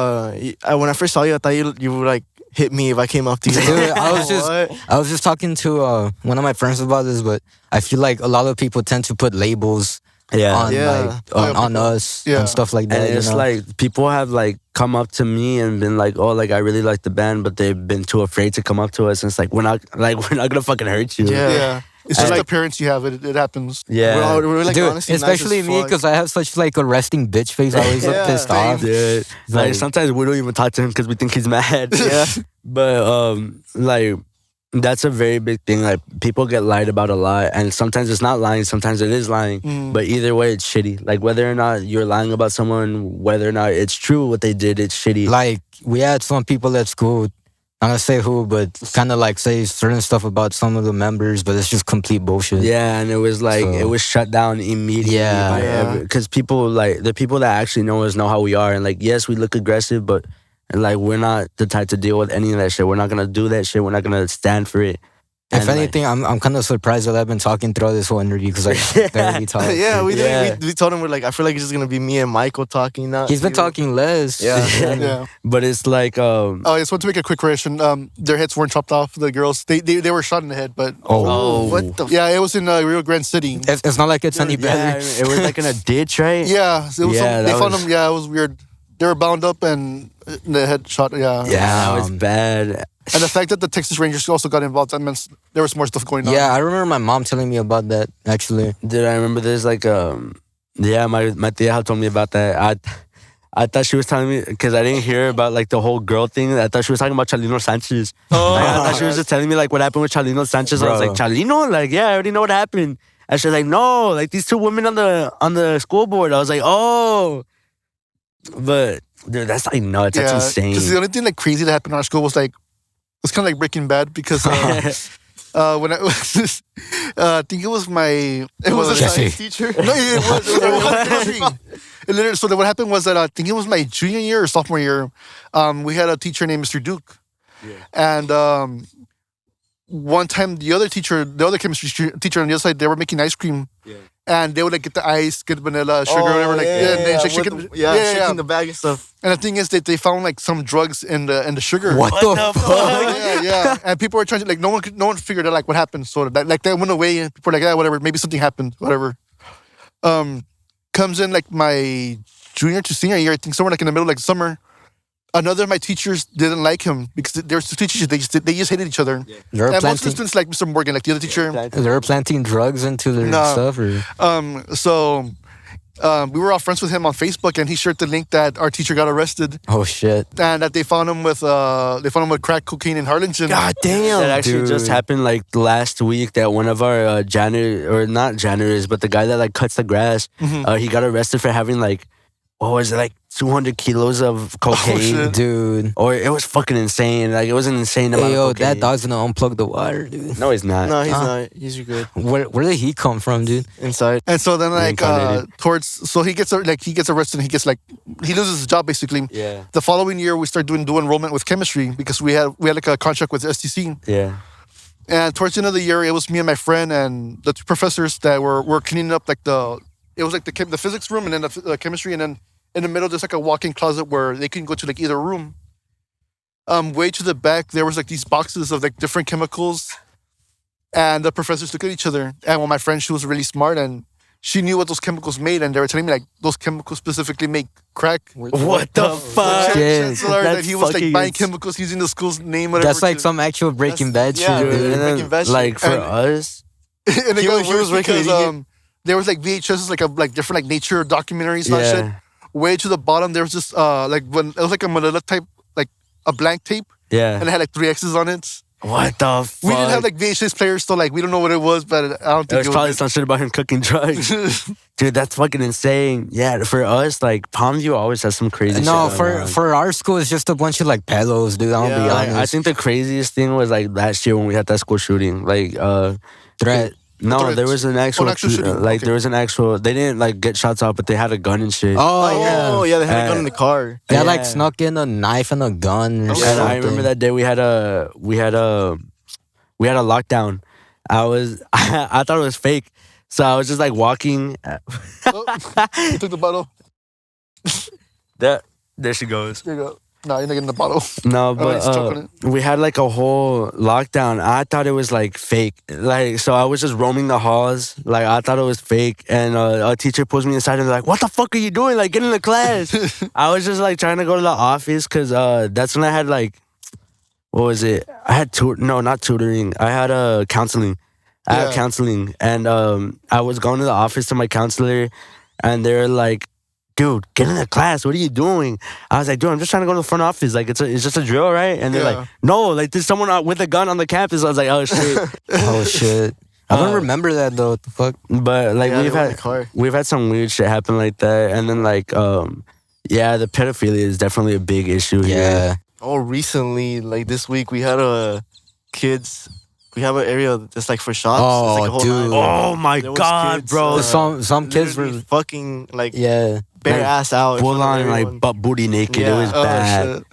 when I first saw you, I thought you would like hit me if I came up to you. Dude, I was What? just talking to one of my friends about this, but I feel like a lot of people tend to put labels yeah. on Yeah. like on us Yeah. and stuff like that. And it's you know? like people have like come up to me and been like, "Oh, like I really like the band," but they've been too afraid to come up to us. And it's like we're not gonna fucking hurt you. Yeah. Yeah. It's just Like- the appearance you have. It happens. yeah. We're like dude, honestly nice especially as me fuck. because I have such like a resting bitch face. I always look Yeah, pissed same. off. Dude, like Like- sometimes we don't even talk to him because we think he's mad. Yeah. But like that's a very big thing. Like people get lied about a lot, and sometimes it's not lying, sometimes it is lying. But either way, it's shitty. Like whether or not you're lying about someone, whether or not it's true what they did, it's shitty. Like we had some people at school. I'm gonna say who, but kind of like say certain stuff about some of the members, but it's just complete bullshit. Yeah, and it was like So- it was shut down immediately. Yeah. Yeah. Because people like the people that actually know us know how we are, and like yes, we look aggressive, but like we're not the type to deal with any of that shit. We're not gonna do that shit. We're not gonna stand for it. If And, like, anything, I'm kind of surprised that I've been talking throughout this whole interview because I barely talk. Yeah, we did. Yeah. We told him we're like, I feel like it's just gonna be me and Michael talking now. He's been talking less. Yeah. Yeah. but it's like Oh, I just want to make a quick correction. Their heads weren't chopped off. The girls, they were shot in the head, but Oh, What the? yeah, it was in Rio Grande City. it's not like it's any yeah, better. it was like in a ditch, right? Yeah, it was Yeah, they that found was- them. Yeah, it was weird. They were bound up and the head shot. Yeah. Yeah, that was Damn. bad. And the fact that the Texas Rangers also got involved, that meant there was more stuff going on. Yeah, I remember my mom telling me about that actually. Did I remember this? Like, yeah, my tia had told me about that. I thought she was telling me because I didn't hear about like the whole girl thing. I thought she was talking about Chalino Sanchez. Like, I thought she was just telling me like what happened with Chalino Sanchez. I was Bro. like, Chalino, like yeah, I already know what happened. And she's like, no, like these two women on the school board. I was like, oh, but dude, that's like nuts. That's insane. Because the only thing like crazy that happened in our school was like, it's kind of like Breaking Bad because when I was, I think it was my. It was a Jesse. science teacher. No, it was. It was chemistry. It literally, so then what happened was that I think it was my junior year or sophomore year. We had a teacher named Mr. Duke, and one time the other chemistry teacher on the other side, they were making ice cream. And they would like get the ice, get vanilla, sugar, whatever, like and then shake it. Shaking the bag and stuff. And the thing is that they found like some drugs in the sugar. What the fuck? Yeah. And people were trying to like no one figured out like what happened. So that like that went away and people were like, yeah, whatever, maybe something happened, whatever. Comes in like my junior to senior year, I think somewhere like in the middle like summer. Another of my teachers didn't like him because there were two teachers. They just hated each other. They were And most of the planting, students like Mr. Morgan, like the other teacher. they were planting drugs into their No. stuff, or So we were all friends with him on Facebook, and he shared the link that our teacher got arrested oh shit. and that they found him with crack cocaine in Harlingen. God damn. That actually just dude. happened like last week. That one of our janitor, or not janitors, but the guy that like cuts the grass, he got arrested for having like, what was it, like 200 kilos of cocaine? shit. Dude. Or it was fucking insane. Like it was an insane amount Hey, yo, of cocaine. that dog's gonna unplug the water, dude. No, he's not. No, he's not. He's good. Where did he come from, dude? Inside. And so then like Reincarnated. he gets arrested and he gets like he loses his job basically. Yeah. The following year we start doing dual enrollment with chemistry because we had like a contract with STC. Yeah. And towards the end of the year, it was me and my friend and the two professors that were cleaning up like the physics room and then the chemistry, and then in the middle there's like a walk-in closet where they can go to like either room. Way to the back there was like these boxes of like different chemicals, and the professors looked at each other. And my friend, she was really smart and she knew what those chemicals made, and they were telling me like those chemicals specifically make crack. What the fuck? Yeah, Chancellor, that that's he was like fucking buying ins- chemicals using the school's name, whatever. That's like to- some actual Breaking Bad shit, yeah, dude. dude. And then, Making veggies. like for And- us, and it He got was worse because regulating there was like VHSs like different like nature documentaries and shit. yeah, Way to the bottom there was just like when it was like a manila type, like a blank tape, yeah. and it had like 3 X's on it. What the fuck? We didn't have like VHS players, so like we don't know what it was, but I don't It think was probably some shit about him cooking drugs. Dude, that's fucking insane. Yeah, for us, like Palmview always has some crazy No, shit. going on. for our school, it's just a bunch of like pedos, dude. I'll be Yeah, Like, honest. I think the craziest thing was like last year when we had that school shooting. Like, Threat. no, Threats. there was an actual, actual shooting. like Okay. there was an actual. They didn't like get shots off, but they had a gun and shit. Oh, yeah. They had a gun in the car. They had like Yeah. snuck in a knife and a gun or Okay. And something. I remember that day we had a lockdown. I thought it was fake, so I was just like walking. You took the bottle. There she goes. There you go. No, you're not getting the bottle. No, it's but chocolate. we had like a whole lockdown. I thought it was like fake. Like, so I was just roaming the halls. Like, I thought it was fake. And a teacher pulls me aside and like, "What the fuck are you doing? Like, get in the class." I was just like trying to go to the office because that's when I had like, what was it? I had not tutoring. I had counseling. I had Yeah. counseling, and I was going to the office to my counselor, and they're like, "Dude, get in the class. What are you doing?" I was like, "Dude, I'm just trying to go to the front office. Like, it's just a drill, right?" And they're Yeah. like, "No, like there's someone out with a gun on the campus." I was like, "Oh shit!" Oh shit. I don't remember that though. What the fuck? But like Yeah, they we've were in had the car. some weird shit happen like that, and then like yeah, the pedophilia is definitely a big issue here. Yeah. Oh, recently, like this week, we had kids. We have an area that's like for shops. Oh, it's like a whole dude. line. Oh my There was god, kids, bro! Some kids were Literally fucking like yeah. bare like, ass out. in full front of on everyone. like butt booty naked. It Yeah. was Oh bad. shit.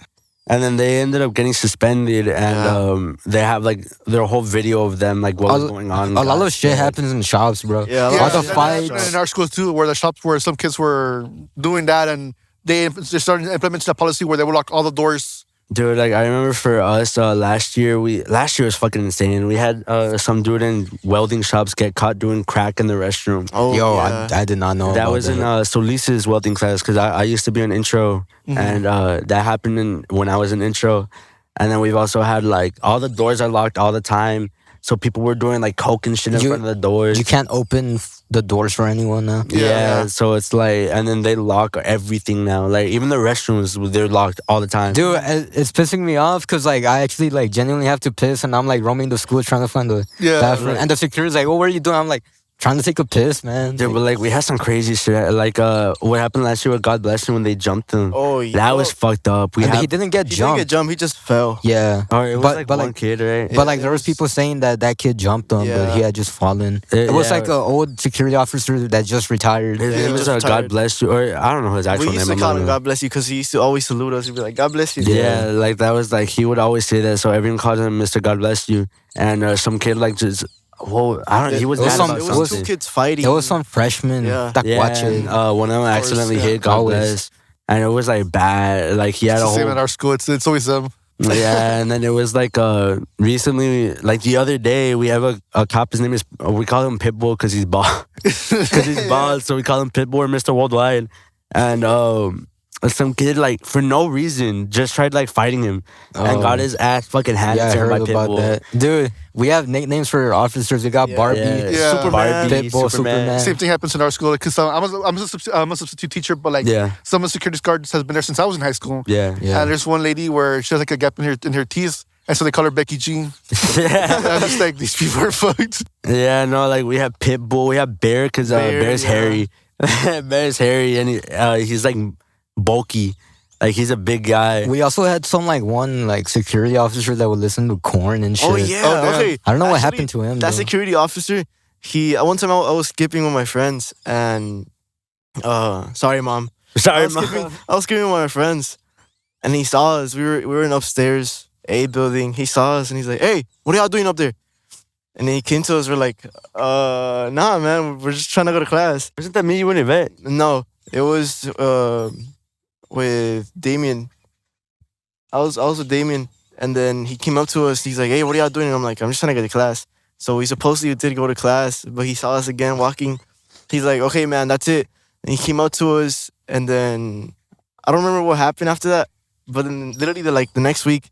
And then they ended up getting suspended, and they have like their whole video of them, like what was going on. A lot got of shit dead. happens in shops, bro. Yeah, Yeah, all the that fights. happened in our schools too, where the shops where some kids were doing that, and they started implementing a policy where they would lock all the doors. Dude, like I remember for us last year was fucking insane. We had some dude in welding shops get caught doing crack in the restroom. Oh, Yo, yeah. I did not know That about was in that. Solis's welding class because I used to be an intro, and that happened when I was in intro. And then we've also had like all the doors are locked all the time, so people were doing like coke and shit in You- front of the doors. You can't open the doors for anyone now. Yeah, so it's like, and then they lock everything now. Like even the restrooms, they're locked all the time. Dude, it's pissing me off because like I actually like genuinely have to piss and I'm like roaming the school trying to find the Yeah, bathroom right. and the security's like, "Oh, what are you doing?" I'm like, trying to take a piss, man. Dude, but like we had some crazy shit. Like what happened last year with God Bless You when they jumped him. Oh, yeah. That was fucked up. We And had, he didn't get He didn't jumped. get jumped. He just fell. Yeah. or it was but- like but one like- kid, right? But like it there was was- people saying that kid jumped him, but Yeah. he had just fallen. It was yeah. like an old security officer that just retired. His Yeah, name he is just God retired. Bless You, or I don't know his actual We name. used to I'm call not him gonna- God bless you because he used to always salute us. He'd be like, God bless you. Yeah, like that was like he would always say that, so everyone called him Mr. God Bless You, and some kid like just, whoa, I don't. He was It was mad some- about It something. was two kids fighting. It was some freshman Yeah. that Yeah, watch and, it. one of them accidentally yeah. hit God Always. Bless, and it was like bad. Like he had It's a the same whole at our school. It's always them. yeah, and then it was like recently, like the other day, we have a cop. His name is we call him Pitbull because he's bald. Because he's bald, so we call him Pitbull or Mr. Worldwide. And some kid like for no reason just tried like fighting him and got his ass fucking handed Yeah, I to him by heard about Pitbull. that. Dude, we have nicknames for officers. We got Yeah. Barbie, Yeah. Superman. Barbie, Pitbull, Superman. Same thing happens in our school. Because I'm a substitute teacher, but like Yeah. some of the security guards has been there since I was in high school. Yeah, Yeah. And there's one lady where she has like a gap in her teeth, and so they call her Becky G. yeah, And I'm just like, these people are fucked. yeah. No, like we have Pitbull, we have Bear because Bear, Bear's yeah. hairy. Bear's hairy, and he's like bulky. Like he's a big guy. We also had some like one like security officer that would listen to Korn and shit. Oh yeah. Oh, damn. Okay. I don't know what Actually, happened to him. That though. security officer, he one time I was skipping with my friends and sorry mom. Sorry, I was skipping with my friends and he saw us. We were in upstairs A building. He saw us and he's like, "Hey, what are y'all doing up there?" And then he came to us. We're like, nah, man, we're just trying to go to class." Wasn't that me you wouldn't vet? No, it was with Damien. I was with Damien, and then he came up to us. He's like, "Hey, what are y'all doing?" And I'm like, "I'm just trying to get to class." So we supposedly did go to class, but he saw us again walking. He's like, "Okay, man, that's it." And he came up to us, and then I don't remember what happened after that. But then literally the next week,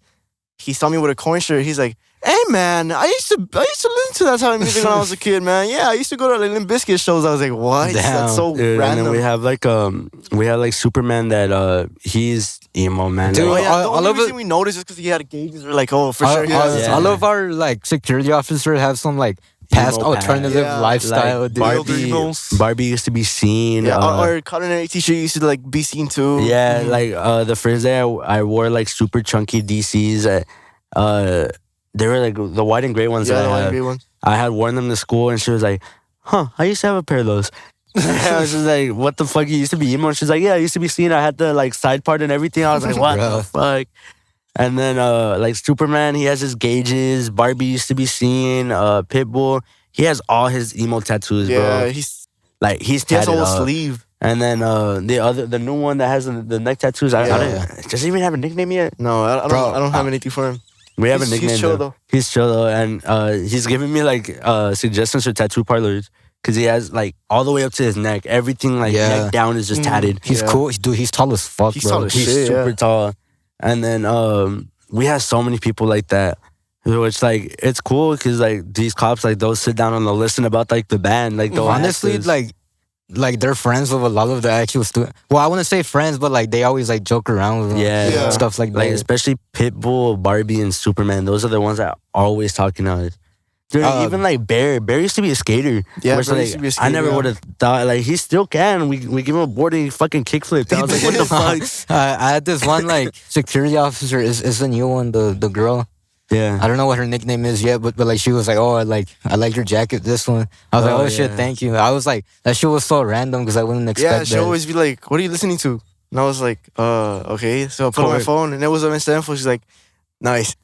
he saw me with a Korn shirt. He's like, "Hey, man, I used to listen to that type of music when I was a kid, man. Yeah, I used to go to Limp Bizkit shows." I was like, "What? Damn. That's so Dude, and random." then we have like Superman that he's emo man. Dude, Oh, Like, yeah, the all only of it- reason we noticed is because he had gauges. We're like, "Oh, for all, sure." he all- has Yeah. all of our like security officers have some like past Emo past. alternative Yeah. lifestyle. like dude. Barbie, emos. Barbie used to be seen. Yeah, our culinary teacher used to like be seen too. yeah, like the first day I wore like super chunky DCs. They were like the white and gray ones. yeah, that the I one had. great one. I had worn them to school, and she was like, "Huh, I used to have a pair of those." I was just like, "What the fuck? You used to be emo?" She's like, "Yeah, I used to be seen. I had the like side part and everything." I was like, "What the Bruh. fuck?" And then like Superman, he has his gauges. Barbie used to be seen. Pitbull, he has all his emo tattoos, Yeah, bro. he's Like he's he has a tatted whole up. sleeve. And then the new one that has the neck tattoos. I Yeah. don't, does he even have a nickname yet? No, I Bro, don't have anything for him. We have a He's nickname. chill, though. though. He's chill though, and he's giving me like suggestions for tattoo parlors because he has like all the way up to his neck. Everything like Yeah. neck down is just tatted. He's Yeah. cool. Dude, he's tall as fuck, He's bro. tall as He's shit, super yeah. tall, and then we have so many people like that. Which like it's cool because like these cops like they'll sit down and they'll listen about like the band like they'll Honestly, ask us- like they're friends with a lot of the actual students. Well, I wouldn't say friends, but like they always like joke around with them. Yeah. Yeah. Stuff like that. like especially Pitbull, Barbie, and Superman. Those are the ones that are always talking to us. Dude, even like Bear used to be a skater. Yeah, Which, Bear like, used to be a I skater, never yeah. would have thought like he still can. We give him a board and he fucking kickflipped. I was like, what the fuck? I had this one like security officer. Is the new one, the girl. Yeah. I don't know what her nickname is yet, but like she was like, "Oh, I like your jacket. This one." I was like, Oh, "Oh shit, yeah. thank you." I was like, that shit was so random because I wouldn't expect Yeah, she that. always be like, "What are you listening to?" And I was like, okay." So I put on my Correct. phone, and it was a Miss Stanford. She's like, "Nice."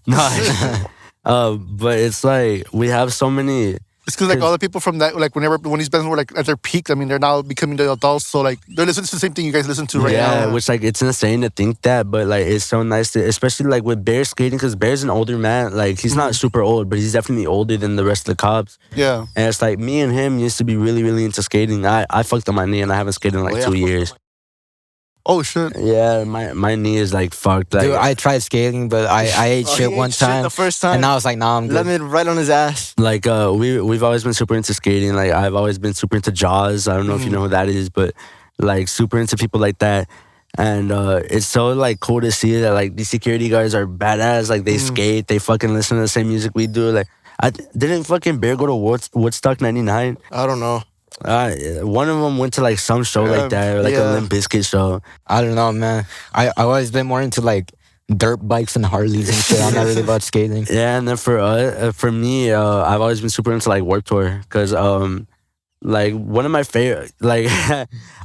But it's like we have so many. It's because like all the people from that, like when these bands were like at their peak, I mean, they're now becoming the adults, so like they're listening to the same thing you guys listen to right yeah, now. which like it's insane to think that, but like it's so nice to, especially like with Bear skating, because Bear's an older man. Like he's not super old, but he's definitely older than the rest of the cops. Yeah. And it's like me and him used to be really, really into skating. I fucked up my knee and I haven't skated in like Oh, yeah. 2 years. Oh shit. Yeah, my knee is like fucked. Like, Dude, I tried skating, but I ate Oh, shit he ate one shit time, the first time. and I was like, "Nah, I'm good." Lemon right on his ass. like we've always been super into skating. Like I've always been super into Jaws. I don't know if you know who that is, but like super into people like that. And it's so like cool to see that like these security guards are badass. Like they skate, they fucking listen to the same music we do. Like Didn't fucking Bear go to Woodstock '99? I don't know. One of them went to like some show like that, or like a yeah. Limp Bizkit show. I don't know, man. I always been more into like dirt bikes and Harleys and shit. I'm not really about skating. Yeah, and then for me, I've always been super into like Warped Tour, because like one of my favorite, like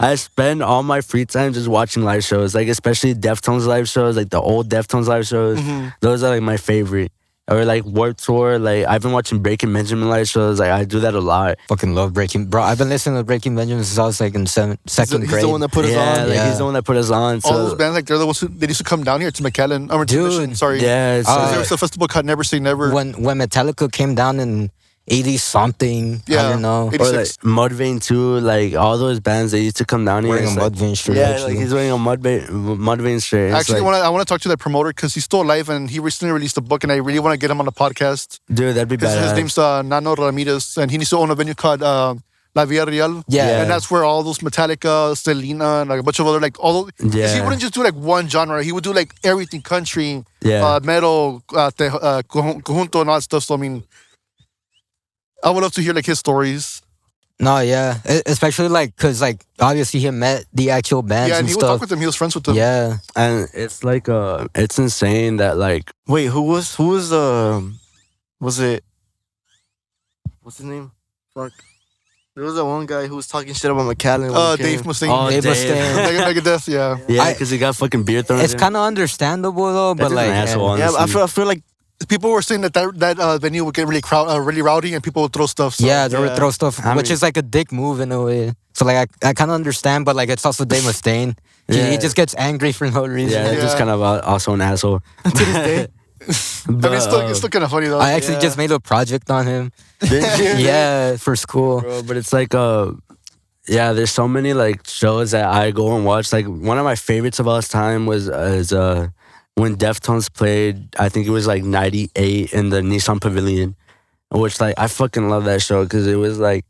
I spend all my free time just watching live shows, like especially Deftones live shows, like the old Deftones live shows. Those are like my favorite. Or like Warped Tour, like I've been watching Breaking Benjamin live shows. Like I do that a lot. Fucking love Breaking. Bro, I've been listening to Breaking Benjamin since I was like in second He's grade. the one that put us Yeah, on. like he's the one that put us on. So All those bands, like they're the ones they used to come down here to McAllen. Or to Dude. Mission, sorry. yeah, it's, There was a festival called Never Say Never. when Metallica came down in 80 something, I Yeah, don't know. 80 or like 86. Mudvayne too. Like all those bands they used to come down here. Wearing a It's like- Mudvayne shirt. Yeah, actually. like he's wearing a Mudvayne shirt. It's Actually, like, I want to talk to that promoter because he's still alive and he recently released a book and I really want to get him on the podcast. dude, that'd be His badass. name's Nano Ramirez and he needs to own a venue called La Villa Real. Yeah. And that's where all those Metallica, Selena, and like a bunch of other like all. 'Cause Yeah. he wouldn't just do like one genre. He would do like everything: country, Yeah. metal, conjunto, and all that stuff. So I mean, I would love to hear like his stories. No, yeah. Especially like, cause like obviously he met the actual bands Yeah, and and he would talk stuff. with them. He was friends with them. Yeah. And it's like it's insane that like Wait, who was was it? What's his name? Fuck. There was that one guy who was talking shit about McAllen. when he Dave came. Mustaine. Oh, Dave Dave. Mustaine. Megadeth, yeah. yeah, because he got fucking beer thrown. It's at him. kind of understandable though, That's but just like, an asshole, Yeah, honestly. I feel like People were saying that venue would get really rowdy and people would throw stuff. So. yeah, they would throw stuff, I which mean- is like a dick move in a way. So like, I kind of understand, but like, it's also Dave Mustaine. He Yeah. just gets angry for no reason. Yeah, just Yeah. kind of also an asshole. I mean, it's still kind of funny though. I actually just made a project on him. Yeah, for school. Bro, but it's like yeah, there's so many like shows that I go and watch. Like one of my favorites of all time was when Deftones played. I think it was like '98 in the Nissan Pavilion, which like I fucking love that show because it was like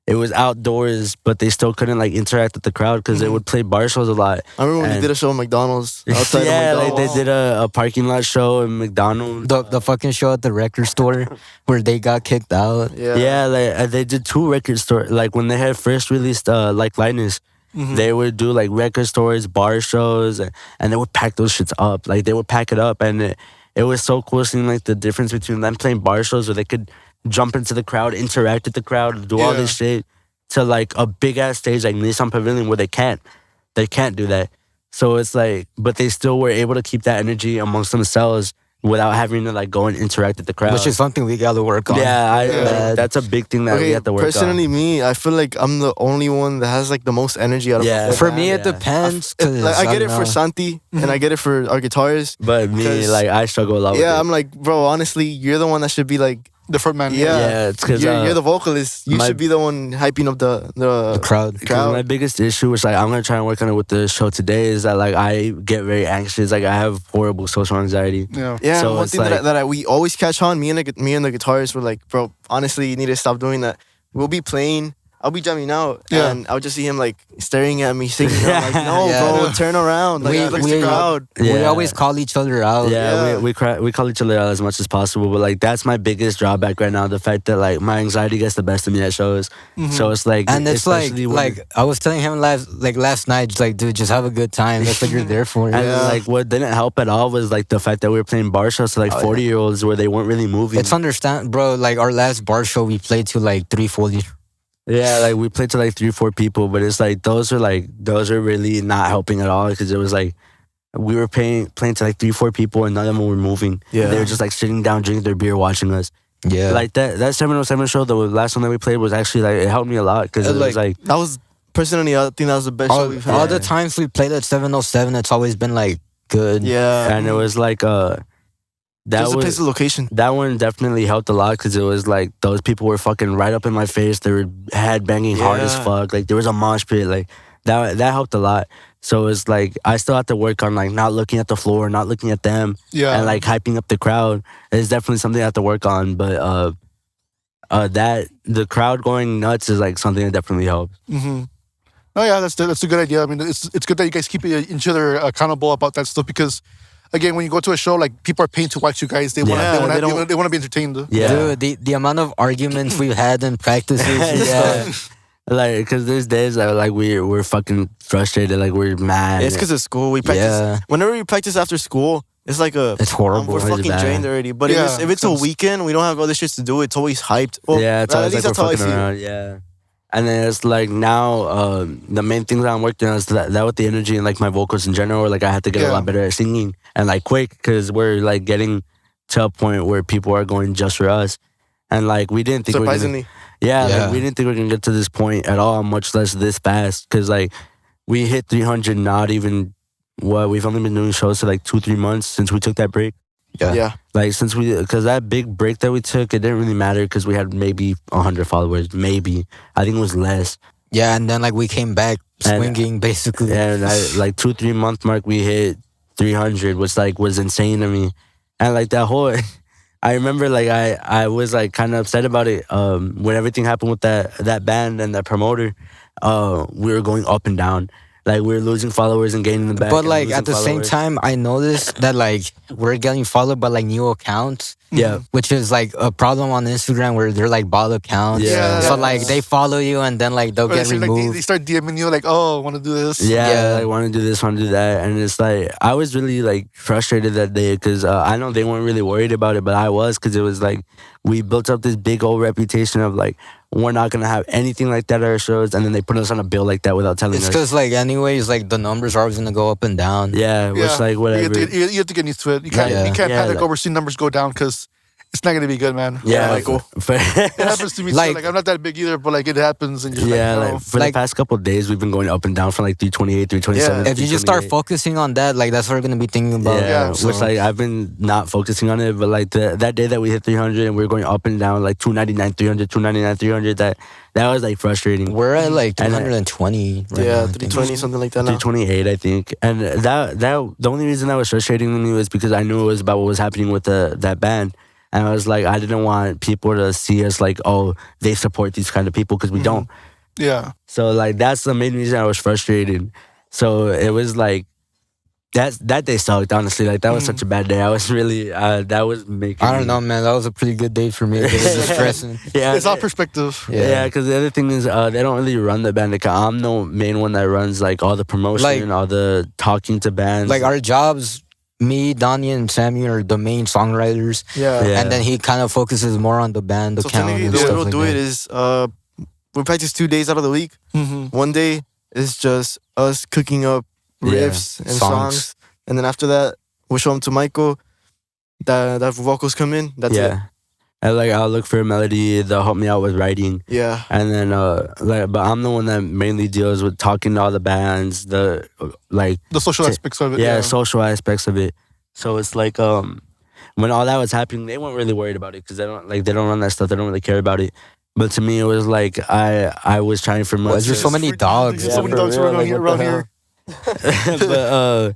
it was outdoors, but they still couldn't like interact with the crowd because they would play bar shows a lot. I remember when And- they did a show at McDonald's outside yeah, of like McDonald's. they did a parking lot show in McDonald's. The fucking show at the record store where they got kicked out. Yeah, like they did 2 record stores. Like when they had first released like Lightness, they would do like record stores, bar shows, and they would pack those shits up. Like they would pack it up, and it was so cool seeing like the difference between them playing bar shows where they could jump into the crowd, interact with the crowd, do all this shit, to like a big ass stage like Nissan Pavilion where they can't do that. So it's like, but they still were able to keep that energy amongst themselves without having to like go and interact with the crowd. Which is something we gotta work on. Yeah, Yeah. that's a big thing that we Okay, have to work personally, on. me, I feel like I'm the only one that has like the most energy out of Yeah. the whole For band. me, it Yeah. depends. Like, I get don't it for know. Santi and I get it for our guitarists. But me, 'Cause- like, I struggle a lot with Yeah, it. I'm like, bro, honestly, you're the one that should be like, The front man. Yeah. Yeah, it's because you're the vocalist. You my- should be the one hyping up the crowd. crowd. my biggest issue, which like I'm gonna try and work on it with the show today, is that like I get very anxious. Like I have horrible social anxiety. Yeah. Yeah, So and one it's thing like- that we always catch on, me and the guitarists were like, bro, honestly, you need to stop doing that. We'll be playing, I'll be jamming out, Yeah. and I'll just see him like staring at me, singing. I'm like, no, Yeah. bro, turn around. Like, We- look we- the crowd. We Yeah. always call each other out. Yeah, Yeah. we call each other out as much as possible, but like that's my biggest drawback right now. The fact that like my anxiety gets the best of me at shows. So it's like, And it's like, especially when- I was telling him last night, just like, dude, just have a good time. That's what you're there for. and Yeah. like what didn't help at all was like the fact that we were playing bar shows to like 40-year-olds where they weren't really moving. It's understand, bro. Like our last bar show, we played to like 340. Yeah, like we played to like 3-4 people, but it's like those are really not helping at all because it was like we were playing to like 3-4 people and none of them were moving. Yeah. They were just like sitting down drinking their beer watching us. Yeah, Like that 707 show, the last one that we played was actually like it helped me a lot because it was like That was personally, I think that was the best show we've had. all the times we played at 707, it's always been like good. Yeah, and it was like that just the place was of location. that one definitely helped a lot because it was like those people were fucking right up in my face. They were head banging hard as Yeah. fuck. Like there was a mosh pit. Like that helped a lot. So it's like I still have to work on like not looking at the floor, not looking at them, Yeah. and like hyping up the crowd. It's definitely something I have to work on. But that the crowd going nuts is like something that definitely helps. Mm-hmm. Oh yeah, that's a good idea. I mean, it's good that you guys keep each other accountable about that stuff because again, when you go to a show, like people are paying to watch you guys. They want Yeah, they want to be entertained. Yeah. Dude, the amount of arguments we've had in practices and stuff. Like, because there's days that like we're fucking frustrated, like we're mad. It's because of school. We practice. Yeah. Whenever we practice after school, it's like It's horrible. we're It's fucking bad. drained already. But Yeah, if it's a sense. weekend, we don't have other shit to do. It's always hyped. Well, Yeah, it's at always like least we're that's how I fucking see it. around. Yeah. And then it's like now, the main things that I'm working on is that with the energy and like my vocals in general, like I had to get a Yeah. lot better at singing and like quick because we're like getting to a point where people are going just for us. And like we didn't think Surprisingly, Yeah, Yeah. Like, we didn't think we were gonna get to this point at all, much less this fast. Cause like we hit 300, not even we've only been doing shows for like 2-3 months since we took that break. yeah. Like cause that big break that we took, it didn't really matter because we had maybe 100 followers, maybe. I think it was less. Yeah, and then like we came back And- swinging basically. And like 2-3 month mark, we hit 300, which like was insane to me. And like that whole, I remember like I was like kind of upset about it. When everything happened with that band and that promoter, we were going up and down. Like we were losing followers and gaining them back. But and like losing at the same followers. time, I noticed that like we're getting followed by like new accounts, Yeah. which is like a problem on Instagram where they're like bot accounts. Yeah. So like they follow you and then like they'll Or they get seem like removed. they start DMing you like, oh, want to do this? Yeah, Yeah. like want to do this, want to do that, and it's like I was really like frustrated that day because I know they weren't really worried about it, but I was because it was like we built up this big old reputation of like we're not gonna have anything like that at our shows, and then they put us on a bill like that without telling It's us. because like anyways, like the numbers are always gonna go up and down. Yeah, which like whatever. You have to get used to it. You can't Yeah. you can't Yeah, panic like- over seeing numbers go down because it's not gonna be good, man. yeah, Michael. It happens to me Like- too. Like I'm not that big either, but like it happens, and you're Yeah, like, like for the Like- past couple of days, we've been going up and down from like 328, 327. Yeah. If you just start 328. focusing on that, like that's what we're gonna be thinking about. Yeah, Yeah, which So- like I've been not focusing on it, but like that day that we hit 300 and we were going up and down like 299, 300, 299, 300, that was like frustrating. we're at like And, 320. Right now, Yeah, I think. 320, something like that now. 328, I think, and that the only reason that was frustrating to me was because I knew it was about what was happening with that band, and I was like, I didn't want people to see us like, oh, they support these kind of people because we don't. yeah. So like that's the main reason I was frustrated. So it was like that day sucked, honestly. Like that was such a bad day. I was really that was making. I don't know, man. That was a pretty good day for me. It was just stressing. Yeah, It's all perspective. Yeah, because the other thing is they don't really run the band account. I'm the main one that runs like all the promotion, Like- all the talking to bands. Like our jobs, me, Donnie, and Sammy are the main songwriters, Yeah. Yeah. and then he kind of focuses more on the band So account technically, and the way stuff we'll like do that. it is we practice 2 days out of the week. Mm-hmm. One day is just us cooking up Yeah. riffs and songs. And then after that, we'll show them to Michael. That vocals come in. That's it. yeah. And like I'll look for a melody. They'll help me out with writing, Yeah. and then but I'm the one that mainly deals with talking to all the bands, the like The social Ta- aspects of it. yeah, social aspects of it. So it's like when all that was happening, they weren't really worried about it because they don't run that stuff. They don't really care about it. But to me, it was like I was trying for Why months. is there so many dogs? There's so many for dogs real, around like, here. what Around the here. but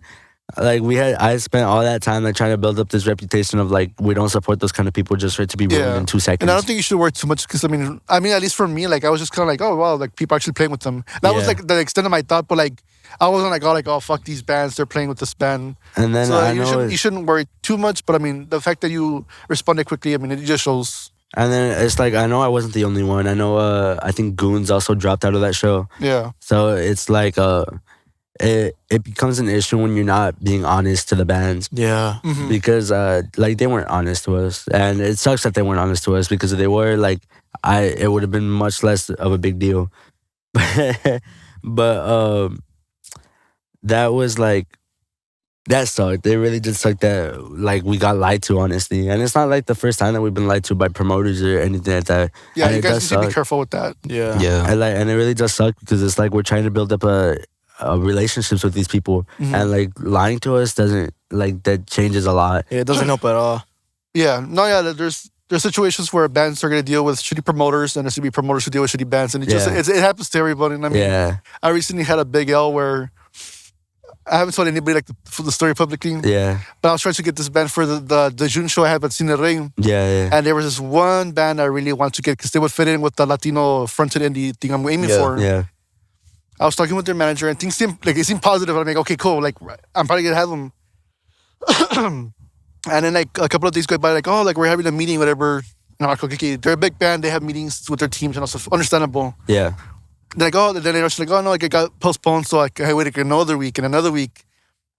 like I spent all that time like trying to build up this reputation of like we don't support those kind of people just for it to be ruined Yeah. in 2 seconds. And I don't think you should worry too much because I mean, at least for me, like I was just kind of like, oh wow, like people are actually playing with them. That was Yeah. like the extent of my thought, but like I wasn't like, oh fuck these bands, they're playing with this band. And then So I you know, you shouldn't worry too much. But I mean, the fact that you responded quickly, I mean, it just shows. and then it's like I know I wasn't the only one. I know I think Goons also dropped out of that show. Yeah, So it's like it becomes an issue when you're not being honest to the bands. Yeah. Mhm. Because like they weren't honest to us, and it sucks that they weren't honest to us because if they were, like it would have been much less of a big deal. But that was like that sucked. It really just sucked that like we got lied to, honestly. And it's not like the first time that we've been lied to by promoters or anything like that. yeah. And You it guys does need to be suck. careful with that. Yeah. Yeah. And it really does suck because it's like we're trying to build up a relationships with these people, and like lying to us doesn't like that changes a lot. Yeah, it doesn't help at all. Yeah, no, yeah. There's situations where bands are gonna deal with shitty promoters, and there's gonna be promoters who deal with shitty bands, and Yeah. it happens to everybody. And I mean, Yeah, I recently had a big L where I haven't told anybody like the story publicly, yeah, but I was trying to get this band for the June show I had at Cine Rey, yeah. and there was this one band I really wanted to get because they would fit in with the Latino fronted indie thing I'm aiming for. Yeah. I was talking with their manager, and things seemed positive. I'm like, okay, cool. Like, I'm probably gonna have them. And then like a couple of days go by, like, oh, like we're having a meeting, whatever. And I'm like, okay, they're a big band. They have meetings with their teams and also understandable. Yeah. They're like, oh, then they're like, oh no, like it got postponed, so like I waited another week and another week.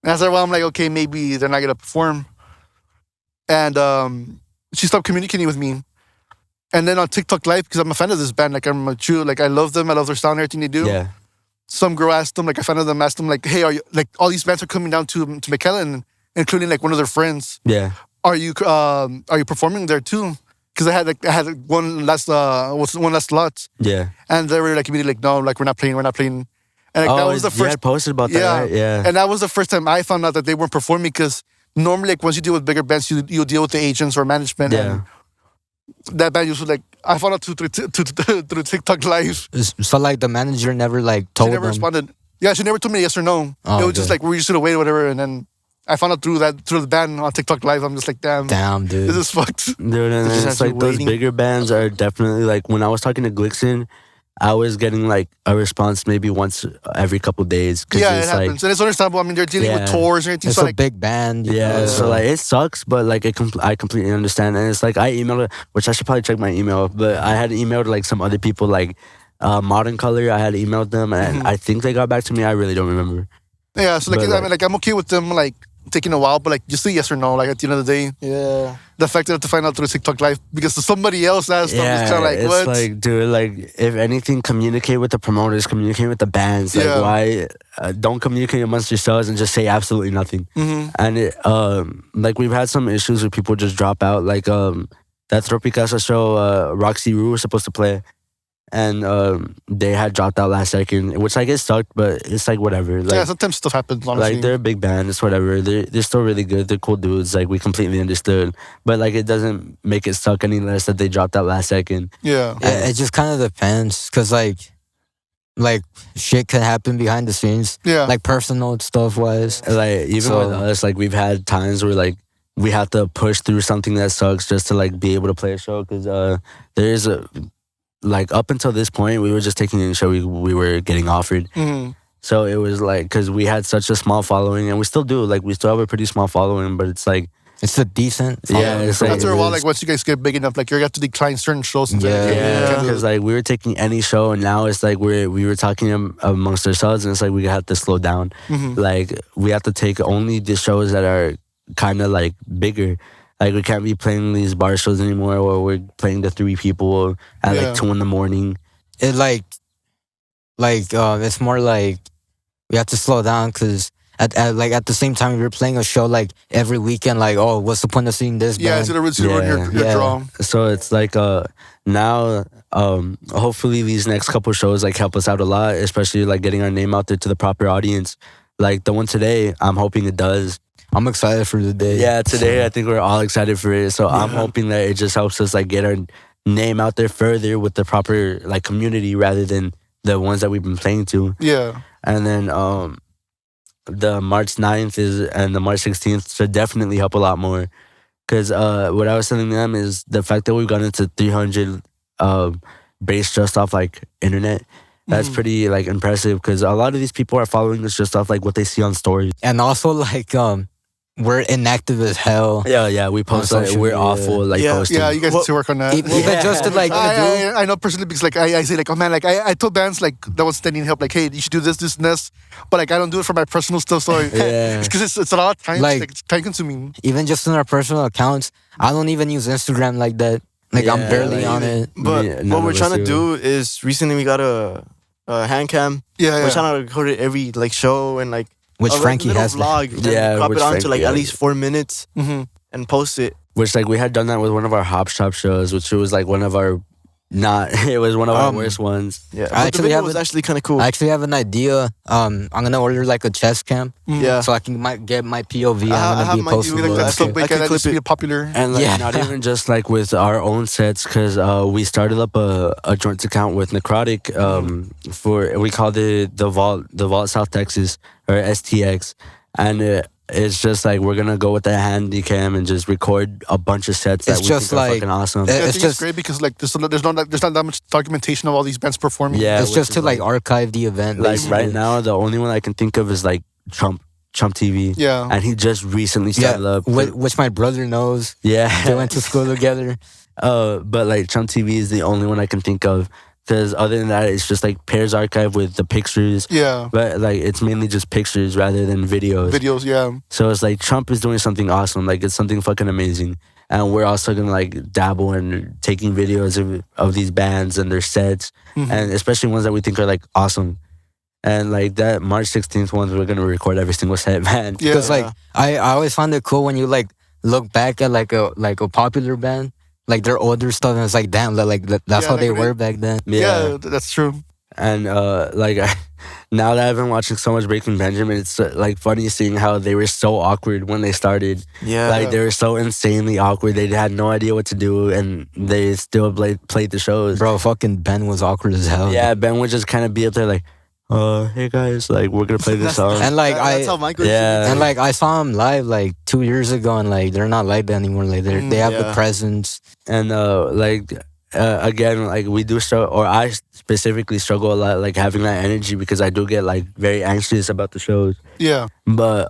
And after a while, I'm like, okay, maybe they're not gonna perform. And she stopped communicating with me. And then on TikTok Live, because I'm a fan of this band, like I'm a true, like I love them, I love their sound, everything they do. Yeah. Some girl asked them, like a fan of them asked them, like, hey, are you like all these bands are coming down to McAllen, including like one of their friends. Yeah. Are you performing there too? Because I had one last slot, Yeah. and they were like immediately like, no, like we're not playing. And like, that was the You first. had posted about that, Yeah, right? Yeah. and that was the first time I found out that they weren't performing, because normally, like once you deal with bigger bands, you deal with the agents or management. Yeah. And that band used to like, I found out through TikTok Live. So like the manager never like She told never them. responded. Yeah, she never told me yes or no. Oh, it was just okay. like we just should have waited, whatever. And then I found out through the band on TikTok Live. I'm just like, damn, Damn, dude. this is fucked. Dude, and just it's have you like those waiting. bigger bands are definitely like when I was talking to Glixen, I was getting like a response maybe once every couple days. 'Cause Yeah, it it's like, happens, and it's understandable. I mean, they're dealing with Yeah. tours and everything. It's So a like, big band. you yeah, know, so like it sucks, but like I completely understand. And it's like I emailed, which I should probably check my email, but I had emailed like some other people, like Modern Color. I had emailed them, and I think they got back to me. I really don't remember. yeah, so like, But, I mean, like I'm okay with them like taking a while, but like just say yes or no. Like at the end of the day, Yeah. the fact that I have to find out through TikTok Live because somebody else asked them, it's kind of like, it's what? like, dude, like if anything, communicate with the promoters, communicate with the bands. Like, Yeah. why don't communicate amongst yourselves and just say absolutely nothing? Mm-hmm. And it, like we've had some issues where people just drop out. Like that Tropicasa show, Roxy Rue was supposed to play, and they had dropped out last second, which I guess sucked, but it's like whatever. Like, Yeah, sometimes stuff happens. Honestly, like they're a big band, it's whatever. They're still really good. They're cool dudes. Like we completely understood, but like it doesn't make it suck any less that they dropped out last second. yeah. It just kind of depends, cause like shit can happen behind the scenes, Yeah. like personal stuff wise. Like even So- with us, like we've had times where like we have to push through something that sucks just to like be able to play a show. Because there's a like up until this point, we were just taking any show we were getting offered. Mm-hmm. So it was like because we had such a small following, and we still do. Like we still have a pretty small following, but it's like It's a decent. Yeah, following it's for like- After a it while, is. like once you guys get big enough, like you have to decline certain shows. And Yeah. everything. yeah, You can't do because it. like we were taking any show, and now it's like we were talking amongst ourselves, and it's like we have to slow down. Mhm. Like we have to take only the shows that are kind of like bigger. Like we can't be playing these bar shows anymore, where we're playing to 3 people at Yeah. like 2 a.m. It it's more like we have to slow down because at the same time we're playing a show like every weekend. Like, oh, what's the point of seeing this Yeah, band? it's gonna ruin your Yeah. draw. So it's like now hopefully these next couple shows like help us out a lot, especially like getting our name out there to the proper audience. Like the one today, I'm hoping it does. I'm excited for the day. Yeah, today I think we're all excited for it. So I'm hoping that it just helps us like get our name out there further with the proper like community rather than the ones that we've been playing to. Yeah. And then the March 9th and the March 16th should definitely help a lot more. Because what I was telling them is the fact that we've gotten to 300 based just off like internet. That's pretty like impressive because a lot of these people are following us just off like what they see on stories. And also like we're inactive as hell. Yeah, we post like social we're media. awful like Yeah. posting. Yeah, you guys Well, need to work on that. Even just to like do. I know personally because like I say like, oh man, like I told bands like that was standing help like, hey, you should do this and this, but like I don't do it for my personal stuff. So Yeah. because it's a lot of time, Like- like it's time consuming. Even just in our personal accounts, I don't even use Instagram like that. Like I'm Yeah, barely like- on it. But Yeah, none what of we're us trying to do. do is recently we got a hand cam. Yeah, We're yeah. trying to record it every like show and like Which a Frankie little has. vlog. Then Yeah, crop which it onto Frankie like at has. least 4 minutes Mm-hmm. and post it. Which like we had done that with one of our Hop Shop shows, which was like one of our it was one of our worst ones. Yeah, I but the actually video have was a- actually kind of cool. I actually have an idea. I'm gonna order like a chest cam yeah, so I can might get my POV. I I'm have gonna be my posting. Be like Well, that I so could- big I could that clip just be it. popular. And like Yeah. not even just like with our own sets, because we started up a joint account with Necrotic. For we called it the Vault South Texas or STX, and it's just like we're gonna go with the handy cam and just record a bunch of sets that It's we just think are like- fucking awesome. I I It's think just- it's great because like there's not that much documentation of all these bands performing. Yeah, It's which just is to like like- archive the event. Like basically. right now, the only one I can think of is like Trump. Chump TV. Yeah. And he just recently Yeah, started up. which my brother knows. They Yeah. went to school together. But like Chump TV is the only one I can think of. Because other than that, it's just like Pear's archive with the pictures. Yeah. But like it's mainly just pictures rather than videos. Videos, yeah. So it's like Trump is doing something awesome. Like it's something fucking amazing. And we're also gonna like dabble in taking videos of these bands and their sets, and especially ones that we think are like awesome. And like that March 16th one, we're gonna record every single set, man. Yeah. Because like I always find it cool when you like look back at like a popular band, like their older stuff, and it's like damn, that's Yeah, how they like, were back then. Yeah, that's true. And like now that I've been watching so much Breaking Benjamin, it's like funny seeing how they were so awkward when they started. Yeah. Like they were so insanely awkward. They had no idea what to do, and they still played the shows. Bro, fucking Ben was awkward as hell. Yeah, Ben would just kind of be up there like, hey guys, like we're gonna play this song. And like That's how Michael. Yeah. and like I saw him live like 2 years ago, and like they're not like that anymore. Like they have the Yeah. presence. And again, like we do struggle, or I specifically struggle a lot, like having that energy because I do get like very anxious about the shows. Yeah. But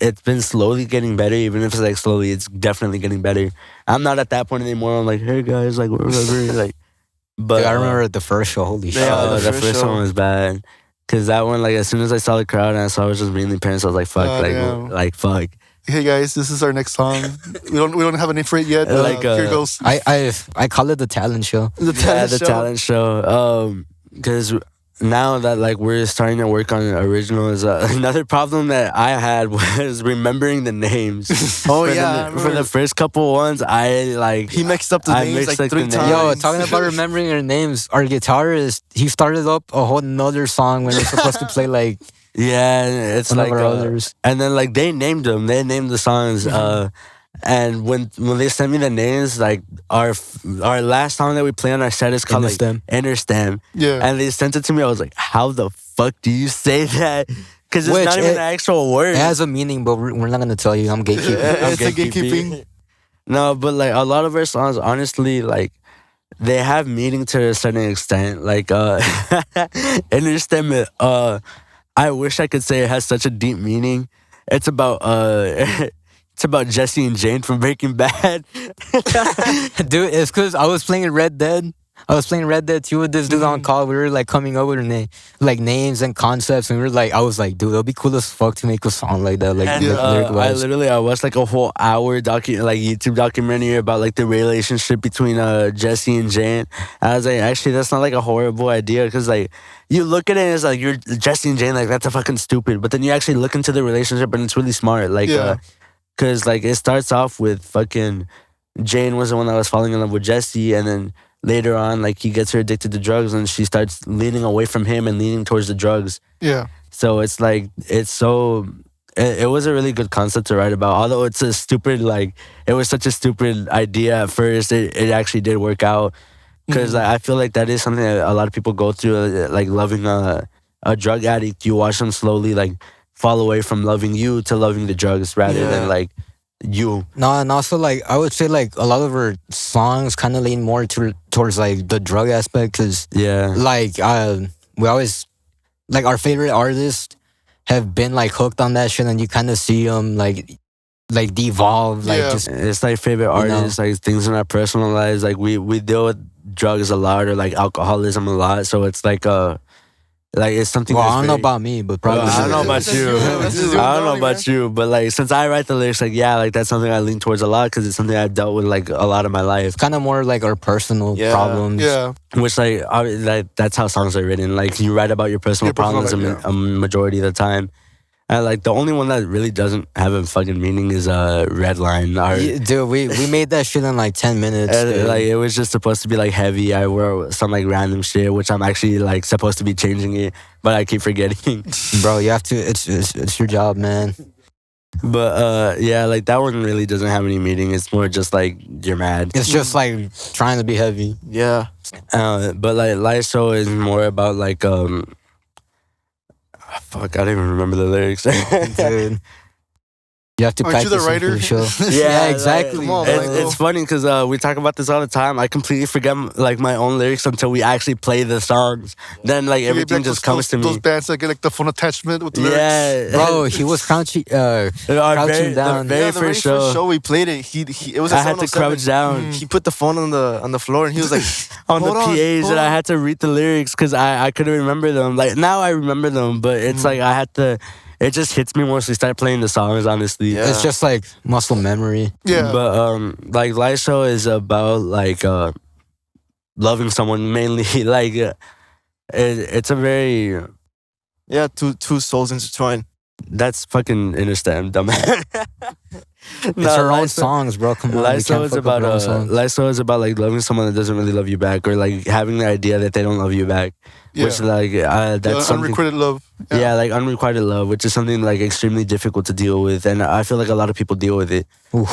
it's been slowly getting better. Even if it's like slowly, it's definitely getting better. I'm not at that point anymore. I'm like, hey guys, like whatever, like. But Dude, I remember the first show. Holy shit! Yeah, the the first first show. one was bad. Cause that one, like, as soon as I saw the crowd and I saw it was just mainly parents, I was like, "Fuck!" Yeah. Fuck. Hey guys, this is our next song. we don't have a name for it yet. But, Like, here it goes. I call it the talent show. The The talent show. Cause now that like we're starting to work on originals, another problem that I had was remembering the names. Oh For yeah, I the, for remember. the first couple ones, I like He mixed up the I names mixed, like like, the 3 names. times. Yo, talking about remembering your names, our guitarist, he started up a whole nother song when we're supposed to play like yeah, it's one like of our others. and then like they named them. They named the songs. And when they sent me the names, like our last song that we play on our set is called Inner like Stem. Inner Stem. Yeah. And they sent it to me. I was like, how the fuck do you say that? Because it's Which not even it- an actual word. It has a meaning, but we're not gonna tell you. I'm gatekeeping. I'm It's a gatekeeping. No, but like a lot of our songs, honestly, like they have meaning to a certain extent. Like Inner Stem, I wish I could say it has such a deep meaning. It's about it's about Jesse and Jane from Breaking Bad. Dude, it's because I was playing Red Dead. I was playing Red Dead 2 with this dude on call. We were like coming up with like names and concepts, and we were like, I was like, dude, it'll be cool as fuck to make a song like that. Like, And lyric-wise. I watched like a whole hour YouTube documentary about like the relationship between Jesse and Jane. I was like, actually, that's not like a horrible idea because like you look at it and it's like you're Jesse and Jane, like that's a fucking stupid. But then you actually look into the relationship and it's really smart. Like, Yeah. cause like it starts off with fucking Jane was the one that was falling in love with Jesse, and then later on, like he gets her addicted to drugs and she starts leaning away from him and leaning towards the drugs. Yeah. So it's like it was a really good concept to write about. Although it's a stupid, like it was such a stupid idea at first, it actually did work out. Because I feel like that is something that a lot of people go through, like loving a drug addict. You watch them slowly like fall away from loving you to loving the drugs rather Yeah. than like you. No, and also like I would say like a lot of our songs kind of lean more towards like the drug aspect because Yeah. like we always like our favorite artists have been like hooked on that shit, and you kind of see them like devolve, like Yeah. just It's like favorite You know. artists, like things in our personal lives. Like we deal with drugs a lot or like alcoholism a lot. So it's like it's something. well, that's I don't know very- about me, but Well, probably I don't know about That's you. you. That's you. I don't know about you, but like since I write the lyrics, like yeah, like that's something I lean towards a lot because it's something I've dealt with like a lot of my life. kind of more like our personal Yeah. problems. Yeah. Which like that's how songs are written. Like you write about your personal Your personal problems life, a majority of the time. And like the only one that really doesn't have a fucking meaning is Redline. Yeah, dude, we made that shit in like 10 minutes. And, dude. like it was just supposed to be like heavy. I wrote some like random shit, which I'm actually like supposed to be changing it, but I keep forgetting. Bro, you have to. It's your job, man. But yeah, like that one really doesn't have any meaning. It's more just like you're mad. It's just like trying to be heavy. Yeah. But like Light Show is more about like fuck, I don't even remember the lyrics. Dude. You have to Aren't you practice the them for writer? the show. Yeah, exactly. come on, It- bro. it's funny because we talk about this all the time. I completely forget like my own lyrics until we actually play the songs. Then like Maybe everything like just those, comes to me. Those bands that get like the phone attachment with the lyrics. Yeah, Bro, he was crouching down. The very the first very show, we played it. It was. I had to crouch down He put the phone on the floor and he was like, on the "Hold on, PAs, hold and I on." had to read the lyrics because I couldn't remember them. Like now I remember them, but it's like I had to. It just hits me once we start playing the songs. Honestly, Yeah. It's just like muscle memory. Yeah. But like live show is about like loving someone mainly. Like it's a very Yeah, two souls intertwined. that's fucking understand, dumb. It's our own songs, bro. Come on, we Liso can't is fuck up about our own songs. Liso is about like loving someone that doesn't really love you back, or like having the idea that they don't love you back, Yeah. which like that's something. Unrequited love. Yeah, like unrequited love, which is something like extremely difficult to deal with, and I feel like a lot of people deal with it. Oof.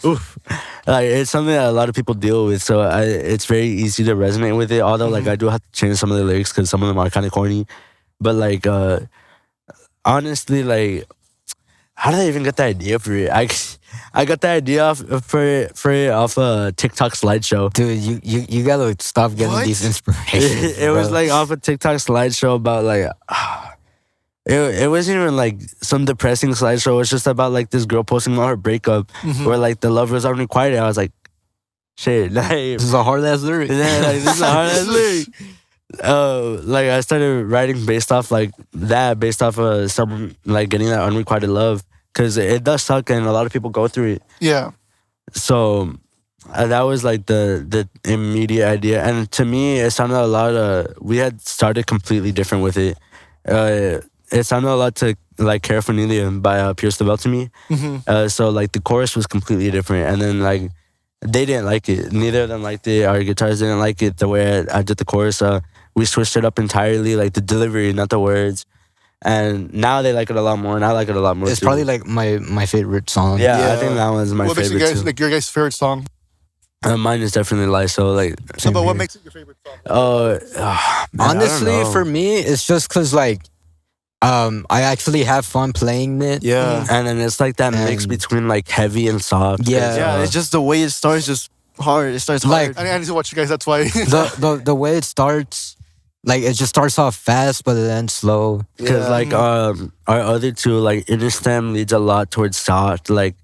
Oof. Like it's something that a lot of people deal with, so it's very easy to resonate with it. Although like I do have to change some of the lyrics because some of them are kind of corny, but like honestly, like how did I even get the idea for it? I got the idea for it off a TikTok slideshow. Dude, you gotta stop getting What? these inspirations. It was bro. like off a TikTok slideshow about like it wasn't even like some depressing slideshow. It was just about like this girl posting about her breakup where like the love was unrequited. I was like, shit, like, This is a hard ass lyric. yeah, like this is a hard ass lyric. Like I started writing based off someone like getting that unrequited love because it does suck and a lot of people go through it. Yeah. So that was like the immediate idea, and to me, it sounded a lot. We had started completely different with it. It sounded a lot to like "Care for Nelia" by Pierce the to me. So like the chorus was completely different, and then like they didn't like it. Neither of them liked it. Our guitars didn't like it the way I did the chorus. We switched it up entirely, like the delivery, not the words. And now they like it a lot more, and I like it a lot more. It's too. probably like my favorite song. yeah, I Yeah. think that one's my What makes you favorite guys too. like your guys' favorite song? Mine is definitely Lyso. Like, So, but what makes it your favorite song? Honestly, for me, it's just cause like I actually have fun playing it. Yeah. and then it's like that mix And- between like heavy and soft. 'cause, Yeah. Yeah, it's just the way it starts, just hard. It starts Like- hard. I need to watch you guys. That's why. The way it starts, like it just starts off fast, but it ends slow. because Yeah. like our other two, like Inner Stem leads a lot towards soft. Like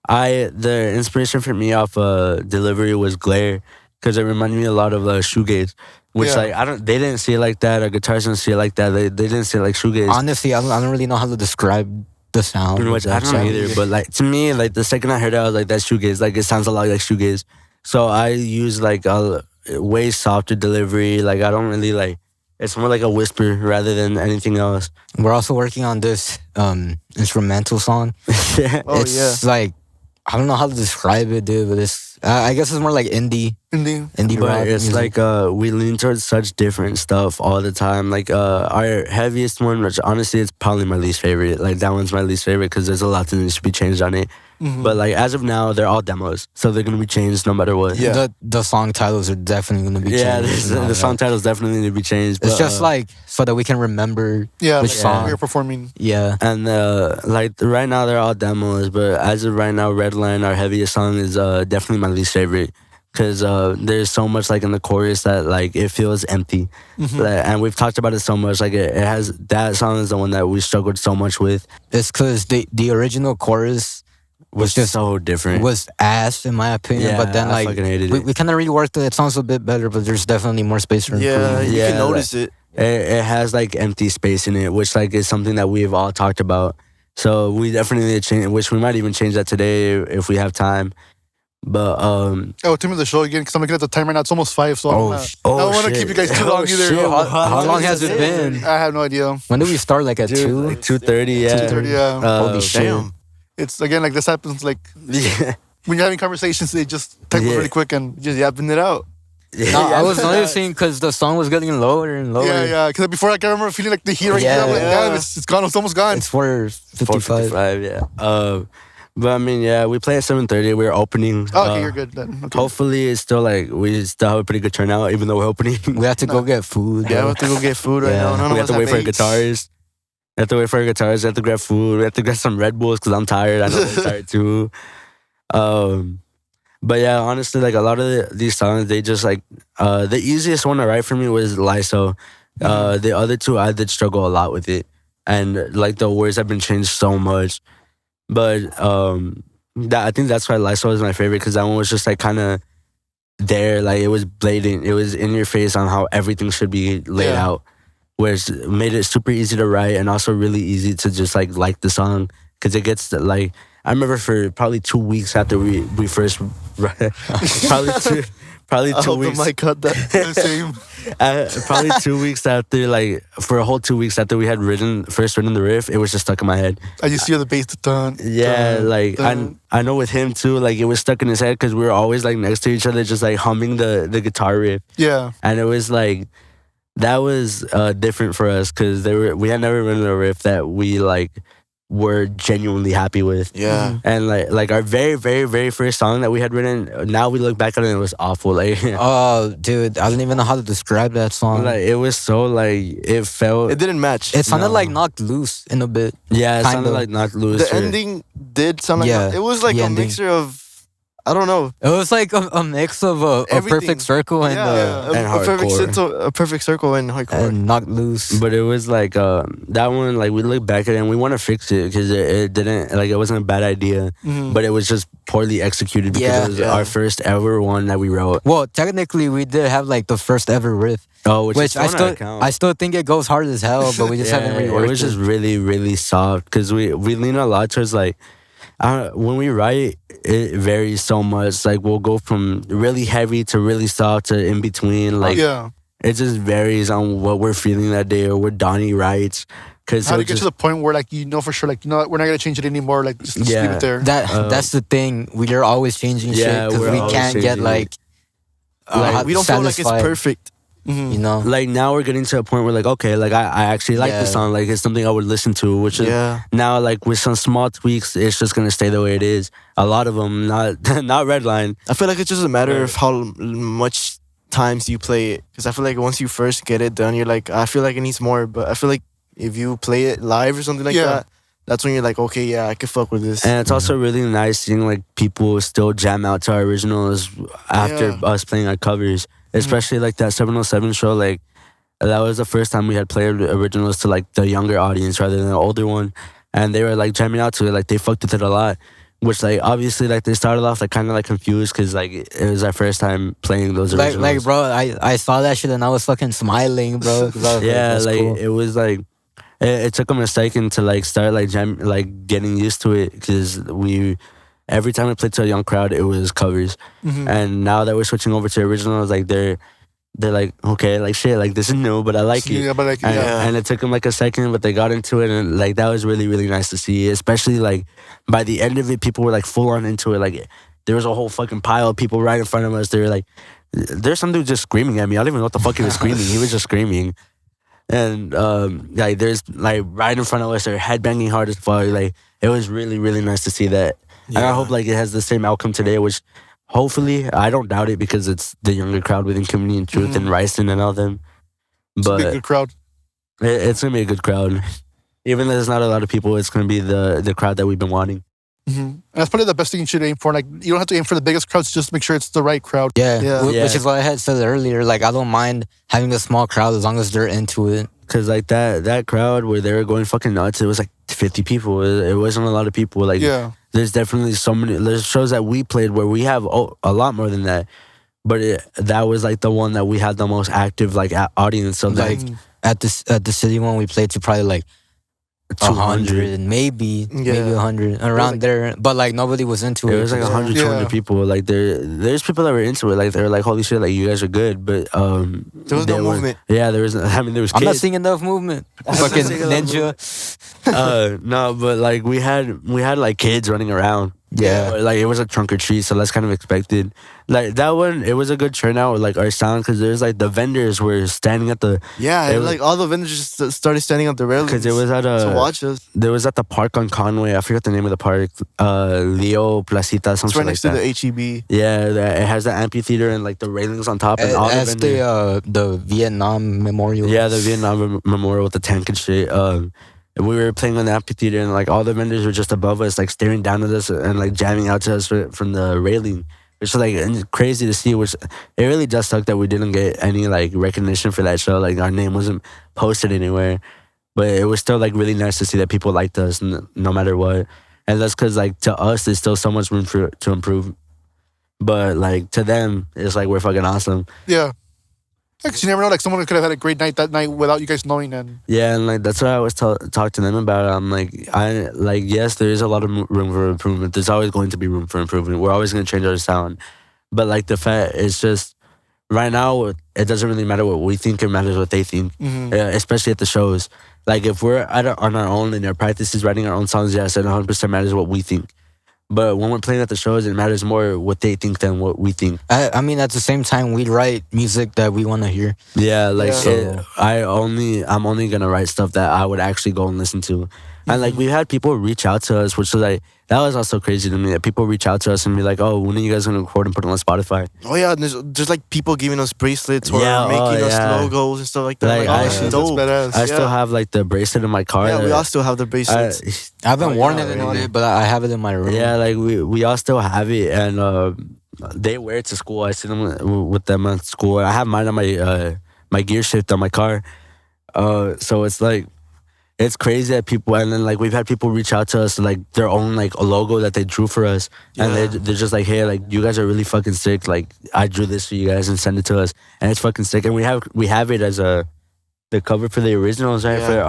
the inspiration for me off Delivery was Glare because it reminded me a lot of shoegaze, which Yeah. like they didn't see it like that. Our guitars didn't see it like that. They didn't see it like shoegaze. Honestly, I don't really know how to describe the sound. Pretty of much, I that don't know song. either, but like to me, like the second I heard it, I was like, "That's shoegaze." Like it sounds a lot like shoegaze. So I use like a way softer delivery. Like I don't really like. It's more like a whisper rather than anything else. We're also working on this instrumental song. Yeah. Oh, It's like I don't know how to describe it, dude. But it's I guess it's more like indie Indie. rock. But it's music. like we lean towards such different stuff all the time. Like our heaviest one, which honestly it's probably my least favorite. Like that one's my least favorite because there's a lot that needs to be changed on it. But like as of now, they're all demos, so they're gonna be changed no matter what. Yeah. the song titles are definitely gonna be Yeah, changed. and all the that. song titles definitely need to be changed. It's but, just like so that we can remember. Yeah, Which like song? you're performing. Yeah. and like right now they're all demos, but as of right now, Redline, our heaviest song, is definitely my least favorite because there's so much like in the chorus that like it feels empty, and we've talked about it so much. Like it has that song is the one that we struggled so much with. It's because the original chorus Was was just so different. was ass in my opinion. Yeah, but then I like fucking hated we, it. we kind of reworked it. It sounds a bit better, but there's definitely more space for Yeah, improvement. you Yeah, can notice it. It has like empty space in it, which like is something that we've all talked about. So we definitely need to change, which we might even change that today if we have time. But Oh, tell me the show again because I'm looking at the time right now. It's almost 5, so Oh, I don't want to keep you guys too long either. shit. How long has it been? I have no idea. When did we start? Like at dude, 2? like 2:30, yeah. 2:30, yeah. Holy shit. Damn. It's again like this happens like Yeah. when you're having conversations, they just type Yeah. really quick and Just yapping it out. No, I was noticing because the song was getting lower and lower. yeah. Because before like, I remember feeling like the heat right Yeah. here. I'm like, Yeah. damn, it's gone. It's almost gone. It's 4:55. 4:55, yeah. But I mean, yeah, we play at 7:30. We're opening. Oh, okay, you're good then. Okay. Hopefully, it's still like we still have a pretty good turnout, even though we're opening. We have to go get food. Yeah, I though. have to go get food right Yeah. now. None we of have us to wait for a eggs. guitarist. We have to wait for our guitars. We have to grab food. We have to grab some Red Bulls because I'm tired. I know I'm tired too. But yeah, honestly, like a lot of these songs, they just like the easiest one to write for me was Lyso. The other two, I did struggle a lot with it, and like the words have been changed so much. But that I think that's why Lyso is my favorite because that one was just like kind of there, like it was blatant. It was in your face on how everything should be laid out, which made it super easy to write and also really easy to just like the song because it gets like. I remember for probably 2 weeks after we first probably I 2 hope weeks. the mic cut that. Same. Probably 2 weeks after, like for a whole 2 weeks after we had first written the riff, it was just stuck in my head. I just hear the bass. Dun, Yeah, dun, like dun. I know with him too, like it was stuck in his head because we were always like next to each other, just like humming the guitar riff, Yeah. and it was like that was different for us because we had never written a riff that we like were genuinely happy with. Yeah. And like our very, very, very first song that we had written, now we look back on it, it was awful. Like, Oh, dude, I don't even know how to describe that song. like it was so like it felt. It didn't match. It sounded No. like knocked loose in a bit. Yeah, it kind sounded of. like Not Loose. The ending did sound like Yeah, it was like the a ending. mixture of I don't know. It was like a mix of a Everything. perfect circle and And a perfect hardcore. a perfect circle and hardcore. and knocked loose. But it was like that one. Like we look back at it and we want to fix it because it didn't like it wasn't a bad idea, but it was just poorly executed because Yeah. it was Yeah. our first ever one that we wrote. Well, technically, we did have like the first ever riff, Oh, which is I still still not count. I still think it goes hard as hell, but we just haven't It reworked was it. just really, really soft because we lean a lot towards like when we write, it varies so much. Like we'll go from really heavy to really soft to in between. Like Yeah. it just varies on what we're feeling that day or what Donnie writes. Because How to get to the point where like you know for sure like you know what, we're not gonna change it anymore. Like just leave Yeah. it there. That's the thing. We are always changing Yeah, shit because we're we always can't get changing like, Like, we don't feel like it's satisfied, perfect. You know. like now we're getting to a point where like okay, like I actually like the Yeah. song. Like it's something I would listen to. Which is Yeah. now like with some small tweaks, it's just gonna stay the way it is. A lot of them, not not Redline. I feel like it's just a matter Right. of how much times you play it. Because I feel like once you first get it done, you're like, I feel like it needs more. But I feel like if you play it live or something like Yeah. that, that's when you're like, okay, yeah, I can fuck with this. And it's also really nice seeing like people still jam out to our originals after Yeah. us playing our covers. Especially like that 707 show, like that was the first time we had played originals to like the younger audience rather than the older one. And they were like jamming out to it, like they fucked with it a lot. Which like obviously like they started off like kind of like confused because like it was our first time playing those originals. Like, bro, I saw that shit and I was fucking smiling, bro. 'cause I was Yeah, that's like cool. it was like it took a second to like start like getting used to it because every time we played to a young crowd it was covers, and now that we're switching over to originals, like they're like okay, like shit, like this is new, but I like it. Yeah, but like And, yeah. and it took them like a second, but they got into it, and like that was really really nice to see. Especially like by the end of it, people were like full on into it. Like there was a whole fucking pile of people right in front of us. They were like, there's some dude just screaming at me. I don't even know what the fuck he was screaming. He was just screaming. And like there's like right in front of us, they're headbanging hard as fuck. Like it was really really nice to see that. And I hope like it has the same outcome today, which hopefully I don't doubt it because it's the younger crowd within Community and Truth and Ryson and all them. It's a big, But good crowd. it's gonna be a good crowd. Even though there's not a lot of people, it's gonna be the crowd that we've been wanting. And that's probably the best thing you should aim for. Like you don't have to aim for the biggest crowds, just make sure it's the right crowd. Yeah, Yeah. which is what I had said earlier. Like, I don't mind having a small crowd as long as they're into it. Cause like that crowd where they were going fucking nuts, it was like 50 people. It wasn't a lot of people. Like Yeah. there's definitely so many. There's shows that we played where we have a lot more than that, but that was like the one that we had the most active like audience. So Like, like at the city one, we played to probably like 100, maybe 100 around like- there. But like nobody was into it. it was like 100, Yeah. 200 people. Like there's people that were into it. Like they were like, holy shit, like you guys are good. But There was they no weren't- movement. Yeah, there was. I mean, there was I'm not kids. seeing enough movement. Fucking seeing enough ninja. No, but like we had like kids running around. Yeah. But, like it was a trunk or treat, so that's kind of expected. Like that one, it was a good turnout with like our sound because there's like the vendors were standing at the Yeah, It and, was- like all the vendors just started standing up the railings because it was at to a watch us. there was at the park on Conway. I forgot the name of the park. Leo Placita, It's something right like next to that. the HEB. Yeah, it has the amphitheater and like the railings on top and all the As vendors. the Vietnam Memorial. Yeah, the Vietnam Memorial with the tank and shit. we were playing on the amphitheater, and like all the vendors were just above us, like staring down at us and like jamming out to us from the railing. Which is like crazy to see. Which it really does suck that we didn't get any like recognition for that show. Like our name wasn't posted anywhere, but it was still like really nice to see that people liked us no matter what. And that's because like to us, there's still so much room to improve. But like to them, it's like we're fucking awesome. Yeah. Because you never know, like someone could have had a great night that night without you guys knowing. And Yeah, and like that's what I always talk to them about. I'm like, yes, there is a lot of room for improvement. There's always going to be room for improvement. We're always going to change our sound, but like the fact it's just right now it doesn't really matter what we think. It matters what they think, especially at the shows. Like if we're on our own in our practices, writing our own songs, yes, it 100% matters what we think. But when we're playing at the shows, it matters more what they think than what we think. I mean, at the same time, we write music that we want to hear. Yeah, like Yeah. I'm only gonna write stuff that I would actually go and listen to. And like we've had people reach out to us, which was like that was also crazy to me. That people reach out to us and be like, "Oh, when are you guys gonna record and put it on Spotify?" Oh yeah, there's like people giving us bracelets or Yeah, making us yeah. logos and stuff like that. Like, Like, I oh, should- dope. that's badass. I still have like the bracelet in my car. Yeah, we that- all still have the bracelets. I haven't Oh, worn yeah, it in a really? bit, but I have it in my room. Yeah, like we all still have it, and they wear it to school. I see them with them at school. I have mine on my gear shift on my car. So it's like it's crazy that people, and then like we've had people reach out to us like their own like a logo that they drew for us, and they're just like, hey, like you guys are really fucking sick. Like I drew this for you guys and send it to us, and it's fucking sick. And we have it as the cover for the originals, right? Yeah. For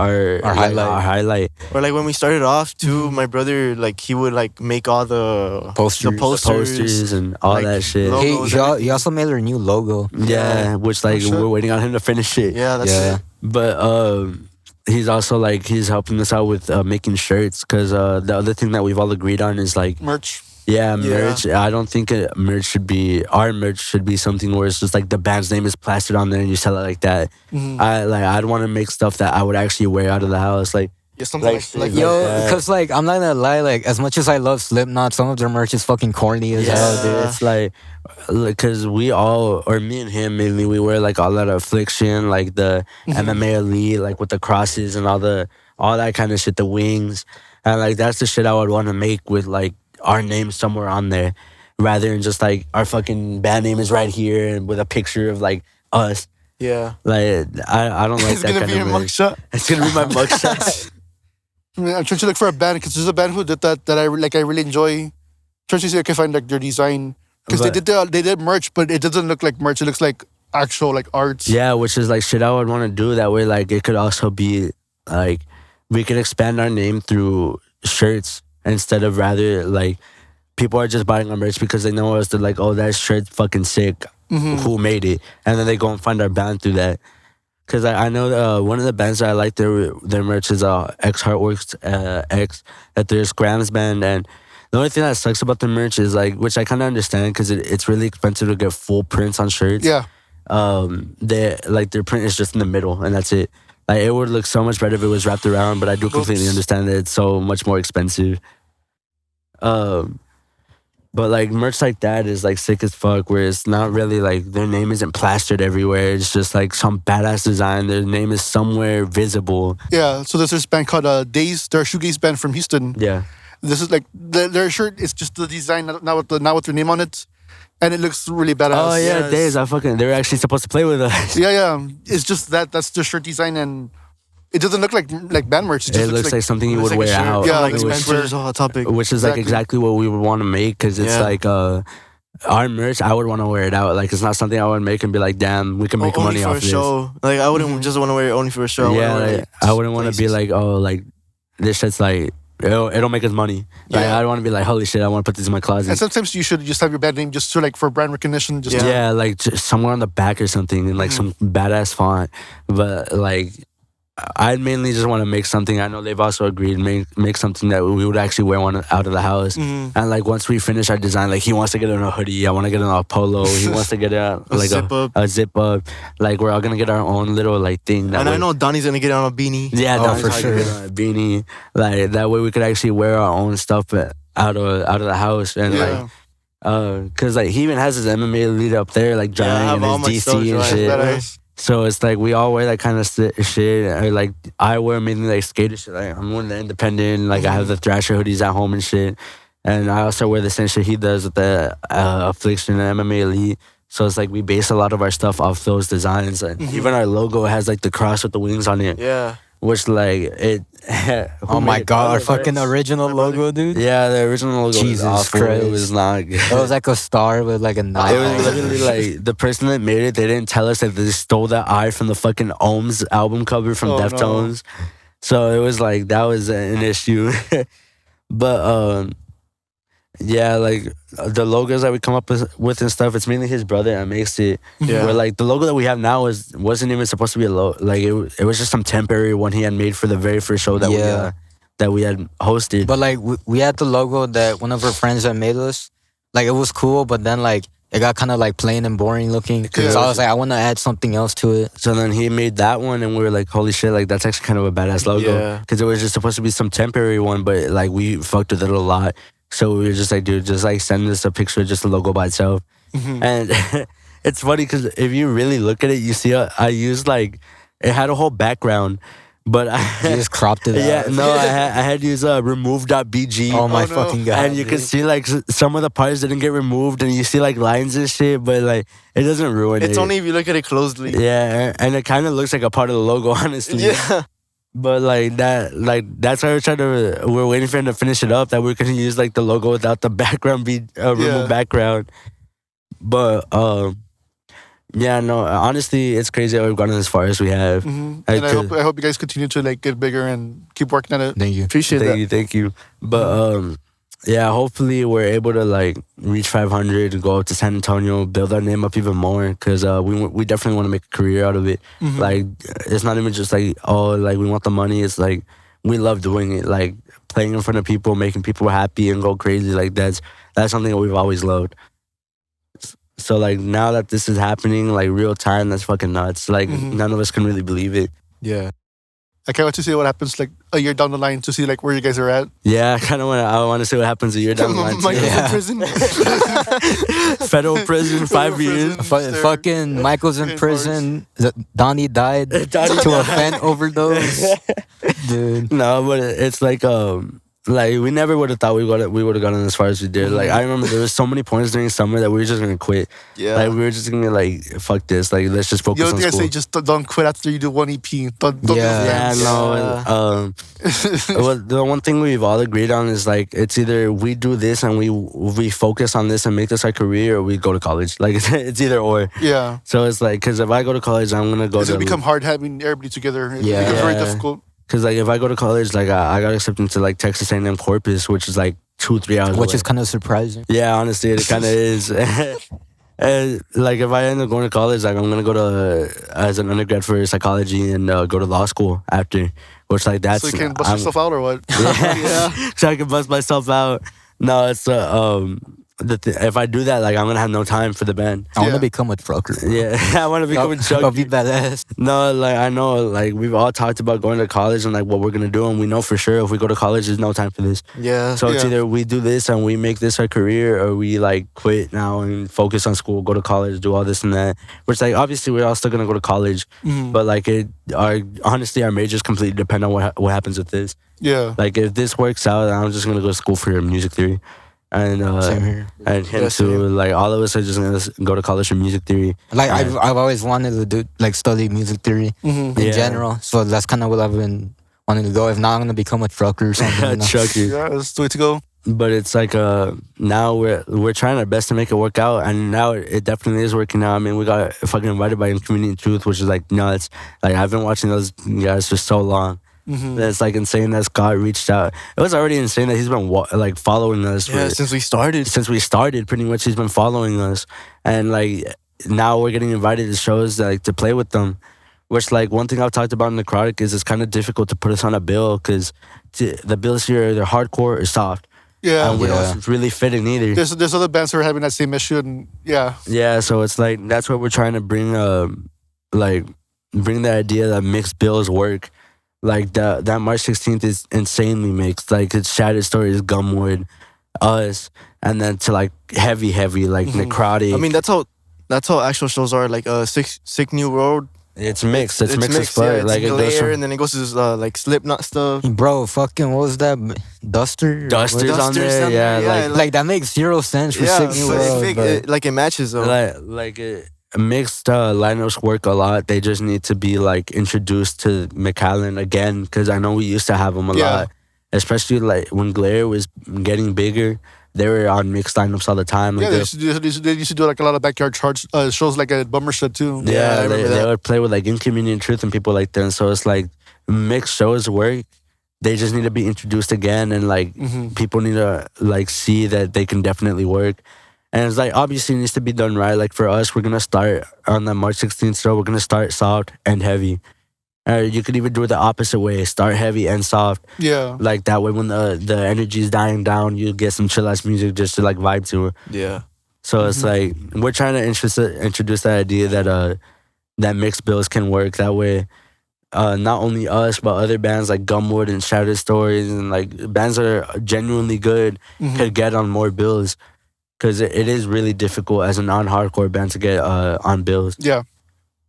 our highlight. Our highlight. Or like when we started off too, my brother like he would like make all the Posters. the posters. Posters and all like, that shit. logos. He also made our new logo. Yeah, which like shit. we're waiting on him to finish it. Yeah, that's Yeah. it. But he's also like he's helping us out with making shirts because the other thing that we've all agreed on is like merch. merch. I don't think our merch should be something where it's just like the band's name is plastered on there and you sell it like that. I'd want to make stuff that I would actually wear out of the house. Like Yeah, something Like, like like- Yo, that. because like I'm not gonna lie, like as much as I love Slipknot, some of their merch is fucking corny as hell, dude. It's like, because we all, or me and him mainly, we wear like all that affliction, like the MMA elite, like with the crosses and all that kind of shit, the wings, and like that's the shit I would want to make with like our name somewhere on there, rather than just like our fucking band name is right here and with a picture of like us. Yeah. Like I don't like it's that gonna kind be of your merch. mugshot. It's gonna be my mugshot. I mean, I'm trying to look for a band because there's a band who did that I like. I really enjoy. Trying to see if I can find like their design because they did merch, but it doesn't look like merch. It looks like actual like arts. Yeah, which is like shit I would want to do. That way, like it could also be like we could expand our name through shirts instead of rather like people are just buying our merch because they know us. They're like, oh, that shirt's fucking sick. Who made it? And then they go and find our band through that. Cause I know one of the bands that I like their merch is X Heartworks X, that there's Graham's band, and the only thing that sucks about the merch is like, which I kind of understand because it's really expensive to get full prints on shirts. Yeah. Their print is just in the middle and that's it. Like it would look so much better if it was wrapped around, but I do completely understand that it's so much more expensive. But like merch like that is like sick as fuck, where it's not really like their name isn't plastered everywhere. It's just like some badass design. Their name is somewhere visible. Yeah. So there's this band called Days. They're a shoegaze band from Houston. Yeah. This is like their shirt. It's just the design, not with their name on it, and it looks really badass. Oh yeah, Yes. Days. They were actually supposed to play with us. Yeah. It's just that's the shirt design, and it doesn't look like band merch. It looks like something you It's would like a wear shirt. out. Yeah, like it was- Spencer's Hot Topic. Which is like Exactly. exactly what we would want to make because it's Yeah. like our merch. I would want to wear it out. Like it's not something I would make and be like, damn, we can make only money for off a of this. show. Like I wouldn't just want to wear it only for a show. Yeah, I wouldn't like, I wouldn't want to be like, oh, like this shit's like it'll make us money. Like Yeah. I don't want to be like, holy shit, I want to put this in my closet. And sometimes you should just have your band name just to like for brand recognition. Just to- Yeah, like just somewhere on the back or something in like some badass font. But like I mainly just want to make something. I know they've also agreed make something that we would actually wear one out of the house. And like once we finish our design, like he wants to get it in a hoodie, I want to get it in a polo. He wants to get it like zip up. a zip up. Like we're all gonna get our own little like thing. That And way- I know Donnie's gonna get on a beanie. Yeah, Oh, Don's for probably sure. gonna get a beanie. Like that way we could actually wear our own stuff out of the house and Yeah. like. Cause like he even has his MMA lead up there, like Yeah, I drying have and all his my DC stuff and drying. shit. Badass. So it's like we all wear that kind of shit. Or like I wear mainly like skater shit. Like I'm wearing the Independent. Like I have the Thrasher hoodies at home and shit. And I also wear the same shit he does with the Affliction and MMA Elite. So it's like we base a lot of our stuff off those designs. And even our logo has like the cross with the wings on it. Yeah. Which like it. Oh my god, our fucking original logo, dude. Yeah, the original logo Jesus was awful. Christ. It was not good. It was like a star with like a knife. It was literally like the person that made it. They didn't tell us that they stole that eye from the fucking Ohms album cover from Oh, no. Deftones. So it was like that was an issue. But yeah, like the logos that we come up with and stuff, it's mainly his brother that makes it. Yeah. Where like the logo that we have now wasn't even supposed to be a logo. Like it was just some temporary one he had made for the very first show that we had hosted. But like we had the logo that one of our friends had made us. Like it was cool, but then like it got kind of like plain and boring looking. Yeah. So I was like, I want to add something else to it. So then he made that one, and we were like, "Holy shit! Like that's actually kind of a badass logo." Yeah. Because it was just supposed to be some temporary one, but like we fucked with it a lot. So we were just like, "Dude, just like send us a picture of just the logo by itself." And it's funny because if you really look at it, you see I used like it had a whole background, but You just cropped it yeah, out. no, I had to use remove.bg. Oh my Oh, no. fucking god. And you can see like some of the parts didn't get removed, and you see like lines and shit, but like it doesn't ruin it. It's only if you look at it closely. Yeah, and it kind of looks like a part of the logo, honestly. Yeah. But that's why we're waiting for him to finish it up. That we're gonna use like the logo without the background remove background. But yeah, no, honestly, it's crazy that we've gotten as far as we have. And I hope you guys continue to like get bigger and keep working at it. Thank you. Appreciate that. Thank you. But yeah, hopefully we're able to like reach 500, go up to San Antonio, build our name up even more, because we definitely want to make a career out of it. Like it's not even just like, oh, like we want the money. It's like we love doing it, like playing in front of people, making people happy and go crazy. Like that's something that we've always loved. So like now that this is happening like real time, that's fucking nuts. Like none of us can really believe it. Yeah. I can't wait to see what happens like a year down the line to see like where you guys are at. Yeah, I want to see what happens a year down the line. Michael's Yeah. in prison. Federal prison, 5 years. Fucking Michael's in prison. Donnie died Donnie to a fent overdose. Dude. No, but it's like we never would have thought we would have gotten as far as we did. Like I remember there was so many points during summer that we were just gonna quit. Yeah. Like we were just gonna like fuck this. Like let's just focus The on other thing I school. say, just don't quit after you do one EP. Don't Yeah. be Yeah, fans. no. Well, the one thing we've all agreed on is like it's either we do this and we focus on this and make this our career, or we go to college. Like it's either or. Yeah. So it's like because if I go to college, I'm gonna go It's to gonna become hard having everybody together. It Yeah. becomes very Yeah. difficult. because like if I go to college, like I got accepted to like Texas A&M Corpus, which is like 2-3 hours. Which away. is kind of surprising. Yeah, honestly, it kind of is. And like if I end up going to college, like I'm gonna go to as an undergrad for psychology and go to law school after, which like that's So you can bust yourself out or what? yeah. So I can bust myself out. No, it's if I do that, like I'm gonna have no time for the band. I want Yeah. to become a trucker. Yeah, I want to become a I'll be Chucky. badass. No, like I know, like we've all talked about going to college and like what we're gonna do, and we know for sure if we go to college, there's no time for this. Yeah. So it's Yeah. either we do this and we make this our career, or we like quit now and focus on school, go to college, do all this and that. Which like obviously we're all still gonna go to college, but like honestly our majors completely depend on what happens with this. Yeah. Like if this works out, I'm just gonna go to school for music theory, and Same here. and him Yeah, too. same. Like all of us are just gonna go to college for music theory. Like And- I've always wanted to do like study music theory in Yeah. general. So that's kind of what I've been wanting to go. If not, I'm gonna become a trucker or something. you know? Chucky. Yeah, that's the way to go. But it's like now we're trying our best to make it work out, and now it definitely is working out. I mean, we got fucking invited by Inconvenient Truth, which is like nuts. Like I've been watching those guys for so long. It's like insane that Scott reached out. It was already insane that he's been like following us Yeah, since we started. since we started. Pretty much, he's been following us, and like now we're getting invited to shows like to play with them. Which like one thing I've talked about in Necrotic is it's kind of difficult to put us on a bill because the bills here they're hardcore or soft. Yeah. And we don't really fit in either. There's other bands who are having that same issue, and yeah. Yeah, so it's like that's what we're trying to bring bring the idea that mixed bills work. Like that March 16th is insanely mixed. Like it's Shattered Stories, Gumwood, us, and then to like heavy like Necrotic. I mean, that's how actual shows are. Like Sick New Road It's mixed. It's mixed as fuck. Yeah, it's like it goes Glare, from and then it goes to like Slipknot stuff. Bro, fucking what was that? Duster? Dusters on Dusters there. on Yeah, there, like Like that makes zero sense for Yeah, Sick New but World. it matches though. like mixed lineups work a lot. They just need to be like introduced to McAllen again because I know we used to have them a Yeah. lot, especially like when Glare was getting bigger. They were on mixed lineups all the time. Like Yeah, they used to do like a lot of backyard charts shows like at Bummer Shed too. I yeah, remember they that. would play with like Inconvenient Truth and people like that. And so it's like mixed shows work. They just need to be introduced again, and like people need to like see that they can definitely work. And it's like obviously it needs to be done right. Like for us, we're gonna start on the March 16th show. We're gonna start soft and heavy. You could even do it the opposite way: start heavy and soft. Yeah. Like that way, when the energy is dying down, you get some chill ass music just to like vibe to it. Yeah. So it's like we're trying to introduce that idea that that mixed bills can work. That way, not only us but other bands like Gumwood and Shattered Stories and like bands that are genuinely good could get on more bills. Because it is really difficult as a non-hardcore band to get on bills. Yeah.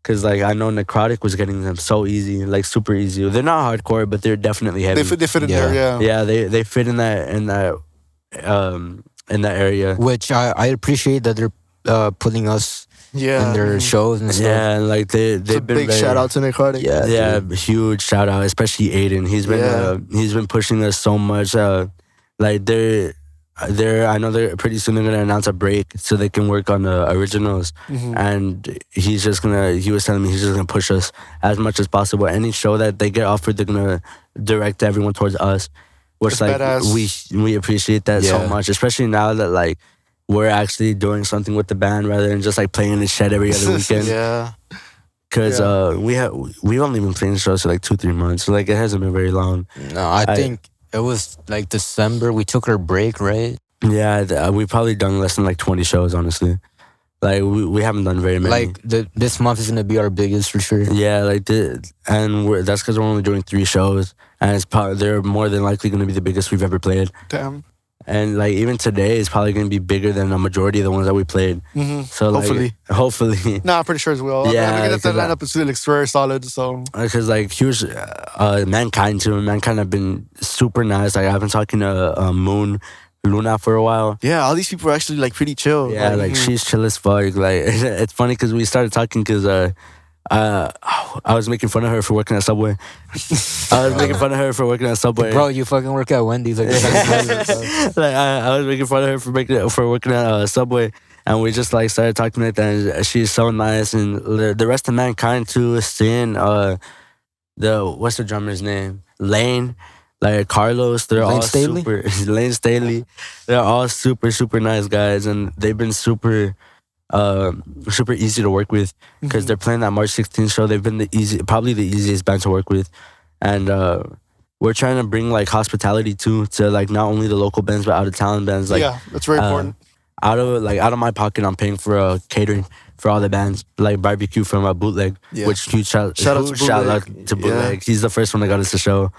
Because like I know Necrotic was getting them so easy, like super easy. They're not hardcore, but they're definitely heavy. They fit in Yeah. there. Yeah. Yeah, they fit in that area. Which I appreciate that they're putting us Yeah. in their shows and stuff. Yeah, and like It's a they've been big very, shout out to Necrotic. Yeah, Yeah, dude. huge shout out, especially Aiden. He's been pushing us so much. Like they're I know they're pretty soon they're gonna announce a break so they can work on the originals. And he was telling me he's just gonna push us as much as possible. Any show that they get offered, they're gonna direct everyone towards us. Which That's like badass. we appreciate that so Yeah. much, especially now that like we're actually doing something with the band rather than just like playing in the shed every other weekend. Yeah. Because we've only been playing shows for like 2-3 months. Like it hasn't been very long. No, I think it was like December. We took our break, right? Yeah, we've probably done less than like 20 shows, honestly. Like we haven't done very many. Like this month is gonna be our biggest for sure. Yeah, like that's because we're only doing 3 shows, and it's probably they're more than likely going to be the biggest we've ever played. Damn. And like even today is probably going to be bigger than a majority of the ones that we played. So like, hopefully, No, I'm pretty sure as well. Yeah, I'm looking at the because lineup. It's like very solid. So because like huge Mankind too. Mankind have been super nice. Like I've been talking to Luna for a while. Yeah, all these people are actually like pretty chill. Yeah, like she's chill as fuck. Like it's funny because we started talking because I was making fun of her for working at Subway. I was making fun of her for working at Subway. Bro, you fucking work at Wendy's. Like, Like I was making fun of her for working at Subway, and we just like started talking like that. And she's so nice, and the rest of Mankind too. Sin, what's the drummer's name? Lane, like Carlos. They're Lane all Staley? super. Lane Staley. They're all super nice guys, and they've been super easy to work with because they're playing that March 16th show. They've been probably the easiest band to work with, and we're trying to bring like hospitality too to like not only the local bands but out of town bands. Like yeah, that's very important. out of my pocket, I'm paying for catering for all the bands, like barbecue from Bootleg, Yeah. which huge shout out to Bootleg. Bootleg. He's the first one that got us the show,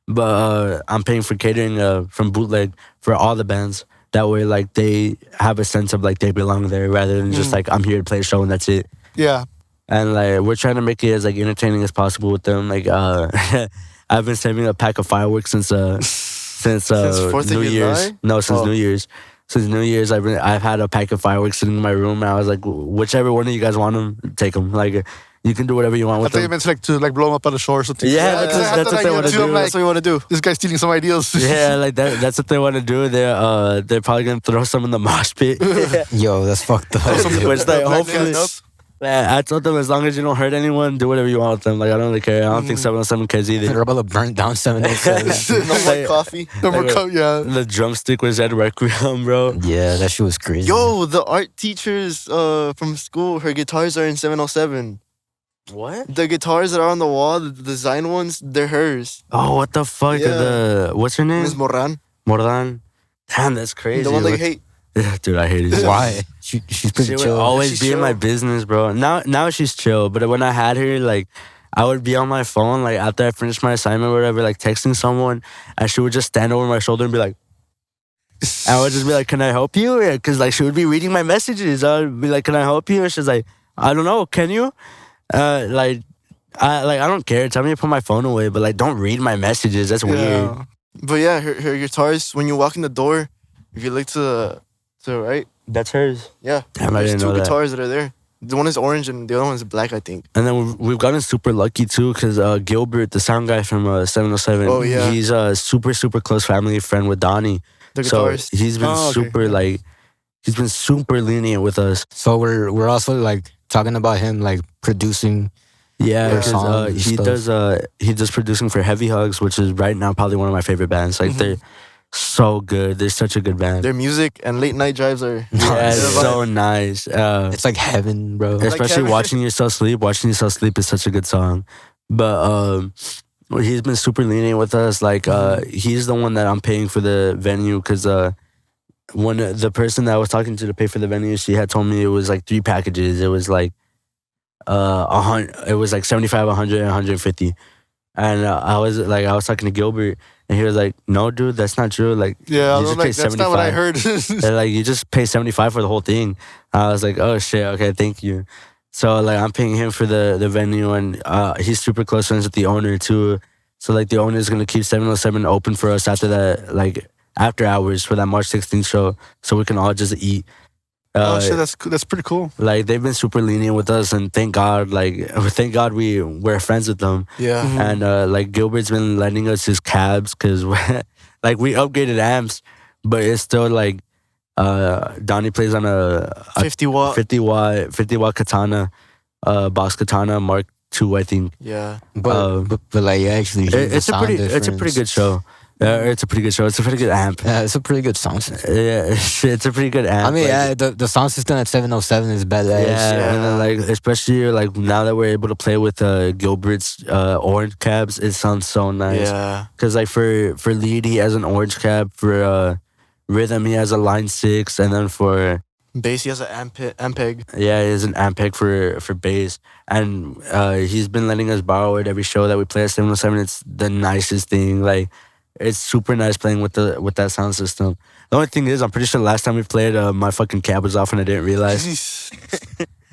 but I'm paying for catering from Bootleg for all the bands. That way, like they have a sense of like they belong there rather than just like I'm here to play a show and that's it. Yeah. And like we're trying to make it as like entertaining as possible with them. Like I've been saving a pack of fireworks since 4th of New July? Year's. No, since Oh. New Year's. Since New Year's, I've had a pack of fireworks sitting in my room. And I was like, whichever one of you guys want them, take them. Like you can do whatever you want I with thought you them. meant to like blow them up on the shore or something. Yeah, Like, because I had that's that what they idea want to too. do. I'm like, That's what you want to do. this guy's stealing some ideas. Yeah, like that's what they want to do. They're probably gonna throw some in the mosh pit. yo, that's fucked up. Which like hopefully. Up. I told them as long as you don't hurt anyone, do whatever you want with them. Like I don't really care. I don't think 707 cares either. They're about to burn down 787. No more coffee. No more Like, yeah. The drumstick was at Requiem, bro. Yeah, that shit was crazy. Yo, the art teachers from school, her guitars are in 707. What? The guitars that are on the wall, the design ones, they're hers. Oh, what the fuck? Yeah. What's her name? Ms. Moran. Mordan. Damn, that's crazy. The one that you hate. Yeah, dude, I hate it. Why? She's She pretty would chill. always She's be in my chill. business, bro. Now she's chill, but when I had her, like, I would be on my phone, like, after I finished my assignment or whatever, like, texting someone, and she would just stand over my shoulder and be like, I would just be like, can I help you? Because, like, she would be reading my messages. I would be like, can I help you? And she's like, I don't know, can you? Like I don't care. Tell me to put my phone away, but like don't read my messages. That's weird. Yeah. But yeah, her guitars. When you walk in the door, if you look to the right, That's hers. yeah, Damn, I there's didn't two know that. guitars that are there. The one is orange and the other one is black, I think. And then we've gotten super lucky too, because Gilbert, the sound guy from 707, Oh, yeah. he's a super close family friend with Donnie. The So guitarist. he's been Oh, okay. super like, he's been super lenient with us. So we're also like talking about him like producing. Yeah, Their because songs and he does producing for Heavy Hugs, which is right now probably one of my favorite bands. Like they're so good. They're such a good band. Their music and late night drives are. Yeah, it's they're so vibe. nice. It's like heaven, bro. Especially Kevin. Watching Yourself Sleep. Watching Yourself Sleep is such a good song. But he's been super lenient with us. Like he's the one that I'm paying for the venue, because when the person that I was talking to pay for the venue, she had told me it was like 3 packages. It was like it was like 75, 100, and 150. And I was talking to Gilbert, and he was like, "No, dude, that's not true. Like, Yeah, you I'm like, that's not what I heard. They're like, you just pay 75 for the whole thing." I was like, "Oh shit, okay, thank you." So like, I'm paying him for the venue, and he's super close friends with the owner too. So like, the owner is gonna keep 707 open for us after that, like after hours for that March 16th show, so we can all just eat. Oh shit, that's pretty cool. Like they've been super lenient with us, and thank God we're friends with them. Yeah. And like Gilbert's been lending us his cabs, because like we upgraded amps, but it's still like Donnie plays on a 50 watt. 50 watt katana, Boss Katana Mark II, I think. Yeah. But like actually, It's a pretty good show. It's a pretty good show. It's a pretty good amp. Yeah, it's a pretty good sound system. Yeah, it's a pretty good amp. I mean, like, yeah, the sound system at 707 is badass. yeah, and then like especially like now that we're able to play with Gilbert's orange cabs, it sounds so nice. Yeah. Cause like for lead he has an orange cab, for rhythm he has a line 6, and then for Bass, he has an Ampeg. yeah he has an Ampeg for bass, and he's been letting us borrow it every show that we play at 707. It's the nicest thing. Like it's super nice playing with that sound system. The only thing is, I'm pretty sure the last time we played, my fucking cab was off and I didn't realize.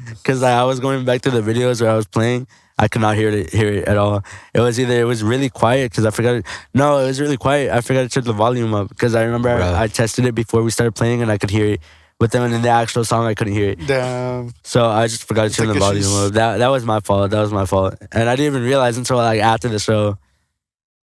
Because I was going back to the videos where I was playing, I could not hear it at all. It was really quiet because I forgot it. No, it was really quiet. I forgot to turn the volume up because I remember Right. I tested it before we started playing and I could hear it. But then in the actual song, I couldn't hear it. Damn. So I just forgot to turn the volume up. That was my fault. And I didn't even realize until like after the show.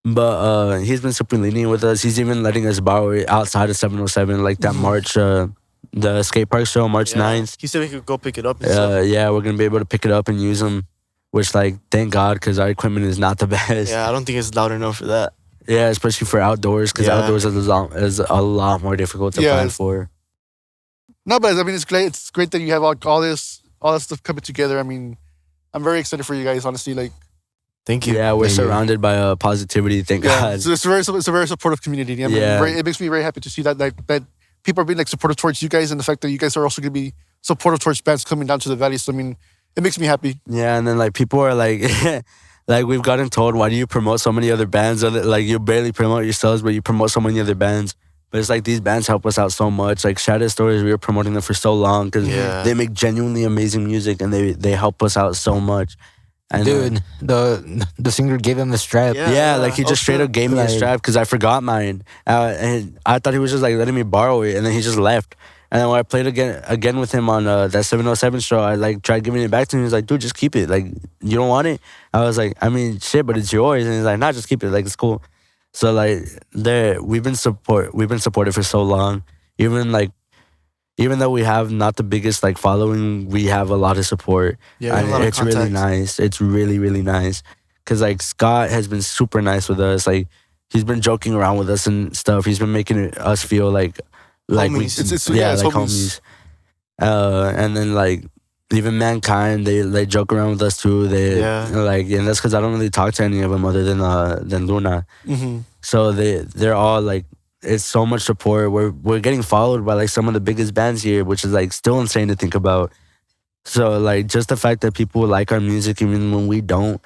But he's been super lenient with us. He's even letting us borrow it outside of 707, like that March, the skate park show, March 9th. He said we could go pick it up and stuff. Yeah, we're gonna be able to pick it up and use them, which like thank God, because our equipment is not the best. Yeah, I don't think it's loud enough for that. Yeah, especially for outdoors, because Yeah. outdoors is a lot more difficult to Yeah. plan for. No, but I mean, it's great. It's great that you have all that stuff coming together. I mean, I'm very excited for you guys. Honestly, like, Thank you. Yeah, we're Thank you. surrounded by positivity. Thank yeah, God. it's a very supportive community. I mean, Yeah. it makes me very happy to see that that people are being like supportive towards you guys, and the fact that you guys are also going to be supportive towards bands coming down to the valley. So I mean, it makes me happy. Yeah, and then like people are like, like we've gotten told, why do you promote so many other bands? Like you barely promote yourselves, but you promote so many other bands. But it's like these bands help us out so much. Like Shattered Stories, we were promoting them for so long because Yeah. they make genuinely amazing music and they help us out so much. And, Dude, the singer gave him a strap. yeah, like he Oh, just straight shit. up gave me a Like- strap because I forgot mine, and I thought he was just like letting me borrow it, and then he just left. And then when I played again with him on that 707 show, I like tried giving it back to him. He was like, "Dude, just keep it. Like you don't want it." I was like, "I mean, shit, but it's yours." And he's like, "Nah, just keep it. Like it's cool." So like, we've been supported for so long. Even though we have not the biggest like following, we have a lot of support. Yeah, we have and a lot of it's really contacts. nice. It's really, really nice. Cause like Scott has been super nice with us. Like he's been joking around with us and stuff. He's been making us feel like we Homies. It's like homies. homies. And then like even Mankind, they joke around with us too. They Yeah. like, and that's because I don't really talk to any of them other than Luna. Mm-hmm. So they're all like, it's so much support. We're getting followed by like some of the biggest bands here, which is like still insane to think about. So like just the fact that people like our music even when we don't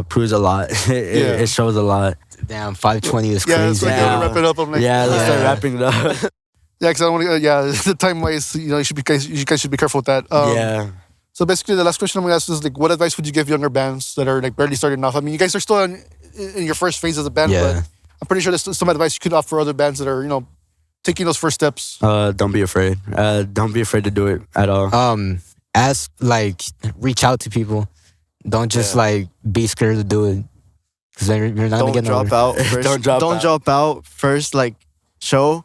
proves a lot. It shows a lot. Damn, 520 is Yeah, crazy. it's like Yeah. to wrap it up. I'm like, Yeah, let's start Yeah. wrapping it up. yeah, because I don't want to. Yeah, the time wise, you know, you guys should be careful with that. Yeah. So basically, the last question I'm gonna ask is like, what advice would you give younger bands that are like barely starting off? I mean, you guys are still in your first phase as a band, Yeah. but I'm pretty sure there's some advice you could offer other bands that are taking those first steps. Don't be afraid. Don't be afraid to do it at all. Ask, like, reach out to people. Don't just like be scared to do it, because then you're not Don't gonna get drop nowhere. out. First. Don't drop out. drop out first. Like show,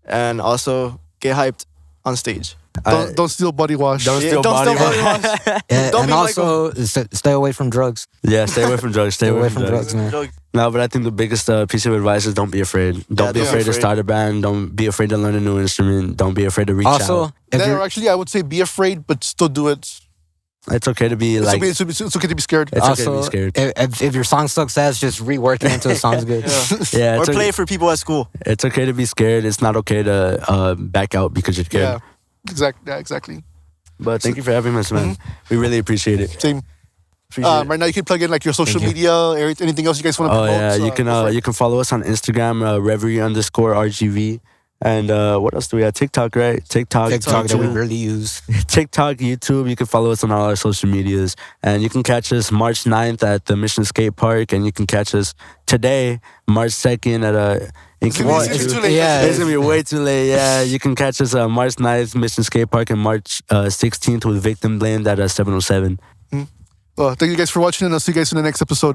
and also get hyped on stage. Don't steal body wash. Don't Yeah, steal don't body steal wash. body wash. And, Don't and be like also stay away from drugs. Yeah, stay away from drugs. Stay away from drugs. man. No, but I think the biggest piece of advice is don't be afraid. Don't be don't afraid be to start a band. Don't be afraid to learn a new instrument. Don't be afraid to reach Also, out. if Or you're, actually, I would say be afraid, but still do it. It's okay to be like. It's okay to be scared. It's okay to be also scared. if your song sucks ass, just rework it until it sounds good. Yeah, Or it's play okay, it for people at school. it's okay to be scared. It's not okay to back out because you're scared. Yeah, exactly. But thank you for having us, man. We really appreciate it. Same. Appreciate it. Right now, you can plug in like your social Thank media, or anything else you guys want to Oh promote. yeah, so, you can go for it. you can follow us on Instagram, Reverie_RGV, and what else do we have? TikTok, right? TikTok TikTok that we YouTube. barely use. TikTok, YouTube. You can follow us on all our social medias, and you can catch us March 9th at the Mission Skate Park, and you can catch us today, March 2nd at It's gonna be too late. Yeah, It's gonna be way too late. Yeah, you can catch us March 9th, Mission Skate Park, and March 16th with Victim Blend at 707. Well, thank you guys for watching, and I'll see you guys in the next episode.